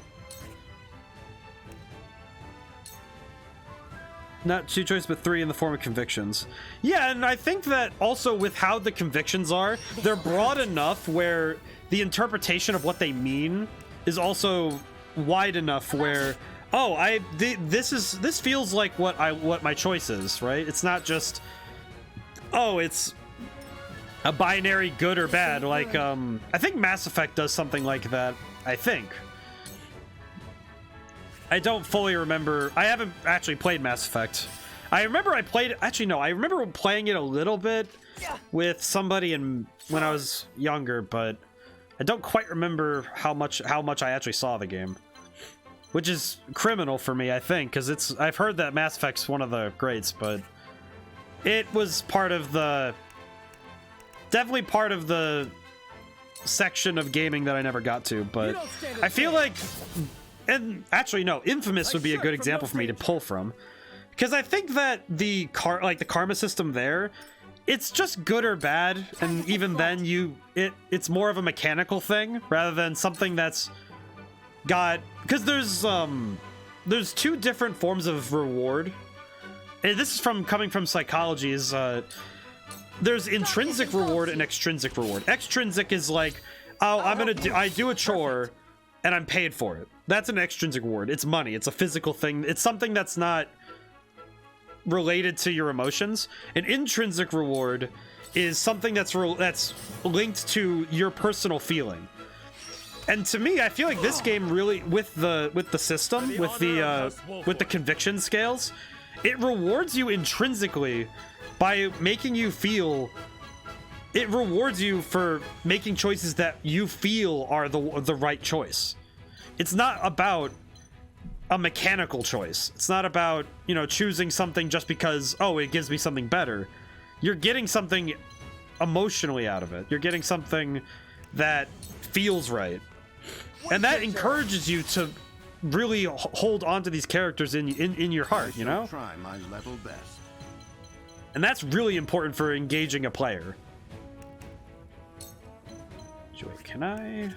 Not 2 choice, but 3 in the form of convictions. Yeah, and I think that also with how the convictions are, they're broad enough where the interpretation of what they mean is also wide enough where, oh, this feels like what my choice is, right? It's not just, oh, it's a binary good or bad. Like, I think Mass Effect does something like that, I think. I don't fully remember. I haven't actually played Mass Effect. I remember I played, actually no, I remember playing it a little bit with somebody when I was younger, but I don't quite remember how much I actually saw the game. Which is criminal for me, I think, because I've heard that Mass Effect's one of the greats, but it was definitely part of the section of gaming that I never got to, but I feel like, and actually no, Infamous would be a good example for me to pull from, because I think that the karma system there, it's just good or bad, and even then it's more of a mechanical thing rather than something that's got, because there's 2 different forms of reward and this is coming from psychology, is there's intrinsic reward and extrinsic reward. Extrinsic is like, oh, I do a chore and I'm paid for it. That's an extrinsic reward. It's money. It's a physical thing. It's something that's not related to your emotions. An intrinsic reward is something that's linked to your personal feeling. And to me, I feel like this game really, with the system, with the conviction scales, it rewards you intrinsically by making you feel. It rewards you for making choices that you feel are the right choice. It's not about a mechanical choice. It's not about, you know, choosing something just because, oh, it gives me something better. You're getting something emotionally out of it. You're getting something that feels right. And that encourages you to really hold on to these characters in your heart, you know? Try my level best. And that's really important for engaging a player. Wait, can I?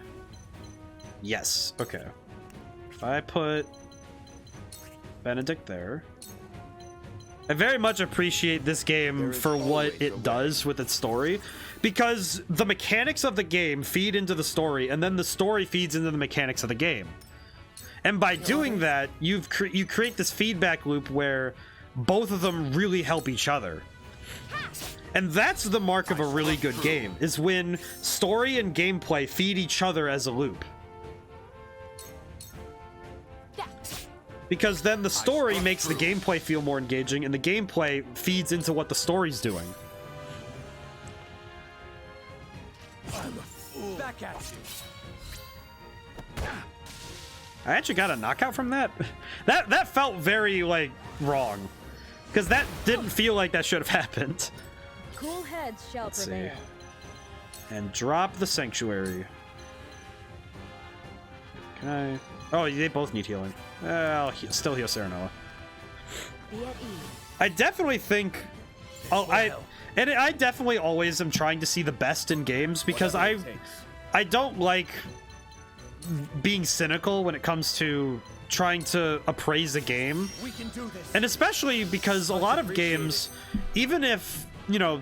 Yes, okay. If I put Benedict there. I very much appreciate this game for what it does with its story, because the mechanics of the game feed into the story, and then the story feeds into the mechanics of the game. And by doing that, you create this feedback loop where both of them really help each other. And that's the mark of a really good game, is when story and gameplay feed each other as a loop. Because then the story makes the gameplay feel more engaging, and the gameplay feeds into what the story's doing. I'm a fool. Back at you. I actually got a knockout from that. That felt very, like, wrong. Because that didn't feel like that should have happened. Cool heads shall prevail. And drop the sanctuary. Can I? Oh, they both need healing. I'll still heal Serenella. Be at ease. I definitely think. I definitely always am trying to see the best in games, because I don't like being cynical when it comes to trying to appraise a game. We can do this. And especially because a lot of games, even if you know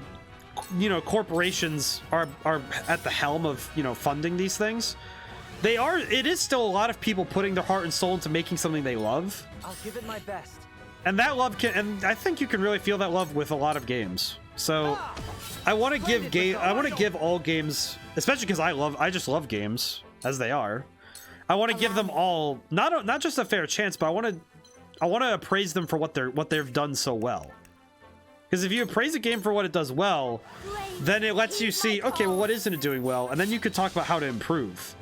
corporations are at the helm of funding these things, it is still a lot of people putting their heart and soul into making something they love. I'll give it my best. And that love and I think you can really feel that love with a lot of games. So I want to give all games, especially because I just love games as they are. I want to give them all not just a fair chance, but I want to appraise them for what they've done so well. Because if you appraise a game for what it does well, then it lets you see, okay, well, what isn't it doing well? And then you could talk about how to improve.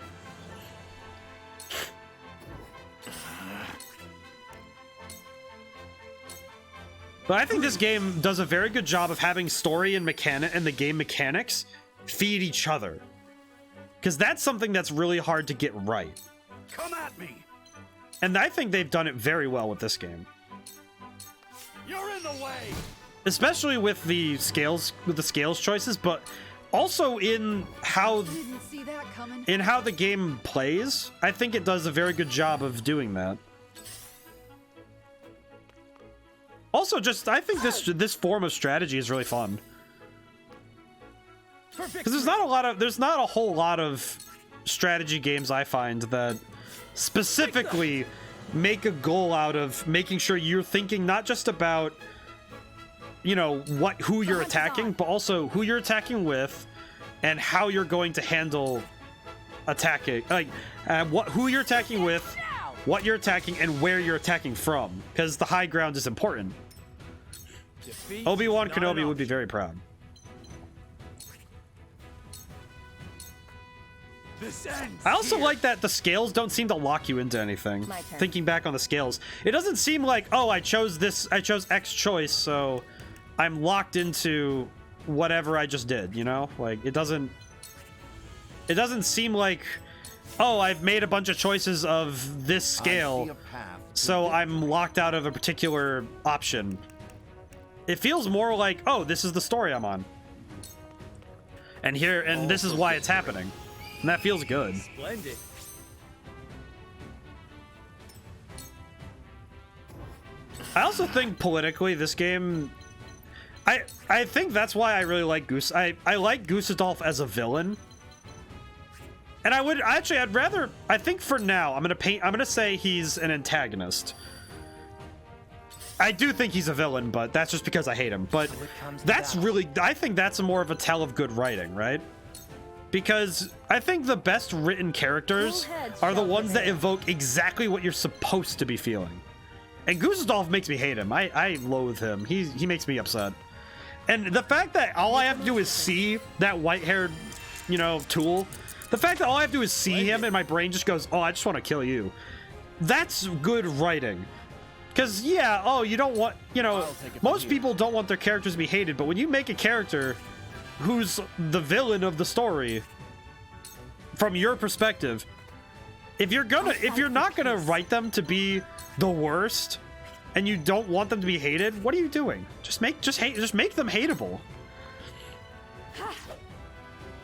But I think this game does a very good job of having story and the game mechanics feed each other. Because that's something that's really hard to get right. Come at me. And I think they've done it very well with this game. You're in the way. Especially with the scales choices, but also in how the game plays. I think it does a very good job of doing that. Also, I think this form of strategy is really fun. Because there's not a whole lot of strategy games I find that specifically make a goal out of making sure you're thinking not just about who you're attacking, but also who you're attacking with and how you're going to handle attacking, who you're attacking with, what you're attacking, and where you're attacking from, because the high ground is important. Obi-Wan Kenobi would be very proud. I also like that the scales don't seem to lock you into anything. Thinking back on the scales, it doesn't seem like, oh, I chose X choice, so I'm locked into whatever I just did, Like, it doesn't seem like, oh, I've made a bunch of choices of this scale, so I'm locked out of a particular option. It feels more like, oh, this is the story I'm on. And this is why it's happening. And that feels good. I also think politically this game, I think that's why I really like Goose. I like Gustadolf as a villain. And I'd rather, I think for now, I'm gonna say he's an antagonist. I do think he's a villain, but that's just because I hate him. But that's really, I think that's more of a tell of good writing, right? Because I think the best written characters are the ones that evoke exactly what you're supposed to be feeling. And Gustadolf makes me hate him. I loathe him. He makes me upset. And the fact that all I have to do is see that white-haired, you know, tool, the fact that all I have to do is see him and my brain just goes, oh, I just want to kill you. That's good writing. Because, yeah, oh, you don't want, you know, most people don't want their characters to be hated, but when you make a character who's the villain of the story, from your perspective, if you're not gonna write them to be the worst, and you don't want them to be hated, what are you doing? Just make them hateable.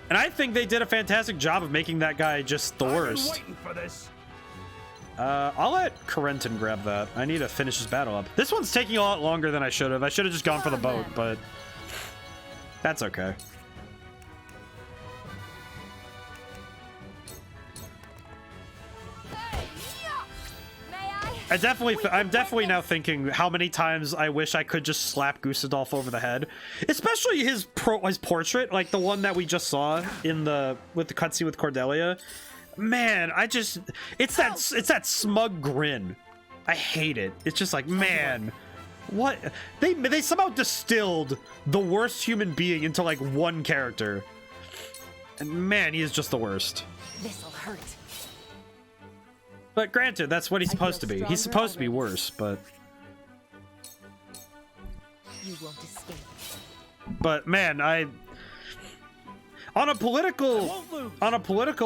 And I think they did a fantastic job of making that guy just the worst. Waiting for this. I'll let Corentin grab that. I need to finish this battle up. This one's taking a lot longer than I should have. I should have just gone for the boat, but that's okay. I'm definitely now thinking how many times I wish I could just slap Gustadolf over the head, especially his portrait, like the one that we just saw with the cutscene with Cordelia. Man, it's that smug grin. I hate it. It's just like, man, what they somehow distilled the worst human being into like one character, and man, he is just the worst. This'll hurt. But granted, that's what he's supposed to be. He's supposed to be worse, but... You won't escape. But man, on a political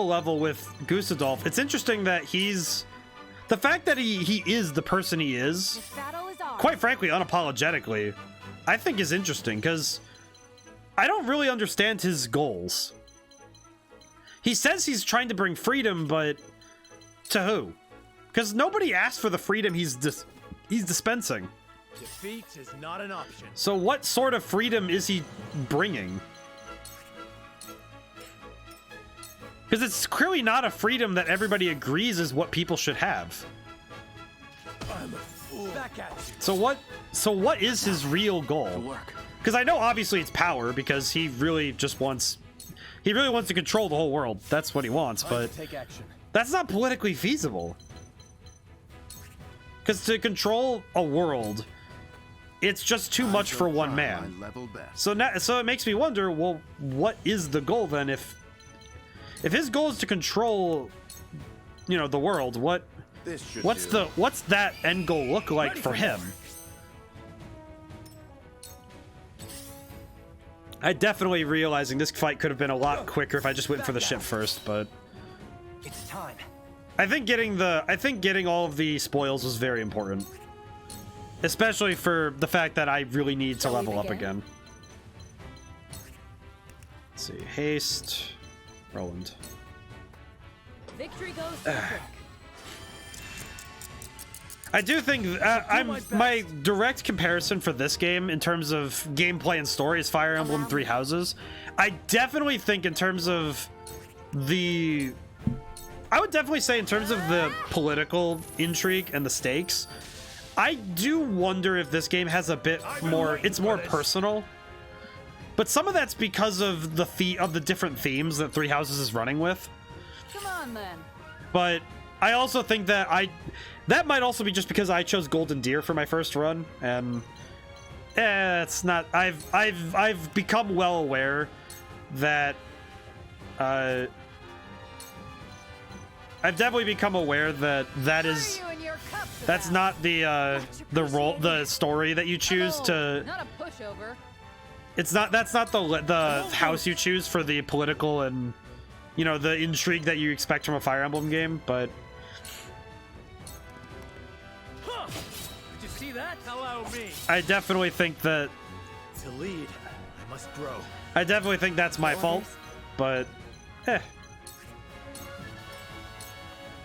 level with Gustadolf, it's interesting that the fact that he is the person he is, quite frankly, unapologetically, I think is interesting, because I don't really understand his goals. He says he's trying to bring freedom, but to who? Because nobody asked for the freedom he's dispensing. Defeat is not an option. So what sort of freedom is he bringing? Because it's clearly not a freedom that everybody agrees is what people should have. I'm a fool. Back at you. So what is his real goal? Because I know obviously it's power, because he really wants to control the whole world. That's what he wants, but that's not politically feasible. Because to control a world, it's just too much for one man. So it makes me wonder, well, what is the goal then? If his goal is to control, you know, the world, what's that end goal look like for him? I definitely realizing this fight could have been a lot quicker if I just went for the ship first, but it's time. I think getting all of the spoils was very important, especially for the fact that I really need to level up again. Let's see, haste, Roland. Victory goes to Frick. I do think my direct comparison for this game in terms of gameplay and story is Fire Emblem Three Houses. I definitely think in terms of I would definitely say in terms of the political intrigue and the stakes, I do wonder if this game has a bit more, it's more personal. But some of that's because of the different themes that Three Houses is running with. Come on then. But I also think that that might also be just because I chose Golden Deer for my first run, and it's not. I've become well aware that I've definitely become aware that that's not the story that you choose to. Not a pushover. That's not the house you choose for the political and, you know, the intrigue that you expect from a Fire Emblem game, but Did you see that? Allow me. I definitely think that to lead, I must grow. I definitely think that's my fault, but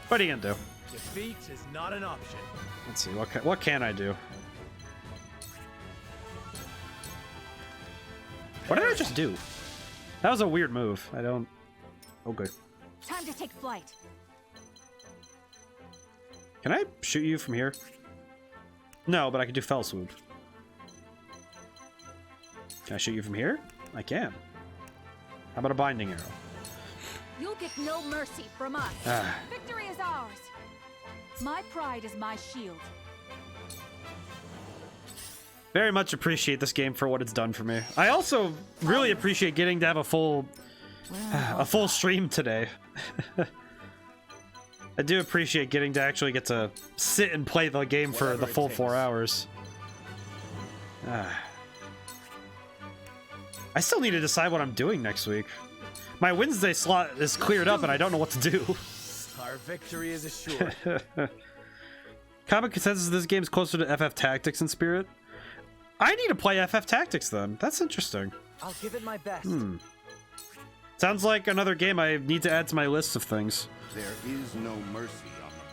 what are you gonna do? Defeat is not an option. Let's see, what can I do? What did I just do? That was a weird move. I don't... Okay. Time to take flight. Can I shoot you from here? No, but I can do fell swoop. Can I shoot you from here? I can. How about a binding arrow? You'll get no mercy from us. Victory is ours. My pride is my shield. Very much appreciate this game for what it's done for me. I also really appreciate getting to have a full stream today. I do appreciate getting to actually get to sit and play the game for the full 4 hours. I still need to decide what I'm doing next week. My Wednesday slot is cleared up and I don't know what to do. Our victory is assured. Common consensus this game is closer to FF Tactics in spirit. I need to play FF Tactics then. That's interesting. I'll give it my best. Sounds like another game I need to add to my list of things. There is no mercy on the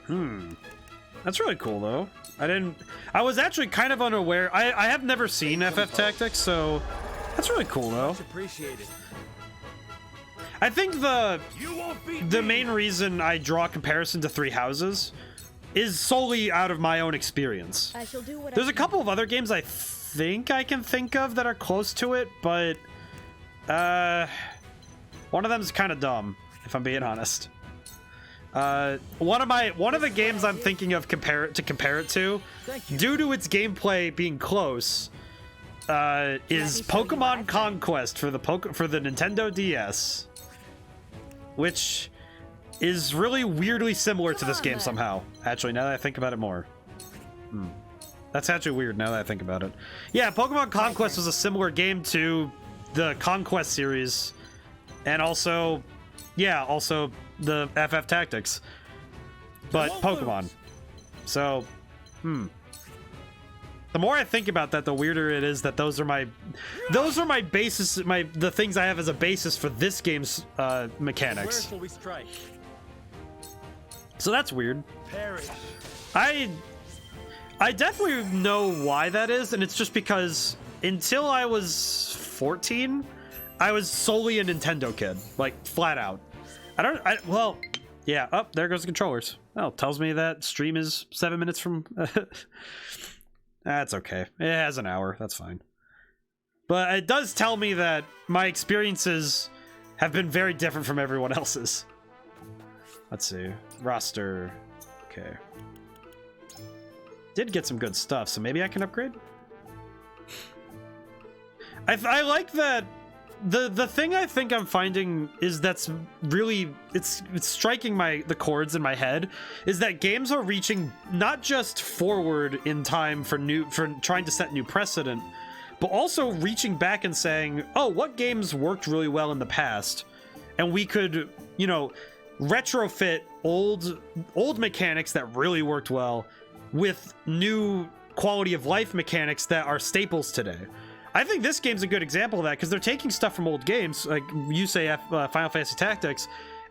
battlefield. That's really cool though. I was actually kind of unaware. I have never seen FF Tactics, so that's really cool though. Much appreciated. I think the main reason I draw a comparison to Three Houses is solely out of my own experience. I shall do what There's a couple of other games I think I can think of that are close to it, but one of them is kind of dumb, if I'm being honest. One of the games I'm thinking of compare it to, due to its gameplay being close, is Pokemon Conquest for the Nintendo DS, which is really weirdly similar to this game somehow. Actually, now that I think about it more. That's actually weird now that I think about it. Yeah, Pokemon Conquest was a similar game to the Conquest series, and also the FF Tactics, but Pokemon. So, the more I think about that, the weirder it is that those are my basis, the things I have as a basis for this game's mechanics. Where shall we strike? So that's weird. Perish. I definitely know why that is, and it's just because until I was 14, I was solely a Nintendo kid, like flat out. Well, yeah. Oh, there goes the controllers. Oh, tells me that stream is 7 minutes from. That's okay. It has an hour. That's fine. But it does tell me that my experiences have been very different from everyone else's. Let's see. Roster. Okay. Did get some good stuff, so maybe I can upgrade? I like that. The thing I think I'm finding is that's really it's striking the chords in my head is that games are reaching not just forward in time for trying to set new precedent, but also reaching back and saying, oh, what games worked really well in the past, and we could, retrofit old mechanics that really worked well with new quality of life mechanics that are staples today. I think this game's a good example of that because they're taking stuff from old games, like you say Final Fantasy Tactics,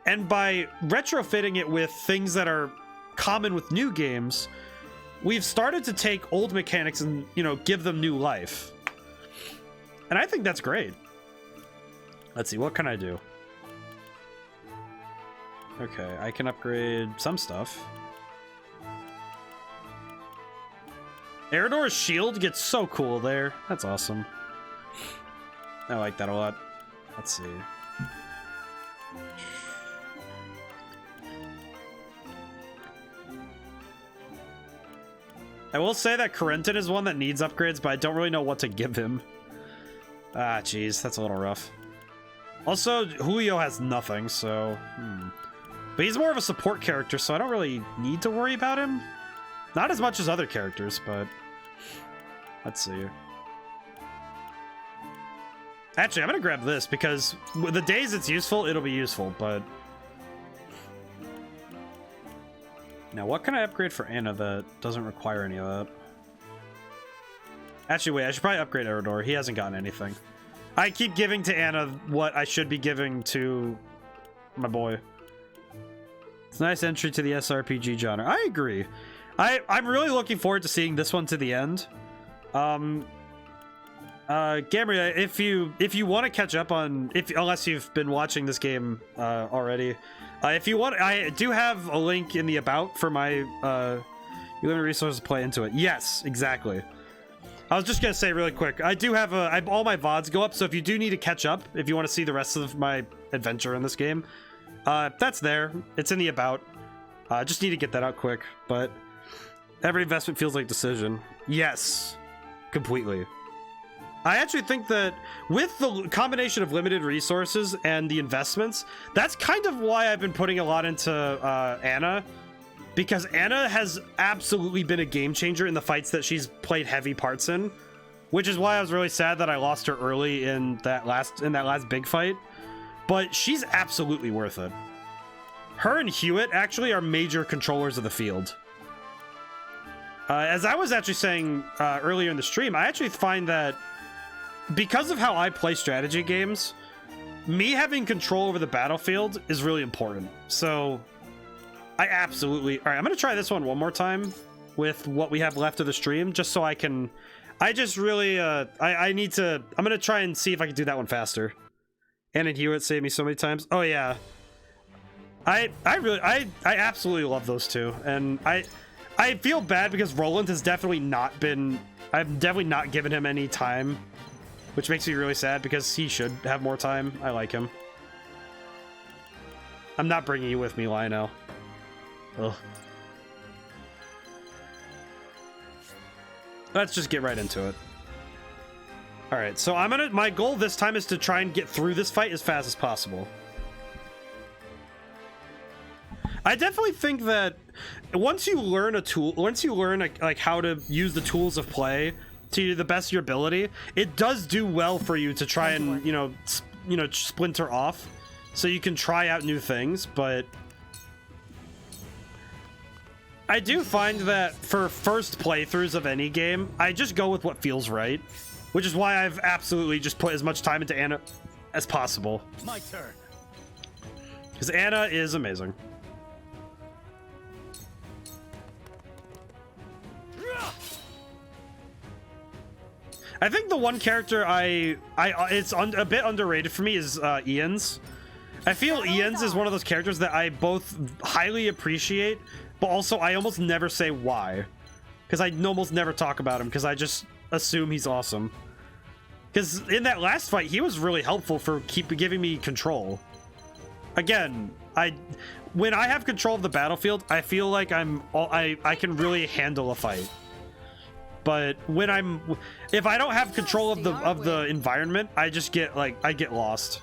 and by retrofitting it with things that are common with new games, we've started to take old mechanics and, give them new life. And I think that's great. Let's see, what can I do? Okay, I can upgrade some stuff. Eridor's shield gets so cool there. That's awesome. I like that a lot. Let's see. I will say that Corentin is one that needs upgrades, but I don't really know what to give him. Ah, jeez, that's a little rough. Also, Julio has nothing, so... But he's more of a support character, so I don't really need to worry about him. Not as much as other characters, but... Let's see. Actually, I'm gonna grab this, because the days it's useful, it'll be useful, but... Now, what can I upgrade for Anna that doesn't require any of that? Actually, wait, I should probably upgrade Eridor. He hasn't gotten anything. I keep giving to Anna what I should be giving to my boy. It's a nice entry to the SRPG genre. I agree. I'm really looking forward to seeing this one to the end. Gamria, if you want to catch up on, unless you've been watching this game already, if you want, I do have a link in the about for my limited resources to play into it. Yes, exactly. I was just gonna say really quick, I do have all my VODs go up, so if you do need to catch up, if you want to see the rest of my adventure in this game, that's there. It's in the about. Just need to get that out quick, but every investment feels like decision. Yes, completely. I actually think that with the combination of limited resources and the investments, that's kind of why I've been putting a lot into Anna, because Anna has absolutely been a game changer in the fights that she's played heavy parts in, which is why I was really sad that I lost her early in that last big fight. But she's absolutely worth it. Her and Hewitt actually are major controllers of the field. As I was actually saying earlier in the stream, I actually find that because of how I play strategy games, me having control over the battlefield is really important. So I absolutely... All right, I'm going to try this one more time with what we have left of the stream, just so I can... I just really... I need to... I'm going to try and see if I can do that one faster. Anna and Hewitt saved me so many times. Oh, yeah. I absolutely love those two. And I feel bad because Roland has definitely not been... I've definitely not given him any time, which makes me really sad because he should have more time. I like him. I'm not bringing you with me, Lionel. Ugh. Let's just get right into it. All right, so my goal this time is to try and get through this fight as fast as possible. I definitely think that once you learn a tool, once you learn like how to use the tools of play to the best of your ability, it does do well for you to try and, you know, splinter off so you can try out new things. But I do find that for first playthroughs of any game, I just go with what feels right, which is why I've absolutely just put as much time into Anna as possible. My turn. Because Anna is amazing. I think the one character it's a bit underrated for me is Ian's. I feel Ian's is one of those characters that I both highly appreciate, but also I almost never say why. Because I almost never talk about him, because I just assume he's awesome. Because in that last fight, he was really helpful for giving me control. Again, when I have control of the battlefield, I feel like I can really handle a fight. But if I don't have control of the environment, I just get I get lost.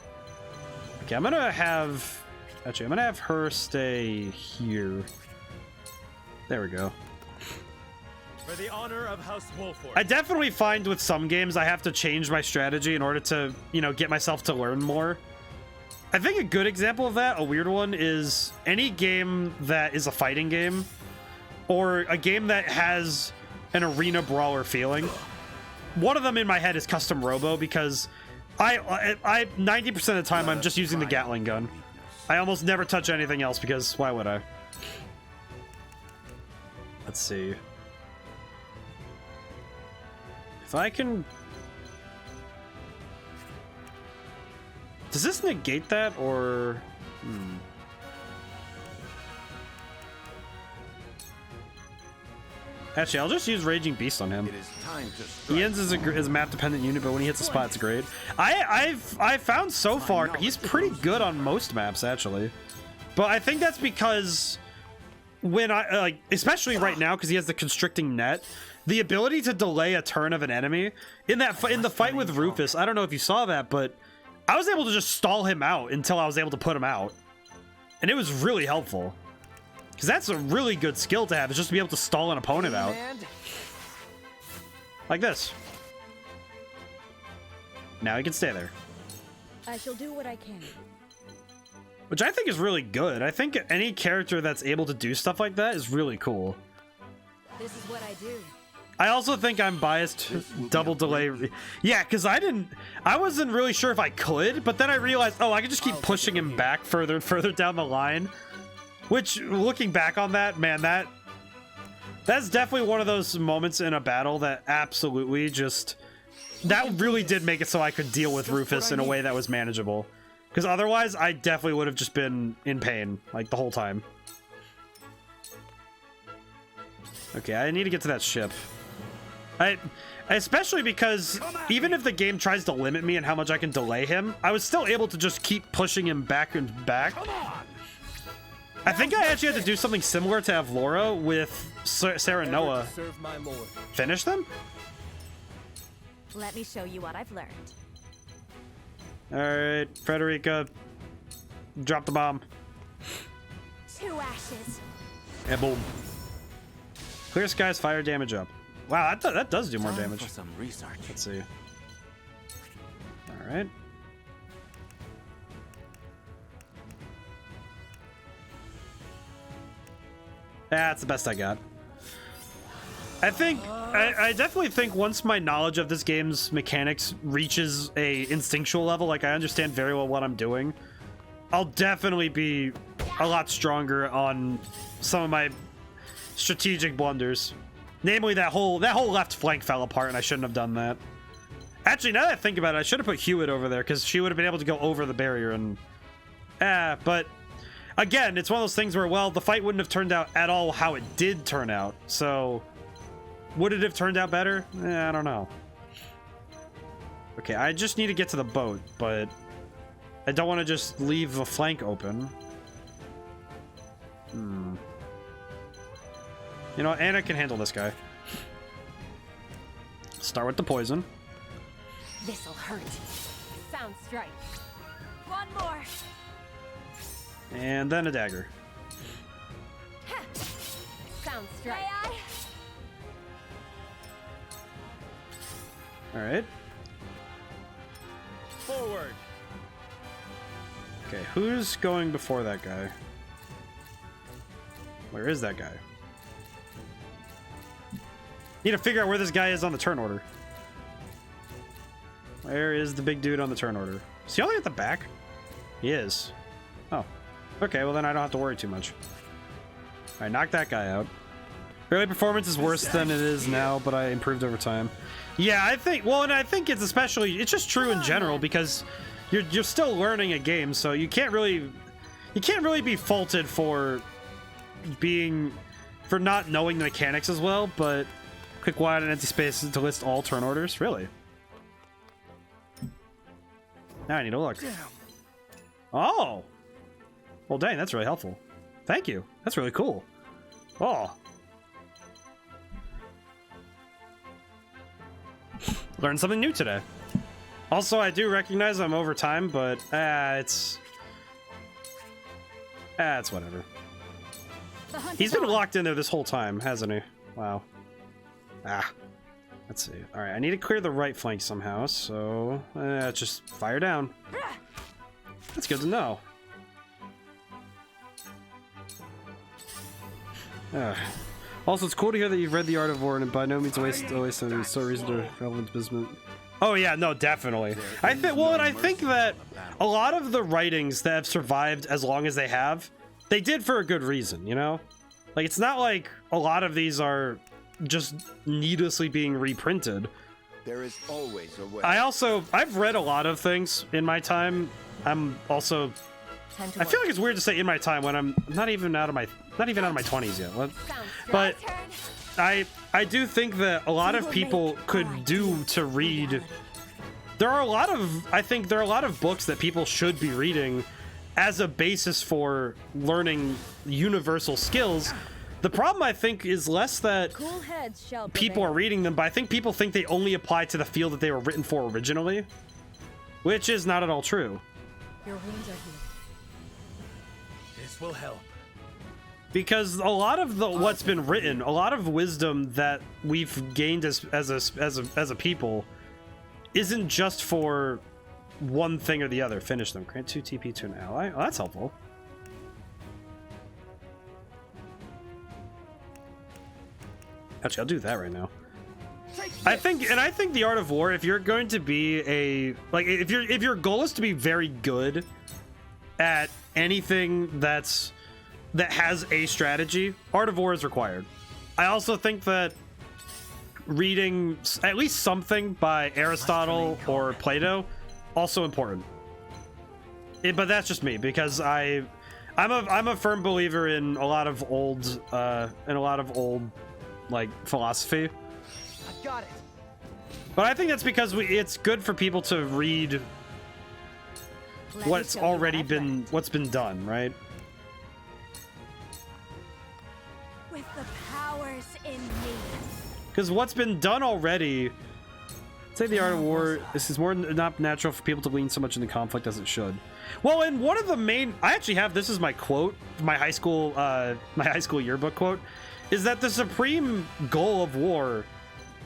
Okay, I'm gonna have her stay here. There we go. For the honor of House Wolford. I definitely find with some games I have to change my strategy in order to, get myself to learn more. I think a good example of that, a weird one, is any game that is a fighting game or a game that has an arena brawler feeling. One of them in my head is Custom Robo, because I 90% of the time I'm just using the Gatling gun. I almost never touch anything else because why would I? Let's see. If I can... Does this negate that, or... Actually, I'll just use Raging Beast on him. It is time to strike. Ian's is a map-dependent unit, but when he hits a spot, it's great. I've found so far he's pretty good on most maps, actually. But I think that's because when especially right now, because he has the constricting net, the ability to delay a turn of an enemy in the fight with Rufus. I don't know if you saw that, but I was able to just stall him out until I was able to put him out, and it was really helpful. Because that's a really good skill to have, is just to be able to stall an opponent out. Like this. Now he can stay there. I shall do what I can. Which I think is really good. I think any character that's able to do stuff like that is really cool. This is what I do. I also think I'm biased double delay. Yeah, because I wasn't really sure if I could, but then I realized, oh, I could just keep pushing him back further and further down the line. Which, looking back on that, man, that's definitely one of those moments in a battle that absolutely just that really did make it so I could deal with Rufus in a way that was manageable. Because otherwise, I definitely would have just been in pain, like, the whole time. Okay, I need to get to that ship. Especially because even if the game tries to limit me and how much I can delay him, I was still able to just keep pushing him back and back. I think I actually had to do something similar to Avlora with Sarah Noah. Finish them? Let me show you what I've learned. Alright, Frederica. Drop the bomb. 2 ashes. And boom. Clear skies, fire damage up. Wow, that does do more damage. For some research. Let's see. Alright. That's the best I got. I think I definitely think once my knowledge of this game's mechanics reaches a instinctual level, like I understand very well what I'm doing, I'll definitely be a lot stronger on some of my strategic blunders. Namely, that whole left flank fell apart, and I shouldn't have done that. Actually, now that I think about it, I should have put Hewitt over there because she would have been able to go over the barrier and but again, it's one of those things where, well, the fight wouldn't have turned out at all how it did turn out. So would it have turned out better? I don't know. Okay, I just need to get to the boat, but I don't want to just leave the flank open. You know, Anna can handle this guy. Start with the poison. This'll hurt. Sound strike. One more. And then a dagger. Sound strike. All right. Forward. Okay, who's going before that guy? Where is that guy? Need to figure out where this guy is on the turn order. Where is the big dude on the turn order? Is he only at the back? He is. Oh. Okay, well then I don't have to worry too much. Alright, knock that guy out. Early performance is worse than it is now, but I improved over time. Yeah, I think, well, and I think it's especially, it's just true in general because you're still learning a game, so you can't really be faulted for not knowing the mechanics as well, but click Y on an empty space to list all turn orders. Really? Now I need to look. Oh! Well, dang, that's really helpful. Thank you. That's really cool. Oh. Learned something new today. Also, I do recognize I'm over time, but it's whatever. He's been locked in there this whole time, hasn't he? Wow. Let's see. All right, I need to clear the right flank somehow, so just fire down. That's good to know. Also, it's cool to hear that you've read The Art of War, and by no means waste any so reason to relevant business. Oh yeah, no, definitely. I think, well, and I think that a lot of the writings that have survived as long as they have, they did for a good reason, you know? Like, it's not like a lot of these are just needlessly being reprinted. There is always a way. I've read a lot of things in my time. I'm also, I feel like it's weird to say in my time when I'm not even out of my 20s yet. But I do think that a lot of people could do to read. I think there are a lot of books that people should be reading as a basis for learning universal skills. The problem, I think, is less that people are reading them, but I think people think they only apply to the field that they were written for originally, which is not at all true. Your wounds are healed. This will help. Because a lot of what's been written, a lot of wisdom that we've gained as a people, isn't just for one thing or the other. Finish them. Grant 2 TP to an ally. Oh, that's helpful. Actually, I'll do that right now. I think The Art of War, if you're going to be if your goal is to be very good at anything that has a strategy, Art of War is required. I also think that reading at least something by Aristotle or Plato also important. But that's just me, because I'm a firm believer in a lot of old like philosophy. I've got it. But I think that's because it's good for people to read what's been done, right? With the powers in me. Because what's been done already. Say the art of war. This is more not natural for people to lean so much into conflict as it should. Well, and one of the main, I actually have, this is my quote, my high school yearbook quote, is that the supreme goal of war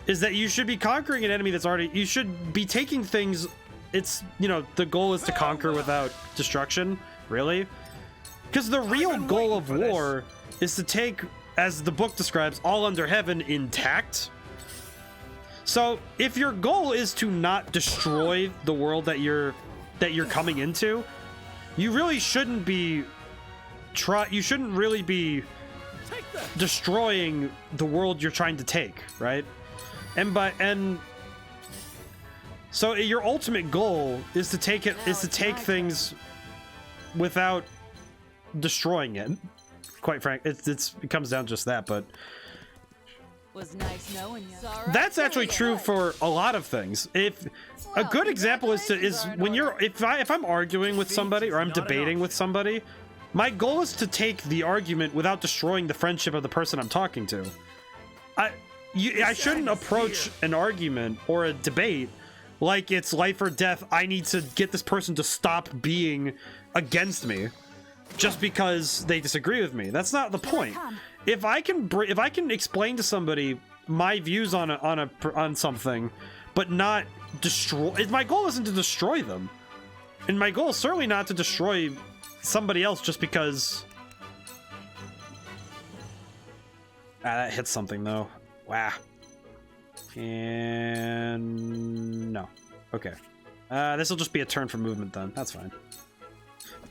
is that you should be conquering an enemy that's already, you should be taking things, it's, you know, the goal is to conquer without destruction, really. Because the real goal of war is to take, as the book describes, all under heaven intact. So if your goal is to not destroy the world that you're coming into, you really shouldn't be destroying the world you're trying to take, right? And so your ultimate goal is to take things without destroying it. Quite frank, it comes down to just that, but was nice knowing you. That's actually true for a lot of things. If a good example is when if I'm arguing with somebody or I'm debating with somebody, my goal is to take the argument without destroying the friendship of the person I'm talking to. I shouldn't approach an argument or a debate like it's life or death. I need to get this person to stop being against me just because they disagree with me. That's not the point. If I can explain to somebody my views on something, but not destroy. My goal isn't to destroy them, and my goal is certainly not to destroy somebody else just because. That hits something though. Wow. And no. Okay. This will just be a turn for movement then. That's fine.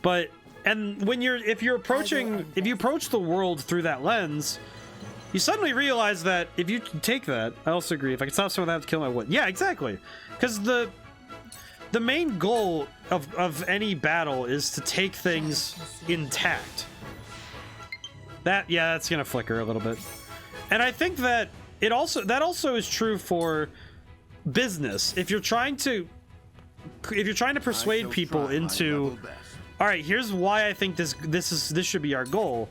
But. And if you approach the world through that lens, you suddenly realize that if you take that, I also agree. If I could stop someone, I have to kill my wood. Yeah, exactly. Because the main goal of any battle is to take things intact. That's gonna flicker a little bit. And I think that that also is true for business. If you're trying to persuade people into, all right, here's why I think this should be our goal.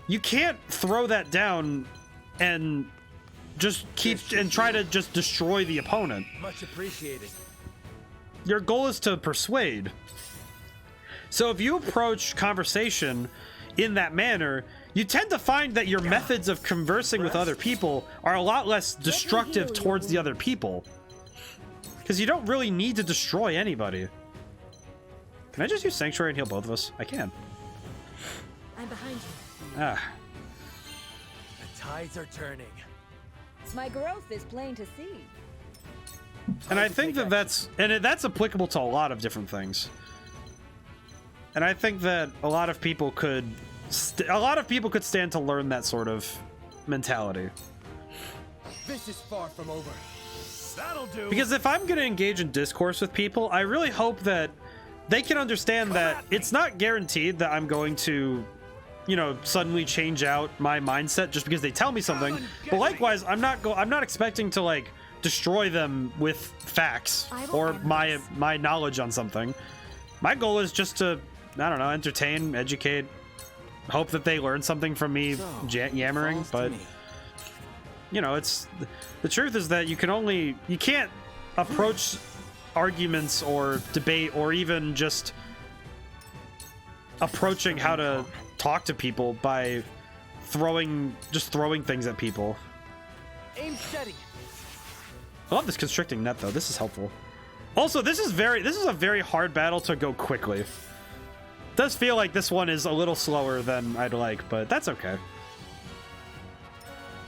You can't throw that down and just try to just destroy the opponent. Much appreciated. Your goal is to persuade. So if you approach conversation in that manner, you tend to find that your methods of conversing with other people are a lot less destructive towards the other people. Because you don't really need to destroy anybody. Can I just use Sanctuary and heal both of us? I can. I'm behind you. Ah. The tides are turning. My growth is plain to see. And I think that's applicable to a lot of different things. And I think that a lot of people could stand to learn that sort of mentality. This is far from over. That'll do. Because if I'm going to engage in discourse with people, I really hope that they can understand that it's not guaranteed that I'm going to, suddenly change out my mindset just because they tell me something. But likewise, I'm not expecting to like destroy them with facts or my knowledge on something. My goal is just to, I don't know, entertain, educate, hope that they learn something from me yammering. But it's the truth is that you can't approach arguments or debate or even just approaching how to talk to people by throwing things at people. Aim steady. I love this constricting net though. This is helpful. Also, this is a very hard battle to go quickly. It does feel like this one is a little slower than I'd like, but that's okay.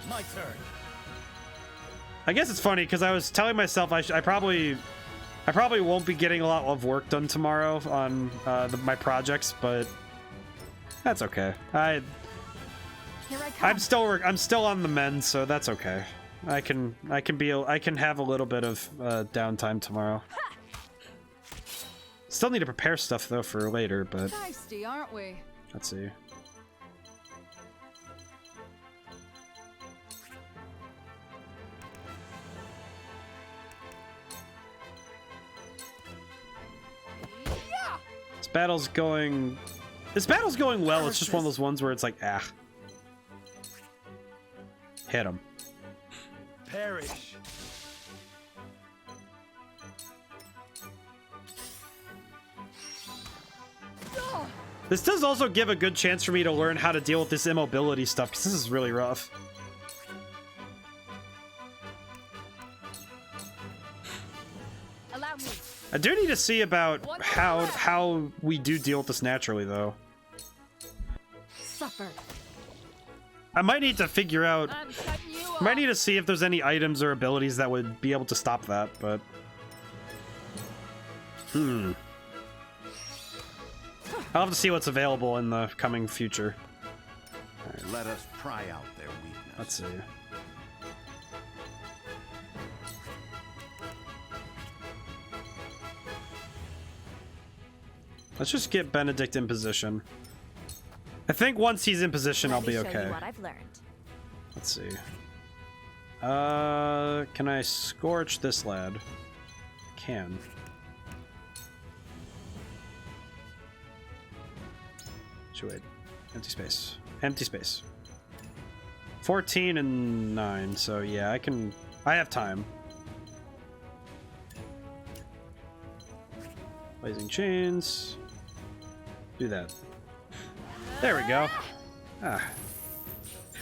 My turn. I guess it's funny because I was telling myself I probably won't be getting a lot of work done tomorrow on my projects, but that's okay. I'm still on the mend, so that's okay. I can have a little bit of downtime tomorrow. Still need to prepare stuff though for later, but Feisty, aren't we? let's see. This battle's going well. It's just one of those ones where it's like, ah. Hit him. Perish. This does also give a good chance for me to learn how to deal with this immobility stuff, because this is really rough. Allow me. I do need to see about how we do deal with this naturally, though. Suffer. I might need to figure out... Might need to see if there's any items or abilities that would be able to stop that, but... I'll have to see what's available in the coming future. Right. Let us pry out their weakness. Let's see. Let's just get Benedict in position. I think once he's in position, I'll be okay. What I've learned. Let's see. Can I scorch this lad? Can. Wait. Empty space. Empty space. 14 and 9, so yeah, I have time. Blazing chains. Do that. There we go. Ah.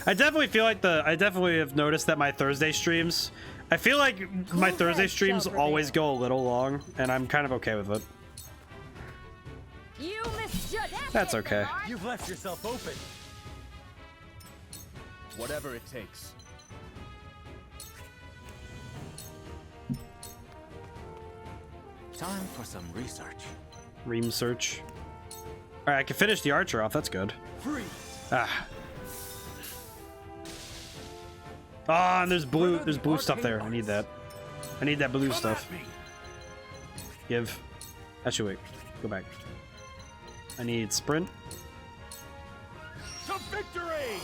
I definitely feel like I definitely have noticed that my Thursday streams, I feel like my Thursday streams always go a little long, and I'm kind of okay with it. You misjudged. That's okay. You've left yourself open. Whatever it takes. Time for some research. Ream search. Alright, I can finish the archer off, that's good. Freeze. Ah. Ah, and there's blue stuff there. I need that. I need that blue stuff. Give. Actually, wait. Go back. I need sprint. To victory!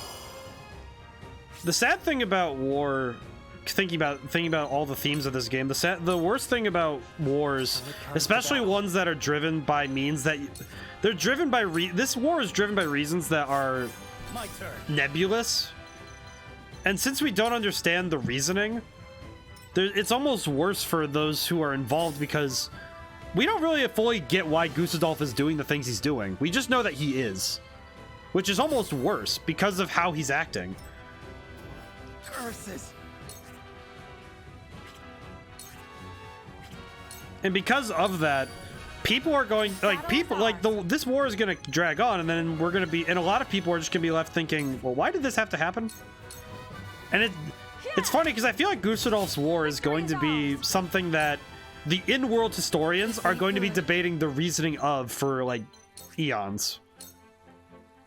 The sad thing about war, thinking about all the themes of this game, the worst thing about wars, especially ones that are driven by means that they're driven by this war is driven by reasons that are nebulous. And since we don't understand the reasoning, it's almost worse for those who are involved because we don't really fully get why Gustadolf is doing the things he's doing. We just know that he is. Which is almost worse because of how he's acting. Curses. And because of that, people are going this war is going to drag on, and then we're going to be, and a lot of people are just going to be left thinking, well, why did this have to happen? And it's funny because I feel like Gustadolf's war is going to be something that the in-world historians are going to be debating the reasoning of for like eons.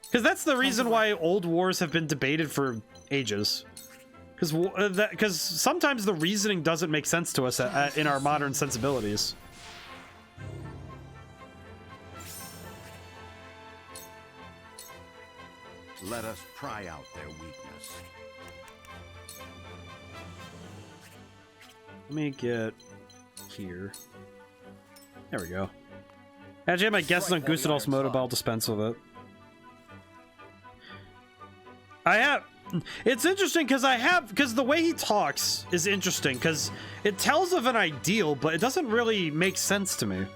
Because that's the reason why old wars have been debated for ages. Because sometimes the reasoning doesn't make sense to us in our modern sensibilities. Let us pry out their weakness. Let me get here. There we go. Actually, I have my guesses on Gustadolf's motive, but I'll dispense with it. It's interesting because the way he talks is interesting because it tells of an ideal, but it doesn't really make sense to me.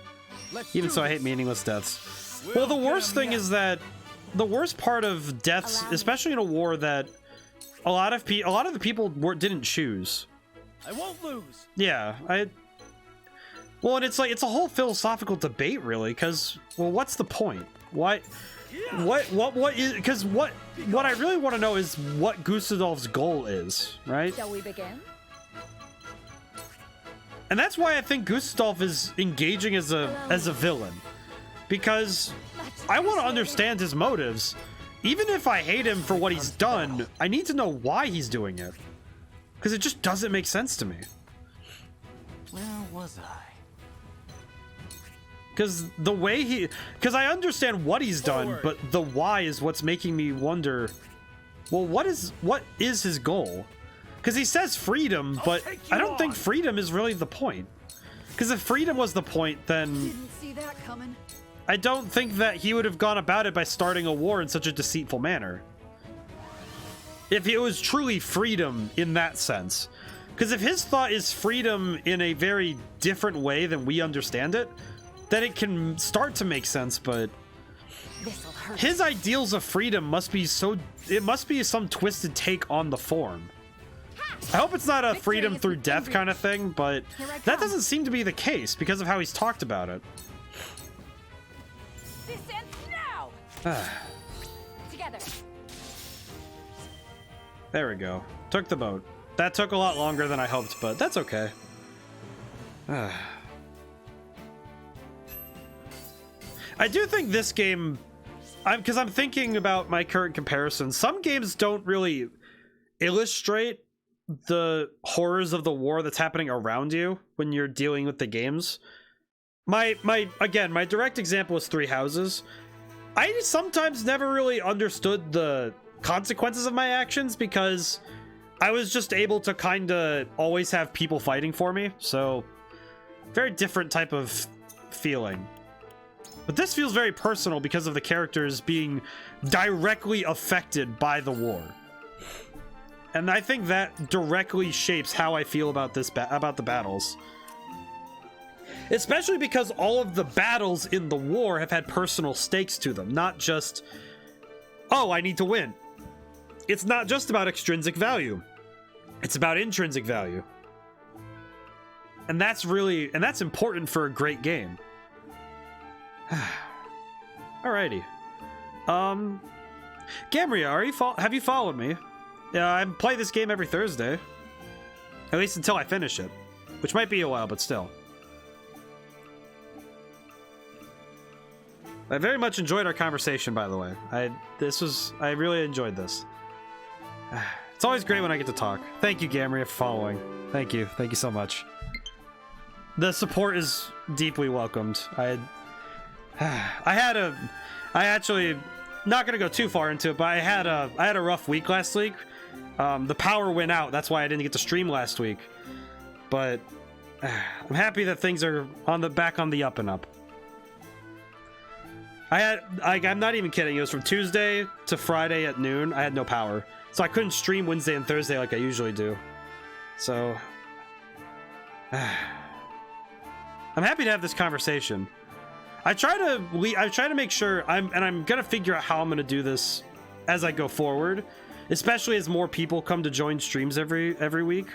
Even so, I hate meaningless deaths. Well, the worst thing is that the worst part of deaths, especially in a war that a lot of the people didn't choose. I won't lose. Yeah, well, and it's like it's a whole philosophical debate, really, because well, what's the point? Why? What is? Because what I really want to know is what Gustadolf's goal is, right? Shall we begin? And that's why I think Gustadolf is engaging as a villain, because I want to understand his motives. Even if I hate him for what he's done, I need to know why he's doing it. Because it just doesn't make sense to me. Where was I? Because the way because I understand what he's done, but the why is what's making me wonder, well, what is his goal? Because he says freedom, but I don't think freedom is really the point. Because if freedom was the point, then Didn't see that coming. I don't think that he would have gone about it by starting a war in such a deceitful manner. If it was truly freedom in that sense. Because if his thought is freedom in a very different way than we understand it, then it can start to make sense, but his ideals of freedom must be some twisted take on the form. I hope it's not a freedom through death kind of thing, but that doesn't seem to be the case because of how he's talked about it. This ends now. Together. There we go. Took the boat. That took a lot longer than I hoped, but that's okay. I do think this game, because I'm thinking about my current comparison, some games don't really illustrate the horrors of the war that's happening around you when you're dealing with the games. My direct example is Three Houses. I sometimes never really understood the consequences of my actions because I was just able to kind of always have people fighting for me. So, very different type of feeling. But this feels very personal because of the characters being directly affected by the war. And I think that directly shapes how I feel about about the battles. Especially because all of the battles in the war have had personal stakes to them, not just, oh, I need to win. It's not just about extrinsic value. It's about intrinsic value. And that's important for a great game. Alrighty. Gamria, have you followed me? Yeah, I play this game every Thursday. At least until I finish it. Which might be a while, but still. I very much enjoyed our conversation, by the way. I really enjoyed this. It's always great when I get to talk. Thank you, Gamria, for following. Thank you so much. The support is deeply welcomed. I actually, not gonna go too far into it, but I had a rough week last week. The power went out, that's why I didn't get to stream last week. But I'm happy that things are back on the up and up. I'm not even kidding, it was from Tuesday to Friday at noon, I had no power. So I couldn't stream Wednesday and Thursday like I usually do. So I'm happy to have this conversation. I try to make sure I'm gonna figure out how I'm gonna do this as I go forward, especially as more people come to join streams every week.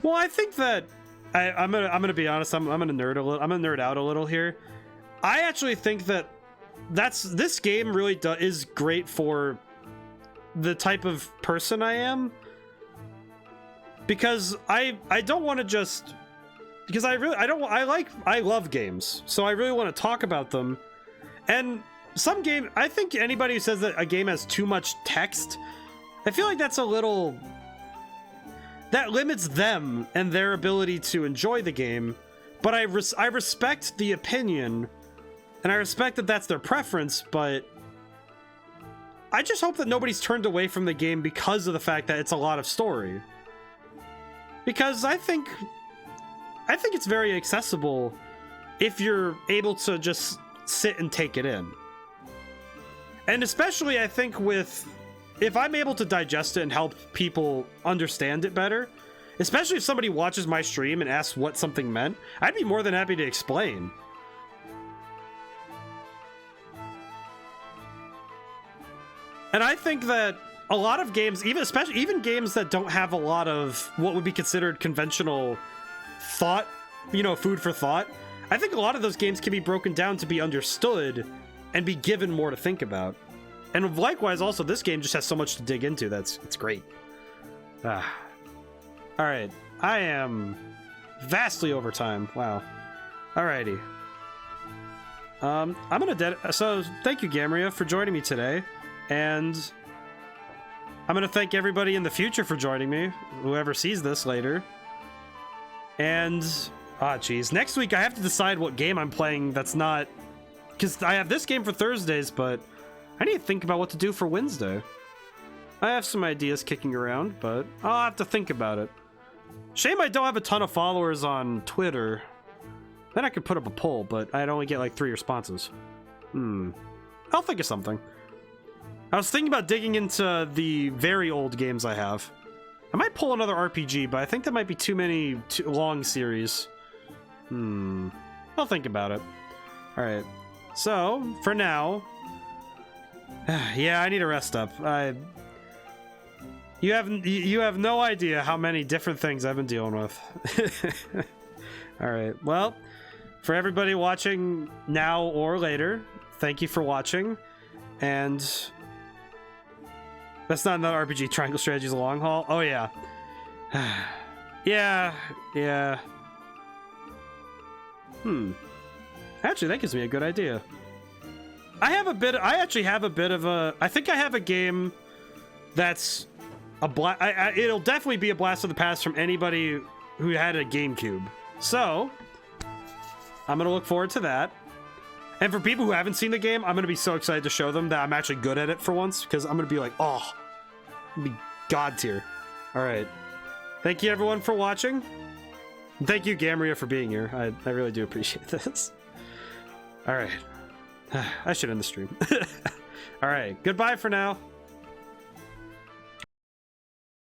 Well, I think that I'm gonna be honest. I'm gonna nerd out a little here. I actually think that this game really is great for the type of person I am, because I don't want to just. Because I love games, so I really want to talk about them. And I think anybody who says that a game has too much text, I feel like that's a little, that limits them and their ability to enjoy the game. But I respect the opinion, and I respect that that's their preference, but I just hope that nobody's turned away from the game because of the fact that it's a lot of story. Because I think it's very accessible if you're able to just sit and take it in. And especially I think if I'm able to digest it and help people understand it better, especially if somebody watches my stream and asks what something meant, I'd be more than happy to explain. And I think that a lot of games, even games that don't have a lot of what would be considered conventional thought, food for thought, I think a lot of those games can be broken down to be understood and be given more to think about. And likewise, also, this game just has so much to dig into. It's great. All right, I am vastly over time. Wow. Alrighty. So thank you, Gamria, for joining me today, and I'm going to thank everybody in the future for joining me, whoever sees this later. And, geez, next week I have to decide what game I'm playing that's not... Because I have this game for Thursdays, but I need to think about what to do for Wednesday. I have some ideas kicking around, but I'll have to think about it. Shame I don't have a ton of followers on Twitter. Then I could put up a poll, but I'd only get like 3 responses. I'll think of something. I was thinking about digging into the very old games I have. I might pull another RPG, but I think that might be too many long series. I'll think about it. Alright. So, for now... yeah, I need to rest up. You have no idea how many different things I've been dealing with. Alright, well, for everybody watching now or later, thank you for watching. And... That's not another RPG. Triangle Strategy's a long haul. Oh, yeah. yeah. Actually, that gives me a good idea. I actually have a bit of a... I think I have a game that's a it'll definitely be a blast of the past from anybody who had a GameCube. So, I'm going to look forward to that. And for people who haven't seen the game, I'm going to be so excited to show them that I'm actually good at it for once, because I'm going to be like, oh, be god tier. All right. Thank you, everyone, for watching. And thank you, Gamria, for being here. I really do appreciate this. All right. I should end the stream. All right. Goodbye for now.